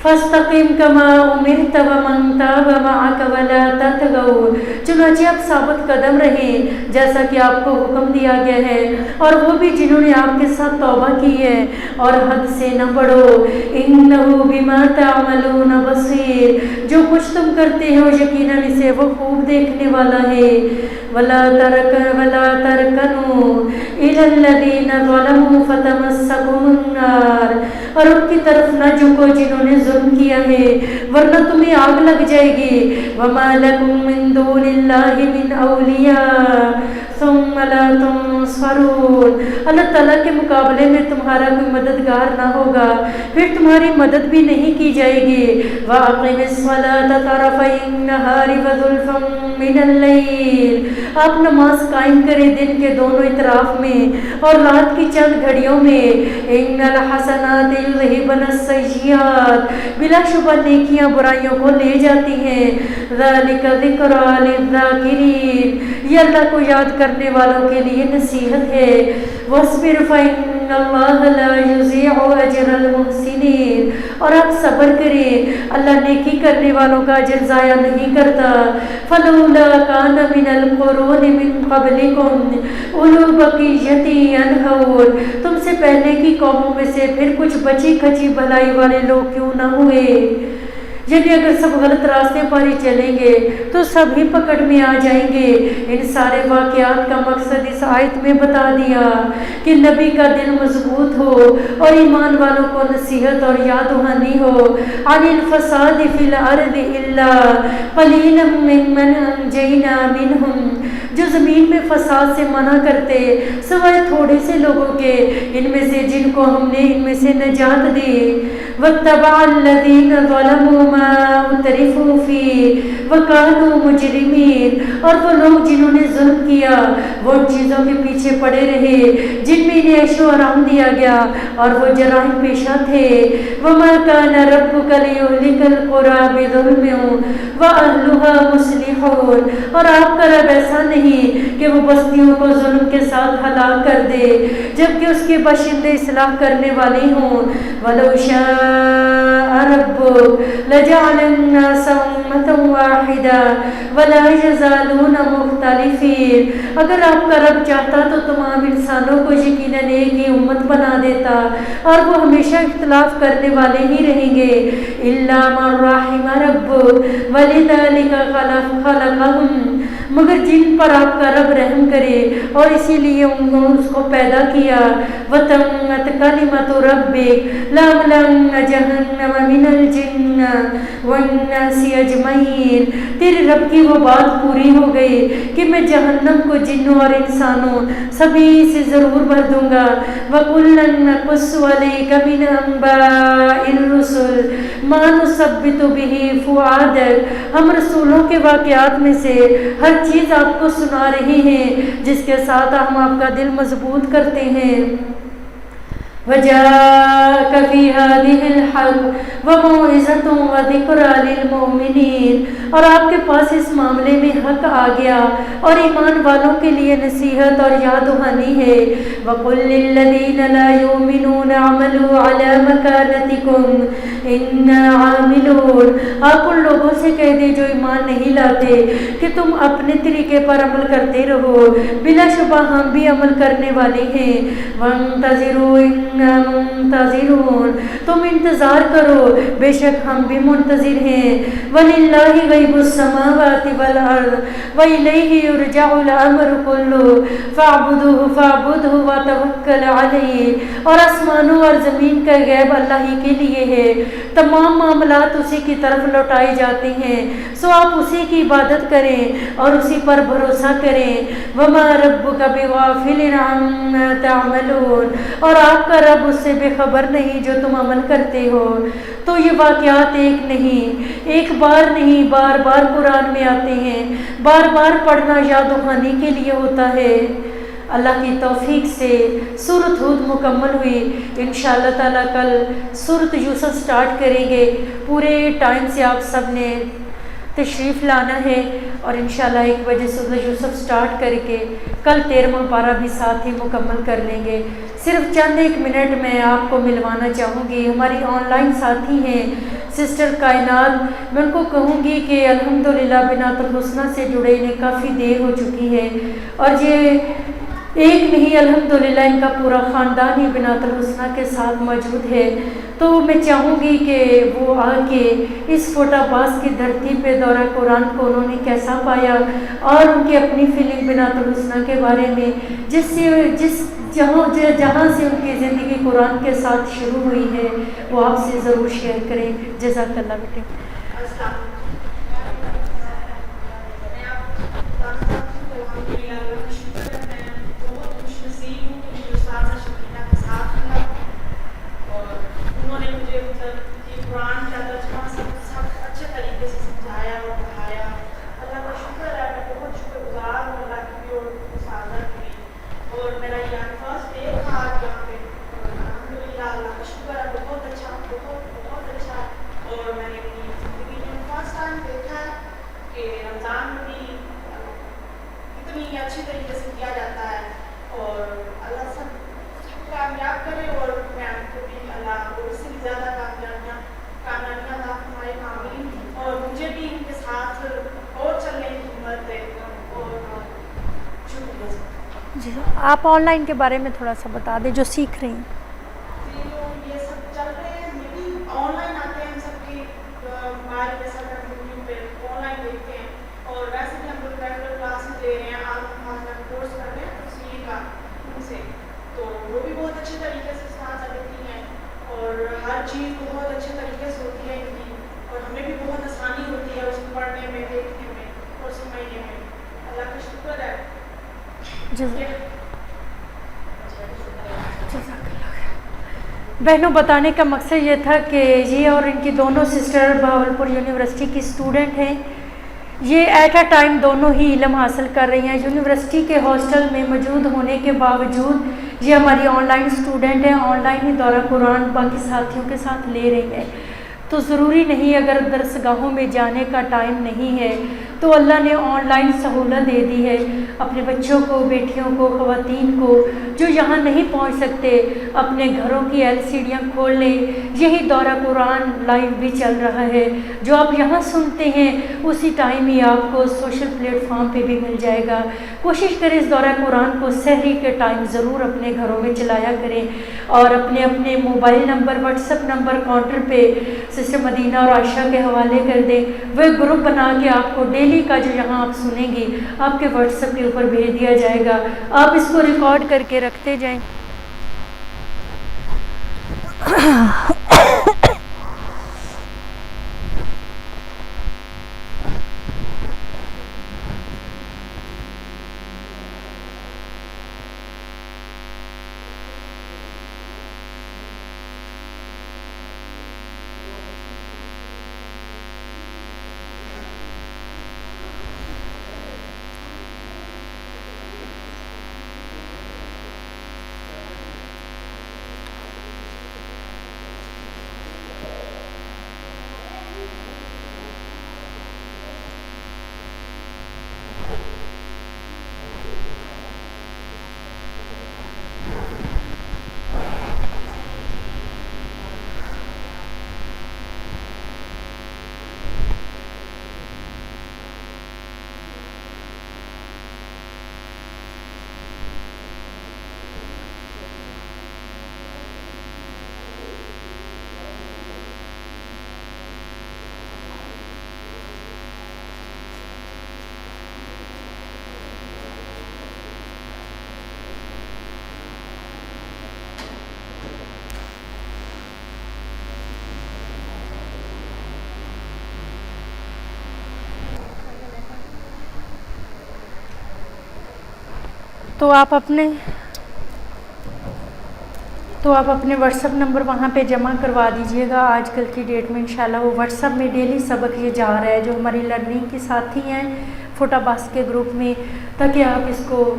فاستقم کما امرت ومن تاب معک ولا تطغوا، چنانچہ آپ ثابت قدم رہیں جیسا کہ آپ کو حکم دیا گیا ہے، اور وہ بھی جنہوں نے آپ کے ساتھ توبہ کی ہے، اور حد سے نہ بڑھو۔ انہ بما تعملون بصیر، جو کچھ تم کرتے ہو یقیناً اسے وہ خوب دیکھنے والا ہے۔ ولا ترکنوا الی الذین ظلموا فتمسکم النار، اور ان کی طرف نہ جھکو جنہوں نے ظلم کیا ہے ورنہ تمہیں آگ لگ جائے گی۔ وما لکم من دون اللہ من اولیاء ثم لا تنصرون، اللہ تعالیٰ کے مقابلے میں تمہارا کوئی مددگار نہ ہوگا، پھر تمہاری مدد بھی نہیں کی جائے گی۔ وَأَقِمِ الصَّلَاةَ طَرَفَيِ النَّهَارِ وَزُلْفًا مِّنَ اللَّيْلِ، آپ نماز قائم کریں دن کے دونوں اطراف میں اور رات کی چند گھڑیوں میں۔ إِنَّ الْحَسَنَاتِ يُذْهِبْنَ السَّيِّئَاتِ، بلا شبہ نیکیاں برائیوں کو لے جاتی ہیں۔ ذَلِكَ ذِكْرَىٰ لِلذَّاكِرِينَ، یہ اللہ کو یاد کرنے والوں کے لیے نصیحت ہے۔ وَاصْبِرْ فَإِنَّ اللَّهَ لَا يُضِيعُ أَجْرَ الْمُحْسِنِينَ، اور آپ صبر کریں، اللہ نیکی کرنے والوں کا اجر ضائع نہیں کرتا۔ فَلَوْلَا كَانَ مِنَ الْقُرُونِ مِن قَبْلِكُمْ أُولُو بَقِيَّةٍ يَنْهَوْنَ، تم سے پہلے کی قوموں میں سے پھر کچھ بچی کھچی بھلائی والے لوگ کیوں نہ ہوئے؟ یعنی اگر سب غلط راستے پر ہی چلیں گے تو سب ہی پکڑ میں آ جائیں گے۔ ان سارے واقعات کا مقصد اس آیت میں بتا دیا کہ نبی کا دل مضبوط ہو اور ایمان والوں کو نصیحت اور یاد دہانی ہو۔ عن الفساد فی الارض الا قلیلا ممن انجینا منہم، جو زمین میں فساد سے منع کرتے سوائے تھوڑے سے لوگوں کے، ان میں سے جن کو ہم نے ان میں سے نجات دی۔ واتبع الذین ظلموا ما اترفوا فیہ وکانوا مجرمین، اور وہ لوگ جنہوں نے ظلم کیا وہ ان چیزوں کے پیچھے پڑے رہے جن میں انہیں عیش و آرام دیا گیا اور وہ جرائم پیشہ تھے۔ وما کان ربک لیہلک القری بظلم واہلها مصلحون، اور آپ کا رب ایسا نہیں کہ وہ بستیوں کو ظلم کے ساتھ ہلاک کر دے جبکہ اس کے باشندے اصلاح کرنے والے ہوں۔ وَلَوْ شَاءَ رَبُّكَ لَجَعَلَ النَّاسَ أُمَّةً وَاحِدَةً وَلَا يَزَالُونَ مُخْتَلِفِينَ، اگر آپ کا رب چاہتا تو تمام انسانوں کو یقیناً ایک ہی امت بنا دیتا اور وہ ہمیشہ اختلاف کرنے والے ہی رہیں گے۔ إِلَّا مَن رَحِمَ رَبُّكَ وَلِذَلِكَ خَلَقَهُمْ، مگر جن پر آپ کا رب رحم کرے اور اسی لیے انہوں نے اس کو پیدا کیا۔ وَتَمَّتْ كَلِمَةُ رَبِّكَ لَأَمْلَأَنَّ جَهَنَّمَ مِنَ الْجِنِّ وَالنَّاسِ أَجْمَعِينَ، تیرے رب کی وہ بات پوری ہو گئی کہ میں جہنم کو جنوں اور انسانوں سبھی سے ضرور بھر دوں گا۔ وَكُلًّا نَقُصُّ عَلَيْكَ مِنْ أَنْبَاءِ الرُّسُلِ مَا نُثَبِّتُ بِهِ فُؤَادَكَ، ہم رسولوں کے واقعات میں سے ہر چیز آپ کو سنا رہے ہیں جس کے ساتھ ہم آپ کا دل مضبوط کرتے ہیں۔ وَجَاءَكَ فِي هَٰذِهِ الْحَقُّ وَمَوْعِظَةٌ وَذِكْرَىٰ لِلْمُؤْمِنِينَ، اور آپ کے پاس اس معاملے میں حق آ گیا اور ایمان والوں کے لیے نصیحت اور یاد دہانی ہے۔ وَقُل لِّلَّذِينَ لَا يُؤْمِنُونَ اعْمَلُوا عَلَىٰ مَكَانَتِكُمْ إِنَّا عَامِلُونَ، آپ ان لوگوں سے کہہ دیں جو ایمان نہیں لاتے کہ تم اپنے طریقے پر عمل کرتے رہو، بلا شبہ ہم بھی عمل کرنے والے ہیں۔ وَانتَظِرُوا إِنَّا مُنتَظِرُونَ، تم انتظار کرو بے شک ہم بھی منتظر ہیں۔ وَلِلَّهِ غَيْبُ السَّمَاوَاتِ وَالْأَرْضِ وَإِلَيْهِ يُرْجَعُ الْأَمْرُ كُلُّهُ فَاعْبُدْهُ وَتَوَكَّلْ عَلَيْهِ، اور آسمانوں اور زمین کا غیب اللہ ہی کے لیے ہے، تمام معاملات اسی کی طرف لوٹائے جاتے ہیں، سو آپ اسی کی عبادت کریں اور اسی پر بھروسہ کریں۔ وَمَا رَبُّكَ بِغَافِلٍ عَمَّا تَعْمَلُونَ، اور آپ کا رب اس سے بے خبر نہیں جو تم عمل کرتے ہو۔ تو یہ واقعات ایک نہیں، ایک بار نہیں، بار بار قرآن میں آتے ہیں، بار بار پڑھنا یاد دہانی کے لیے ہوتا ہے۔ اللہ کی توفیق سے سورۃ ہود مکمل ہوئی۔ انشاءاللہ تعالیٰ کل سورۃ یوسف سٹارٹ کریں گے۔ پورے ٹائم سے آپ سب نے تشریف لانا ہے اور انشاءاللہ 1 بجے سورۃ یوسف سٹارٹ کر کے کل 13واں پارہ بھی ساتھ ہی مکمل کر لیں گے۔ صرف چند 1 منٹ میں آپ کو ملوانا چاہوں گی، ہماری آن لائن ساتھی ہیں سسٹر کائنات، میں ان کو کہوں گی کہ الحمدللہ بنات الحسنہ سے جڑے انہیں کافی دیر ہو چکی ہے، اور یہ ایک نہیں الحمدللہ ان کا پورا خاندان ہی بنات الحسنہ کے ساتھ موجود ہے۔ تو میں چاہوں گی کہ وہ آ کے اس فوٹا باز کی دھرتی پہ دورہ قرآن کو انہوں نے کیسا پایا، اور ان کی اپنی فیلنگ بنات الحسنہ کے بارے میں، جہاں سے ان کی زندگی قرآن کے ساتھ شروع ہوئی ہے، وہ آپ سے ضرور شیئر کریں۔ جزاک اللہ بیٹے۔ جی آپ آن لائن کے بارے میں تھوڑا سا بتا دیں جو سیکھ رہی ہیں۔ بہنوں بتانے کا مقصد یہ تھا کہ یہ اور ان کی دونوں سسٹر بہاولپور یونیورسٹی کی اسٹوڈنٹ ہیں۔ یہ ایٹ اے ٹائم دونوں ہی علم حاصل کر رہی ہیں۔ یونیورسٹی کے ہاسٹل میں موجود ہونے کے باوجود یہ ہماری آن لائن اسٹوڈنٹ ہیں، آن لائن ہی دورہ قرآن باقی ساتھیوں کے ساتھ لے رہی ہیں۔ تو ضروری نہیں اگر درس گاہوں میں جانے کا ٹائم نہیں ہے تو اللہ نے آن لائن سہولت دے دی ہے اپنے بچوں کو، بیٹیوں کو، خواتین کو جو یہاں نہیں پہنچ سکتے اپنے گھروں کی LCDیاں کھول لیں۔ یہی دورہ قرآن لائیو بھی چل رہا ہے، جو آپ یہاں سنتے ہیں اسی ٹائم ہی آپ کو سوشل پلیٹ فارم پہ بھی مل جائے گا۔ کوشش کریں اس دورہ قرآن کو سحری کے ٹائم ضرور اپنے گھروں میں چلایا کریں، اور اپنے اپنے mobile number, what's app number counter پہ سسٹر مدینہ اور عائشہ کے حوالے کر دیں۔ وہ گروپ بنا کے آپ کو ڈیلی کا جو یہاں آپ سنیں گی آپ کے واٹس ایپ کے اوپر بھیج دیا جائے گا۔ آپ اس کو ریکارڈ کر کے رکھتے جائیں۔ تو آپ اپنے واٹس ایپ نمبر وہاں پہ جمع کروا دیجئے گا۔ آج کل کی ڈیٹ میں انشاءاللہ وہ واٹس ایپ میں ڈیلی سبق یہ جا رہا ہے جو ہماری لرننگ کے ساتھی ہیں فوٹا باس کے گروپ میں، تاکہ آپ اس کو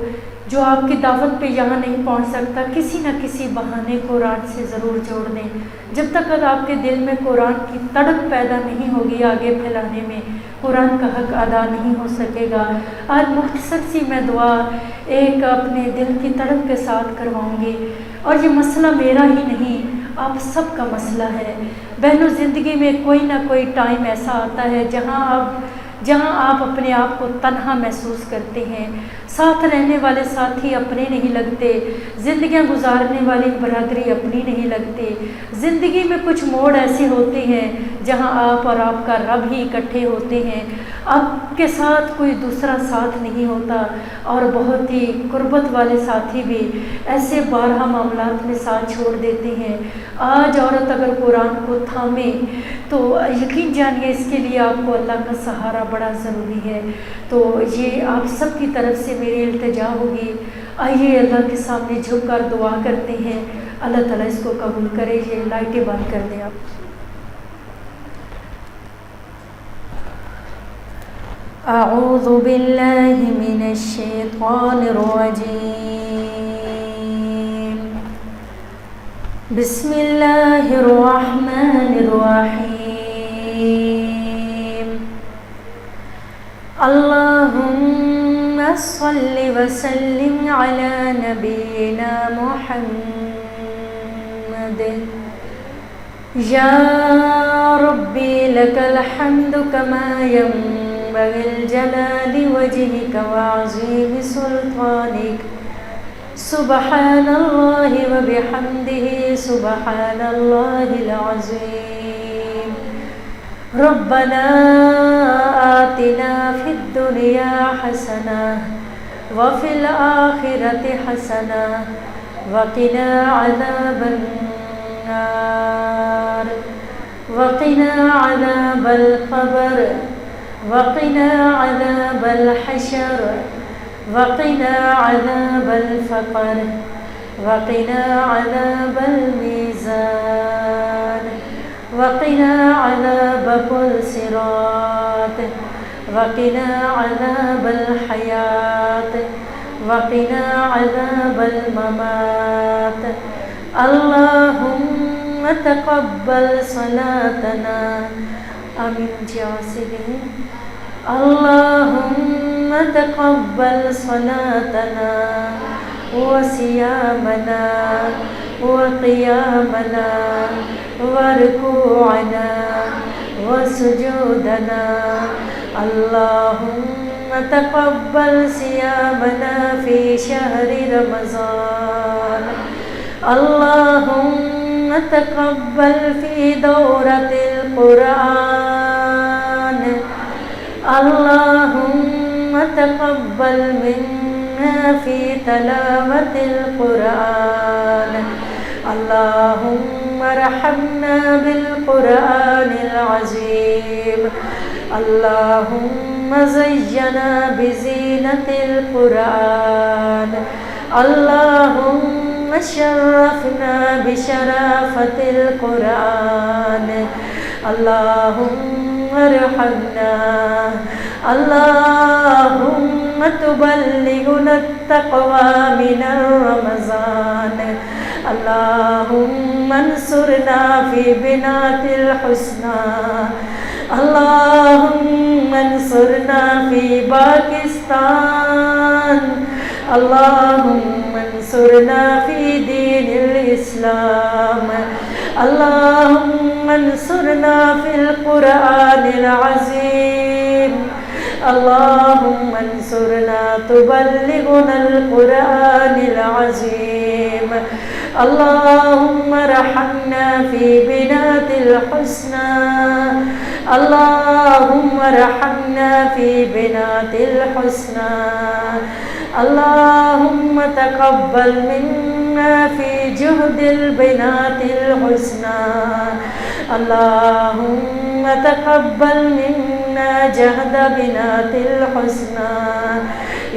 جو آپ کی دعوت پہ یہاں نہیں پہنچ سکتا کسی نہ کسی بہانے قرآن سے ضرور جوڑ دیں۔ جب تک آپ کے دل میں قرآن کی تڑپ پیدا نہیں ہوگی آگے پھیلانے میں، قرآن کا حق ادا نہیں ہو سکے گا۔ آج مختصر سی میں دعا ایک اپنے دل کی تڑپ کے ساتھ کرواؤں گی، اور یہ مسئلہ میرا ہی نہیں آپ سب کا مسئلہ ہے۔ بہنوں، زندگی میں کوئی نہ کوئی ٹائم ایسا آتا ہے جہاں آپ اپنے آپ کو تنہا محسوس کرتے ہیں، ساتھ رہنے والے ساتھی اپنے نہیں لگتے، زندگیاں گزارنے والی برادری اپنی نہیں لگتے۔ زندگی میں کچھ موڑ ایسے ہوتے ہیں جہاں آپ اور آپ کا رب ہی اکٹھے ہوتے ہیں، آپ کے ساتھ کوئی دوسرا ساتھ نہیں ہوتا، اور بہت ہی قربت والے ساتھی بھی ایسے بارہا معاملات میں ساتھ چھوڑ دیتے ہیں۔ آج عورت اگر قرآن کو تھامے تو یقین جانیے اس کے لیے آپ کو اللہ کا سہارا بڑا ضروری ہے۔ تو یہ آپ سب کی طرف سے میری التجا ہوگی، آئیے اللہ کے سامنے جھک کر دعا کرتے ہیں، اللہ تعالیٰ اس کو قبول کرے۔ یہ لائٹیں بند کر دیں آپ۔ اعوذ باللہ من الشیطان الرجیم، بسم اللہ الرحمن الرحیم، اللہم صل وسلم علی نبینا محمد، یا ربی لک الحمد کما ينبغي الجلال وجهك وعظیم سلطانك، سبحان اللہ وبحمده سبحان اللہ العظیم، ربنا آتنا فی الدنیا حسنہ وفی الآخرة حسنہ وقنا عذاب النار وقنا عذاب القبر وقنا عذاب الحشر وقنا عذاب الفقر وقنا عذاب الميزان وقنا عذاب كل صراط وقنا عذاب الحياة وقنا عذاب الممات، اللهم تقبل صلاتنا، آمین جی آسلیں، اللهم تقبل صلاتنا وصيامنا وقيامنا وركوعنا وسجودنا، اللهم تقبل صيامنا في شهر رمضان، اللهم تقبل في دورة القرآن، اللهم تقبل منا في تلاوة القرآن، اللهم ارحمنا بالقرآن العظيم، اللهم زينا بزينة القرآن، اللهم شرفنا بشرافة القرآن، اللهم ارحمنا، اللهم تبلغنا التقوى من رمضان، اللهم انصرنا في بنات الحسنى، اللهم انصرنا في باکستان، اللهم انصرنا في دين الإسلام، اللهم انصرنا في القرآن العظيم، اللهم انصرنا تبلغنا القرآن العظيم، اللهم ارحمنا في بنات الحسنى، اللهم ارحمنا في بنات الحسنى، اللهم تقبل منا في جهد البنات الحسنى، اللهم تقبل منا جهد بنات الحسنى،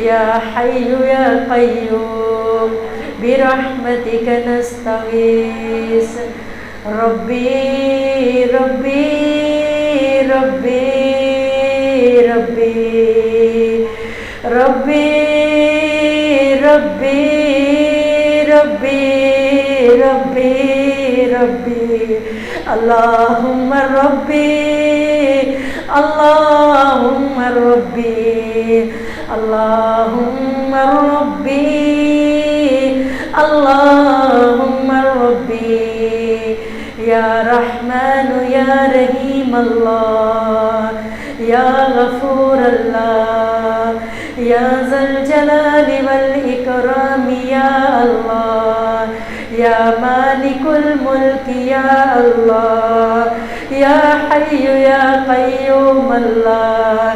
يا حي يا قيوم برحمتك نستغيث، ربي ربي ربي ربي ربي ربي ربي ربي ربي، اللهم ربي اللهم ربي اللهم ربي اللهم ربي اللہ یا غفور اللہ یا ذا الجلال والاکرام یا اللہ یا مالک الملک یا اللہ یا حی یا قیوم اللہ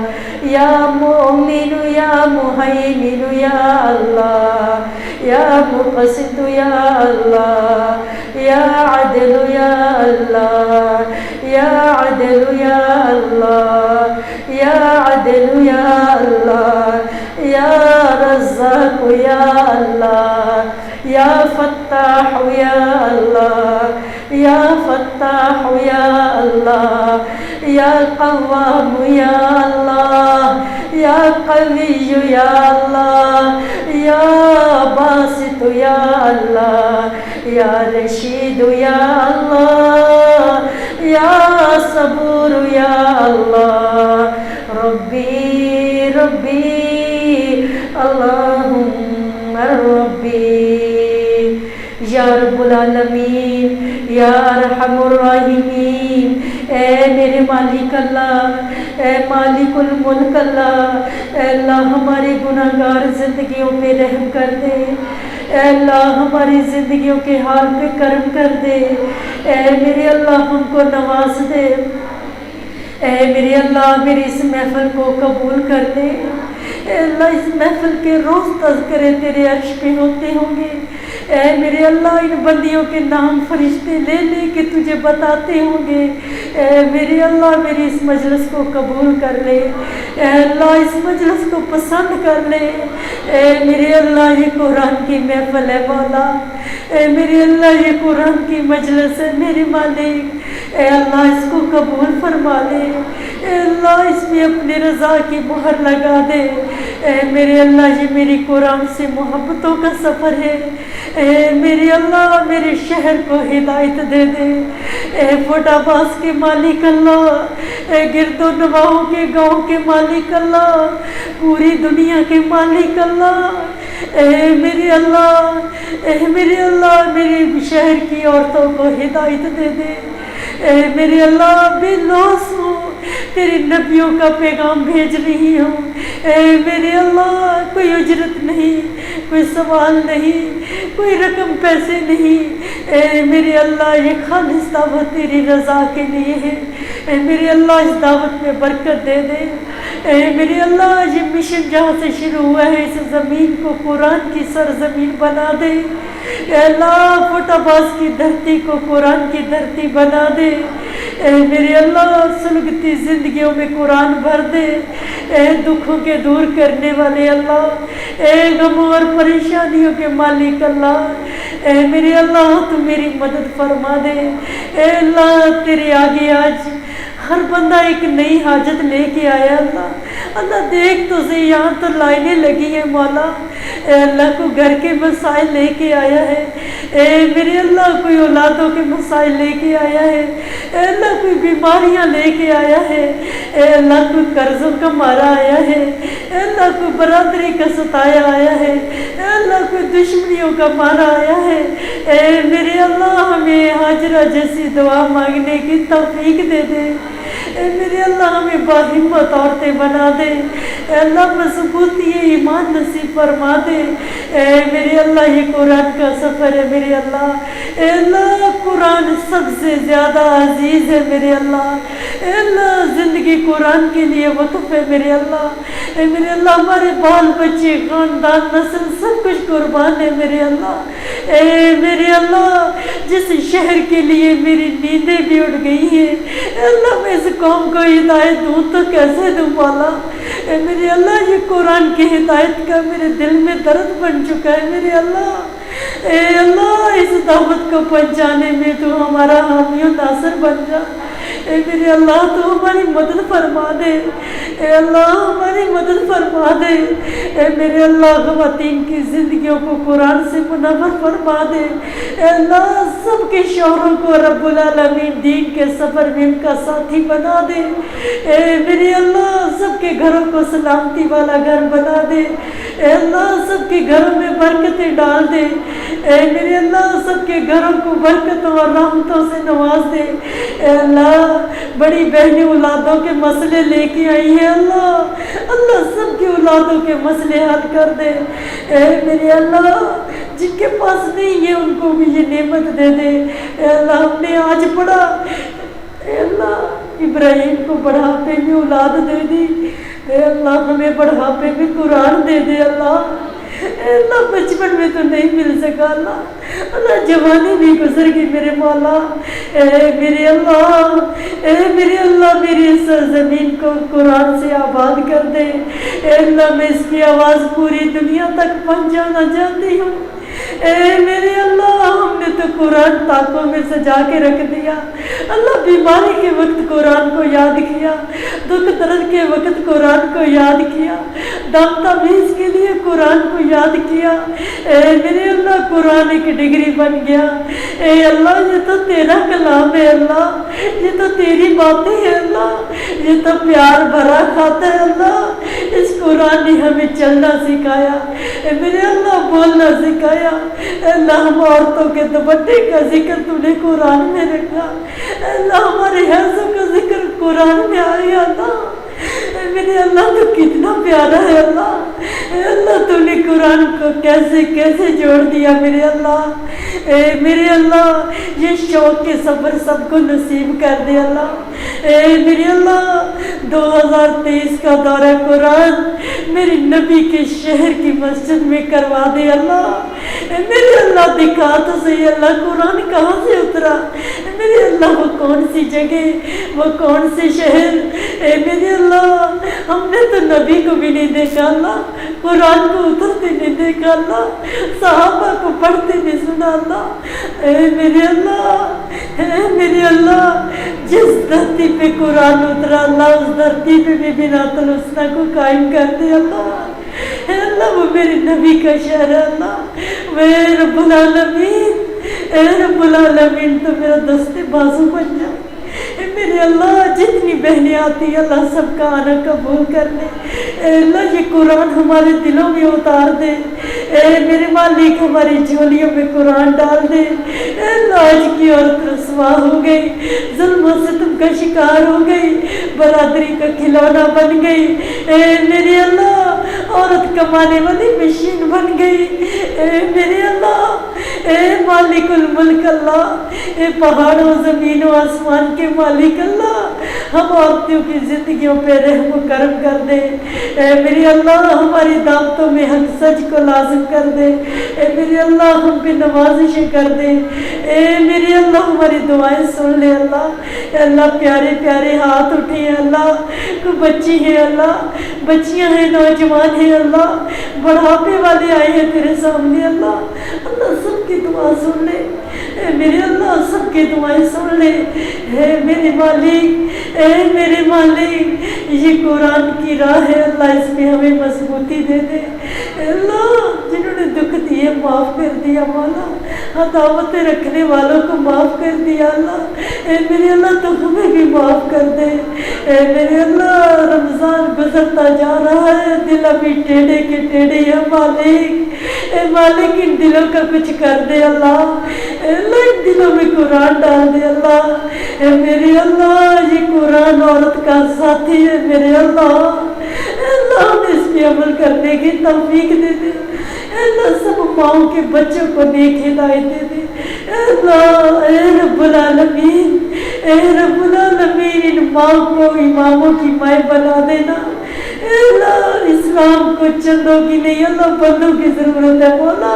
یا مومن یا مہیمن یا اللہ یا مقسط یا اللہ یا عدل یا اللہ یا عدل یا اللہ یا عدل یا اللہ یا رزاق یا اللہ یا فتاح یا اللہ یا فتاح یا اللہ یا قوام یا اللہ یا قوی یا اللہ یا باسط یا اللہ یا رشید یا اللہ یا صبور یا اللہ ربی ربی اللہم ربی یا رب العالمین یا ارحم الراحمین اے میرے مالک اللہ اے مالک الملک اللہ اے اللہ ہماری گناہگار زندگیوں پہ رحم کر دے اے اللہ ہماری زندگیوں کے حال پہ کرم کر دے اے میرے اللہ ہم کو نواز دے اے میرے اللہ میری اس محفل کو قبول کر دے اے اللہ اس محفل کے روز تذکرے تیرے عرش پہ ہوتے ہوں گے اے میرے اللہ ان بندیوں کے نام فرشتے لے لے کے تجھے بتاتے ہوں گے اے میرے اللہ میری اس مجلس کو قبول کر لے اے اللہ اس مجلس کو پسند کر لے اے میرے اللہ یہ قرآن کی محفل ہے مولا اے میرے اللہ یہ قرآن کی مجلس ہے میرے مالک اے اللہ اس کو قبول فرما لے اے اللہ اس میں اپنی رضا کی مہر لگا دے اے میرے اللہ یہ میری قرآن سے محبتوں کا سفر ہے اے میرے اللہ میرے شہر کو ہدایت دے دے اے فوٹ عباس کے مالک اللہ اے گرد و نواحوں کے گاؤں کے مالک اللہ پوری دنیا کے مالک اللہ اے میرے اللہ میرے شہر کی عورتوں کو ہدایت دے دے اے میرے اللہ بے لوث ہوں تیرے نبیوں کا پیغام بھیج رہی ہوں اے میرے اللہ کوئی اجرت نہیں کوئی سوال نہیں کوئی رقم پیسے نہیں اے میرے اللہ یہ خالص دعوت تیری رضا کے لیے ہے اے میرے اللہ اس دعوت میں برکت دے دے اے میرے اللہ یہ مشن جہاں سے شروع ہوا ہے اس زمین کو قرآن کی سرزمین بنا دے اے اللہ فوٹ عباس کی دھرتی کو قرآن کی دھرتی بنا دے اے میرے اللہ سلگتی زندگیوں میں قرآن بھر دے اے دکھوں کے دور کرنے والے اللہ اے غموں اور پریشانیوں کے مالک اللہ اے میرے اللہ تو میری مدد فرما دے اے اللہ تیرے آگے آج ہر بندہ ایک نئی حاجت لے کے آیا اللہ دیکھ تو سے یہاں تو لائنیں لگی ہیں مولا اے اللہ کو گھر کے مسائل لے کے آیا ہے اے میرے اللہ کوئی اولادوں کے مسائل لے کے آیا ہے اے اللہ کوئی بیماریاں لے کے آیا ہے اے اللہ کوئی قرضوں کا مارا آیا ہے اے اللہ کوئی برادری کا ستایا آیا ہے اے اللہ کوئی دشمنیوں کا مارا آیا ہے اے میرے اللہ ہمیں حاجرہ جیسی دعا مانگنے کی توفیق دے دے اے میرے اللہ ہمیں باہمت عورتیں بنا دے اے اللہ مضبوطی ایمان نصیب فرما دے اے میرے اللہ یہ قرآن کا سفر ہے میرے اللہ اے اللہ قرآن سب سے زیادہ عزیز ہے میرے اللہ اے اللہ زندگی قرآن کے لیے وقف ہے میرے اللہ اے میرے اللہ ہمارے بال بچے خاندان نسل سب کچھ قربان ہے میرے اللہ اے میرے اللہ جس شہر کے لیے میری نیندیں بھی اٹھ گئی ہیں اے اللہ میں اس قوم کو ہدایت دوں تو کیسے دوں مولا اے میرے اللہ یہ قرآن کی ہدایت کا میرے دل میں درد بن چکا ہے میرے اللہ اے اللہ اس دعوت کو پہنچانے میں تو ہمارا حامی و ناصر بن جا اے میرے اللہ تو ہماری مدد فرما دے اے اللہ ہماری مدد فرما دے اے میرے اللہ خواتین کی زندگیوں کو قرآن سے منور فرما دے اے اللہ سب کے شوہروں کو رب العالمین دین کے سفر میں ان کا ساتھی بنا دے اے میرے اللہ سب کے گھروں کو سلامتی والا گھر بنا دے اے اللہ سب کے گھروں میں برکت برکتیں ڈال دے، اے میرے اللہ سب کے گھروں کو برکتوں اور رحمتوں سے نواز دے۔ اے اللہ بڑی بہنیں اولادوں کے مسئلے لے کے آئی ہیں، اللہ سب کی اولادوں کے مسئلے حل کر دے۔ اے میرے اللہ جن کے پاس نہیں ہے ان کو بھی یہ نعمت دے دے۔ اے اللہ ہم نے آج پڑھا، اے اللہ ابراہیم کو بڑھاپے میں اولاد دے دی، اے اللہ ہمیں بڑھاپے میں قرآن دے دے۔ اے اللہ بچپن میں تو نہیں مل سکا، اللہ جوانی بھی گزر گئی میرے مولا۔ اے میرے اللہ، اے میرے اللہ میری سرزمین کو قرآن سے آباد کر دے۔ اے اللہ میں اس کی آواز پوری دنیا تک پہنچانا چاہتی ہوں۔ اے میرے اللہ ہم نے تو قرآن طاقوں میں سجا کے رکھ دیا، اللہ بیماری کے وقت قرآن کو یاد کیا، دکھ درد کے وقت قرآن کو یاد کیا، دم تمیز کے لیے قرآن کو یاد کیا۔ اے میرے اللہ قرآن ایک ڈگری بن گیا۔ اے اللہ یہ تو تیرا کلام ہے، اللہ یہ تو تیری باتیں ہیں، اللہ یہ تو پیار بھرا کھاتا ہے، اللہ اس قرآن نے ہمیں چلنا سکھایا، اے میرے اللہ بولنا سکھایا۔ اے اللہ ہم عورتوں کے دوپٹے کا ذکر تو نے قرآن میں رکھا، اے اللہ ہمارے حیضوں کا ذکر قرآن میں آیا، اے میرے اللہ تو کتنا پیارا ہے، اے اللہ تو نے قرآن کو کیسے کیسے جوڑ دیا میرے اللہ۔ اے میرے اللہ یہ شوق کے صبر سب کو نصیب کر دے اللہ۔ اے میرے اللہ 2023 کا دورہ قرآن میرے نبی کے شہر کی مسجد میں کروا دے اللہ۔ اے میرے اللہ دکھا تو صحیح اللہ قرآن کہاں سے اترا، اے میرے اللہ وہ کون سی جگہ، وہ کون سے شہر، اے میرے اللہ ہم نے تو نبی کو بھی نہیں دیکھا اللہ، قرآن کو اترتے نہیں دیکھا اللہ، صحابہ کو پڑھتے نہیں سنا اللہ۔ اے میرے اللہ، اے میرے اللہ جس دھرتی پہ قرآن اترا اللہ اس دھرتی پہ بھی بنات الحسنہ کو قائم کر دے اللہ۔ اے اللہ وہ میرے نبی کا شہر ہے اللہ، اے رب العالمین، اے رب العالمین تو میرا دست بازو بن جائے۔ اے میرے اللہ جتنی بہنیں آتی اللہ سب کا آنا قبول کر لے، اے اللہ یہ قرآن ہمارے دلوں میں اتار دے، اے میرے مالک ہماری جھولیوں میں قرآن ڈال دے۔ اے اللہ آج کی عورت رسوا ہو گئی، ظلم و ستم کا شکار ہو گئی، برادری کا کھلونا بن گئی، اے میرے اللہ عورت کمانے والی مشین بن گئی، اے میرے اللہ، اے مالک الملک اللہ، اے پہاڑوں زمین و آسمان کے مالک اللہ ہم عورتوں کی زندگیوں پہ رحم و کرم کر دے، اے میرے اللہ ہماری دعوتوں میں حق سچ کو لازم کر دے، اے میرے اللہ ہم پہ نوازشیں کر دے، اے میرے اللہ ہماری دعائیں سن لے اللہ۔ اے اللہ پیارے پیارے ہاتھ اٹھے ہیں اللہ، کوئی بچی ہے اللہ، بچیاں ہیں، نوجوان ہیں اللہ، بڑھاپے والے آئے ہیں تیرے سامنے اللہ، اللہ سب کی دعا سن لے، اے میرے اللہ سب کی دعائیں سن لے، اے میرے مالک، اے میرے مالک یہ قرآن کی راہ ہے اللہ اس میں ہمیں مضبوطی دے دے، اے اللہ جنہوں نے دکھ دیے معاف کر دیا مولا، عداوتیں رکھنے والوں کو معاف کر دیا اللہ، اے میرے اللہ تو ہمیں بھی معاف کر دے، اے میرے اللہ رمضان گزرتا جا رہا ہے دل ابھی ٹیڑھے کے ٹیڑھے ہے مالک، اے مالک ان دلوں کا کچھ کر دے اللہ، اے اللہ ان دلوں میں قرآن ڈال دے اللہ، اے میرے اللہ یہ قرآن عورت کا ساتھی ہے میرے اللہ، اے اللہ ہمیں اس پہ عمل کرنے کی توفیق دے دے، اے اللہ سب ماؤں کے بچوں کو نیک ہدایت دے دے، اے اللہ اے رب العالمین، اے رب العالمین ان ماؤں کو اماموں کی مائیں بنا دینا، اے اللہ اسلام کو چندوں کی نہیں اللہ بندوں کی ضرورت ہے مولا،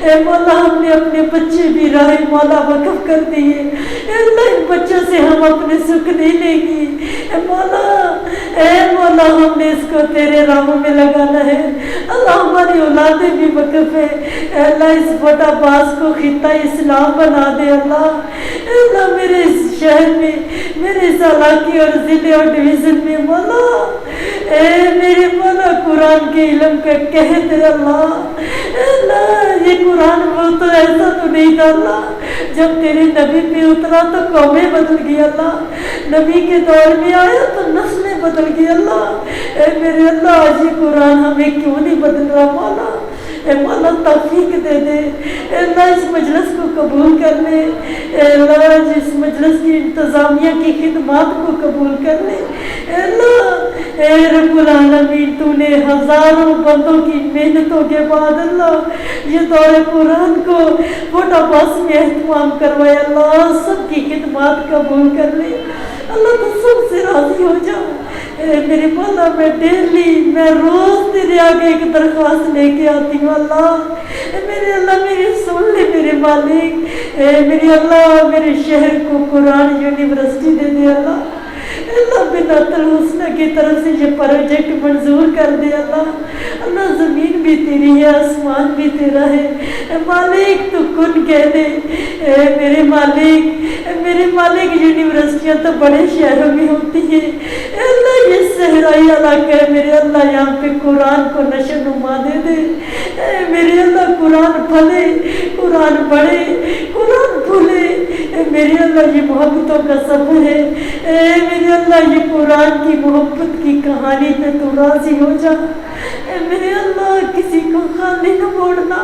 اے مولا ہم نے اپنے بچے بھی راہ مولا وقف کر دیے، اے اللہ ان بچوں سے ہم اپنے سکھ نہیں لیں گی، اے مولا ہم نے اس کو تیرے راہوں میں لگانا ہے اللہ، ہماری اولادیں بھی وقف ہے، اے اللہ اس بڑا باز کو خطہ اسلام بنا دے اللہ، اے اللہ میرے اس شہر میں میرے اس علاقے اور ضلع اور ڈویژن میں مولا، اے میرے مولا قرآن کے علم کا قحط ہے اللہ، اے اللہ یہ قرآن وہ تو ایسا تو نہیں تھا اللہ، جب تیرے نبی پہ اترا تو قومیں بدل گئی اللہ، نبی کے دور میں آیا تو نسلیں بدل گئی اللہ، اے میرے اللہ آج یہ قرآن ہمیں کیوں نہیں بدل رہا مولا، اے مولا توفیق دے دے، اے اللہ اس مجلس کو قبول کر لے، اے اللہ جس مجلس کی انتظامیہ کی خدمات کو قبول کر لے، اے اللہ اے رب العالمین تو نے ہزاروں بندوں کی محنتوں کے بعد اللہ یہ دور قرآن کو فوٹا پاس میں اہتمام کروایا، اللہ سب کی خدمات قبول کر لے، اللہ تو سب سے راضی ہو جاؤ۔ اے میرے مولا میں روز تیرے آگے ایک درخواست لے کے آتی ہوں، اللہ میرے اللہ میری سن لے میرے مالک، اے میرے اللہ میرے شہر کو قرآن یونیورسٹی دے دے اللہ، اللہ بنات الحسنہ کی طرف سے یہ پروجیکٹ منظور کر دے اللہ، اللہ زمین بھی تیری ہے آسمان بھی تیرا ہے، اے مالک تو کن کہہ دے، اے میرے مالک یونیورسٹیاں تو بڑے شہروں میں ہوتی ہیں، اے اللہ یہ صحرائی علاقہ ہے میرے اللہ یہاں پہ قرآن کو نشو نما دے دے، اے میرے اللہ قرآن پھلے قرآن بڑھے قرآن پھولے، اے میرے اللہ یہ محبتوں کا سفر ہے، اے میرے اللہ یہ قرآن کی محبت کی کہانی پہ تو راضی ہو جا، اے میرے اللہ کسی کو خالی نہ موڑنا،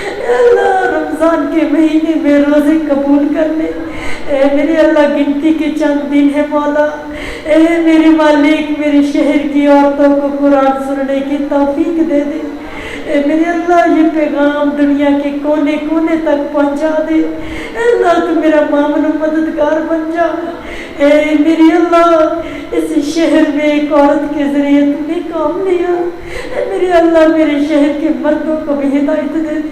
اے اللہ رمضان کے مہینے میں روزے قبول کر لے، اے میرے اللہ گنتی کے چند دن ہے مولا، اے میرے مالک میرے شہر کی عورتوں کو قرآن سننے کی توفیق دے دے، اے میرے اللہ یہ پیغام دنیا کے کونے کونے تک پہنچا دے، اے اللہ تو میرا معاون و مددگار بن جا، اے میری اللہ اس شہر میں ایک عورت کے ذریعے تم نے کام لیا، اے میرے اللہ میرے شہر کے مردوں کو بھی ہدایت دے دے،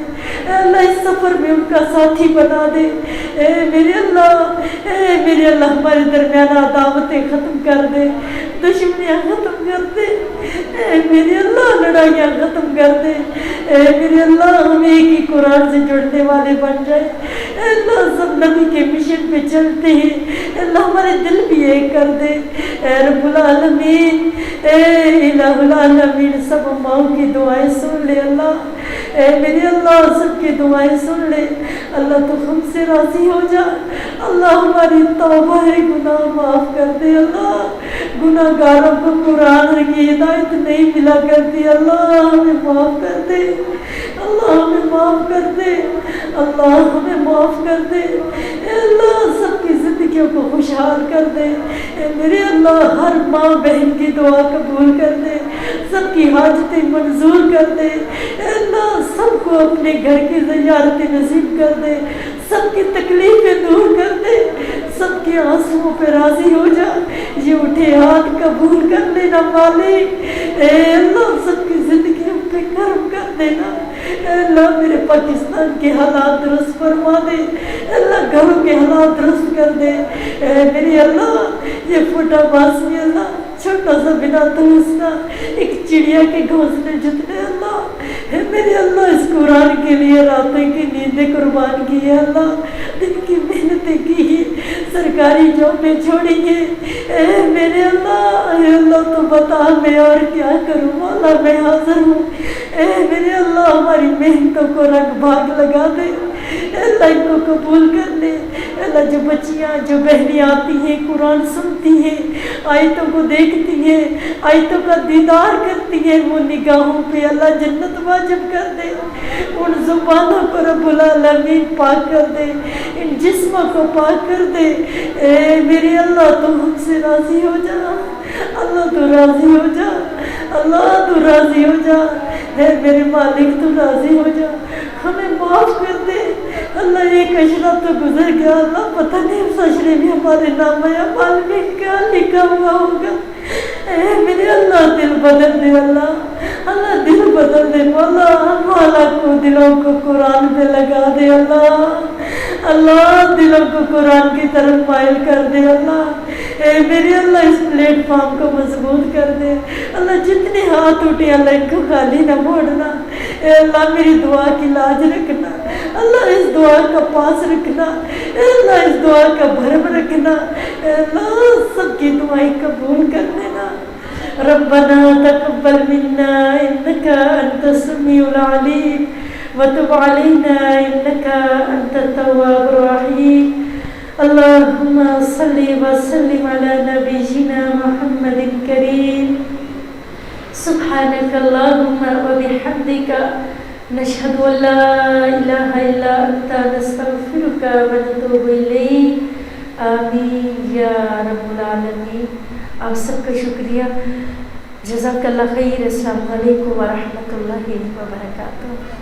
اے اللہ اس سفر میں ان کا ساتھی بنا دے، اے میرے اللہ ہمارے درمیان عداوتیں ختم کر دے، دشمنیاں ختم کر دے، اے میرے اللہ لڑائیاں ختم کر دے، اے میرے اللہ ہم ایک ہی قرآن سے جڑنے والے بن جائے، اے اللہ سب نبی کے مشن پہ چلتے ہیں، اے اللہ ہمارے دل بھی ایک کر دے، اے رب العالمین اے الہ العالمین سب ماؤں کی دعائیں سن لے اللہ، اے میرے اللہ سب کی دعائیں سن لے اللہ، تو ہم سے راضی ہو جا اللہ، ہماری توبہ ہے گناہ معاف کر دے اللہ، گناہ گاروں کو قرآن کی ہدایت نہیں ملا کرتی اللہ، ہمیں معاف کر دے اللہ، ہمیں معاف کر دے اللہ، ہمیں معاف کر دے، اے اللہ سب کی زندگیوں کو خوشحال کر دے، اے میرے اللہ ہر ماں بہن کی دعا قبول کر دے، سب کی حاجتیں منظور کر دے، اے اللہ سب کو اپنے گھر کی زیارت نصیب کر دے، سب کی تکلیفیں دور کر دے، سب کے آنسوؤں پہ راضی ہو جا، یہ اٹھے ہاتھ قبول کر لینا مالک، اے اللہ سب کی زندگیوں پہ کرم کر دینا، اے اللہ میرے پاکستان کے حالات درست فرما دے، اے اللہ گھروں کے حالات درست کر دے، اے میری اللہ یہ فوٹا باس میں اللہ چھوٹا سا بنا تلسنا ایک چڑیا کے گھونسلے جتنے اللہ، اے میرے اللہ اس قرآن کے لیے راتیں کی نیندیں قربان کی ہے اللہ، دن کی محنتیں کی ہے، سرکاری جابیں چھوڑی ہے، اے میرے اللہ اے اللہ تو بتا میں اور کیا کروں مولا، میں حاضر ہوں، اے میرے اللہ ہماری محنتوں کو رنگ بھاگ لگا دے، اے اللہ ان کو قبول کر لے، اے اللہ جو بچیاں جو بہنیں آتی ہیں قرآن سنتی ہیں آیتوں کو دیکھتی ہیں آیتوں کا دیدار کرتی ہیں، وہ نگاہوں پہ اللہ جنت واجب کر دے، ان زبانوں کو رب العالمین پاک کر دے، ان جسموں کو پاک کر دے، اے میرے اللہ تو ہم سے راضی ہو جا اللہ، تو راضی ہو جا اللہ، تو راضی ہو جا، اے میرے مالک تو راضی ہو جا، ہمیں معاف کر دے اللہ، ایک اشرہ تو گزر گیا اللہ، پتہ نہیں اس اشرے میں ہمارے نام اعمال میں کیا لکھا ہوا ہوگا، اے میرے اللہ دل بدل دے اللہ، اللہ دل بدل دے مولا، مولا کو دلوں کو قرآن پہ لگا دے اللہ، اللہ دلوں کو قرآن کی طرف مائل کر دے اللہ، اے میرے اللہ اس پلیٹ فارم کو مضبوط کر دے اللہ، جتنے ہاتھ اٹھے اللہ ان کو خالی نہ موڑنا، اے اللہ میری دعا کی لاج رکھنا اللہ، اس دعا کا پاس رکھنا، اے اللہ اس دعا کا بھرم رکھنا، اے اللہ سب کی دعائیں قبول کر لینا، ربنا تقبل منا انك انت السميع العليم وتب علينا انك انت التواب الرحيم، اللهم صل وسلم على نبينا محمد الكريم، سبحانك اللهم وبحمدك نشهد أن لا إله إلا أنت نستغفرك ونتوب إليك آمین یا رب العالمین. آپ سب کا شکریہ. جزاک اللہ خیر. السلام علیکم ورحمۃ اللہ وبرکاتہ.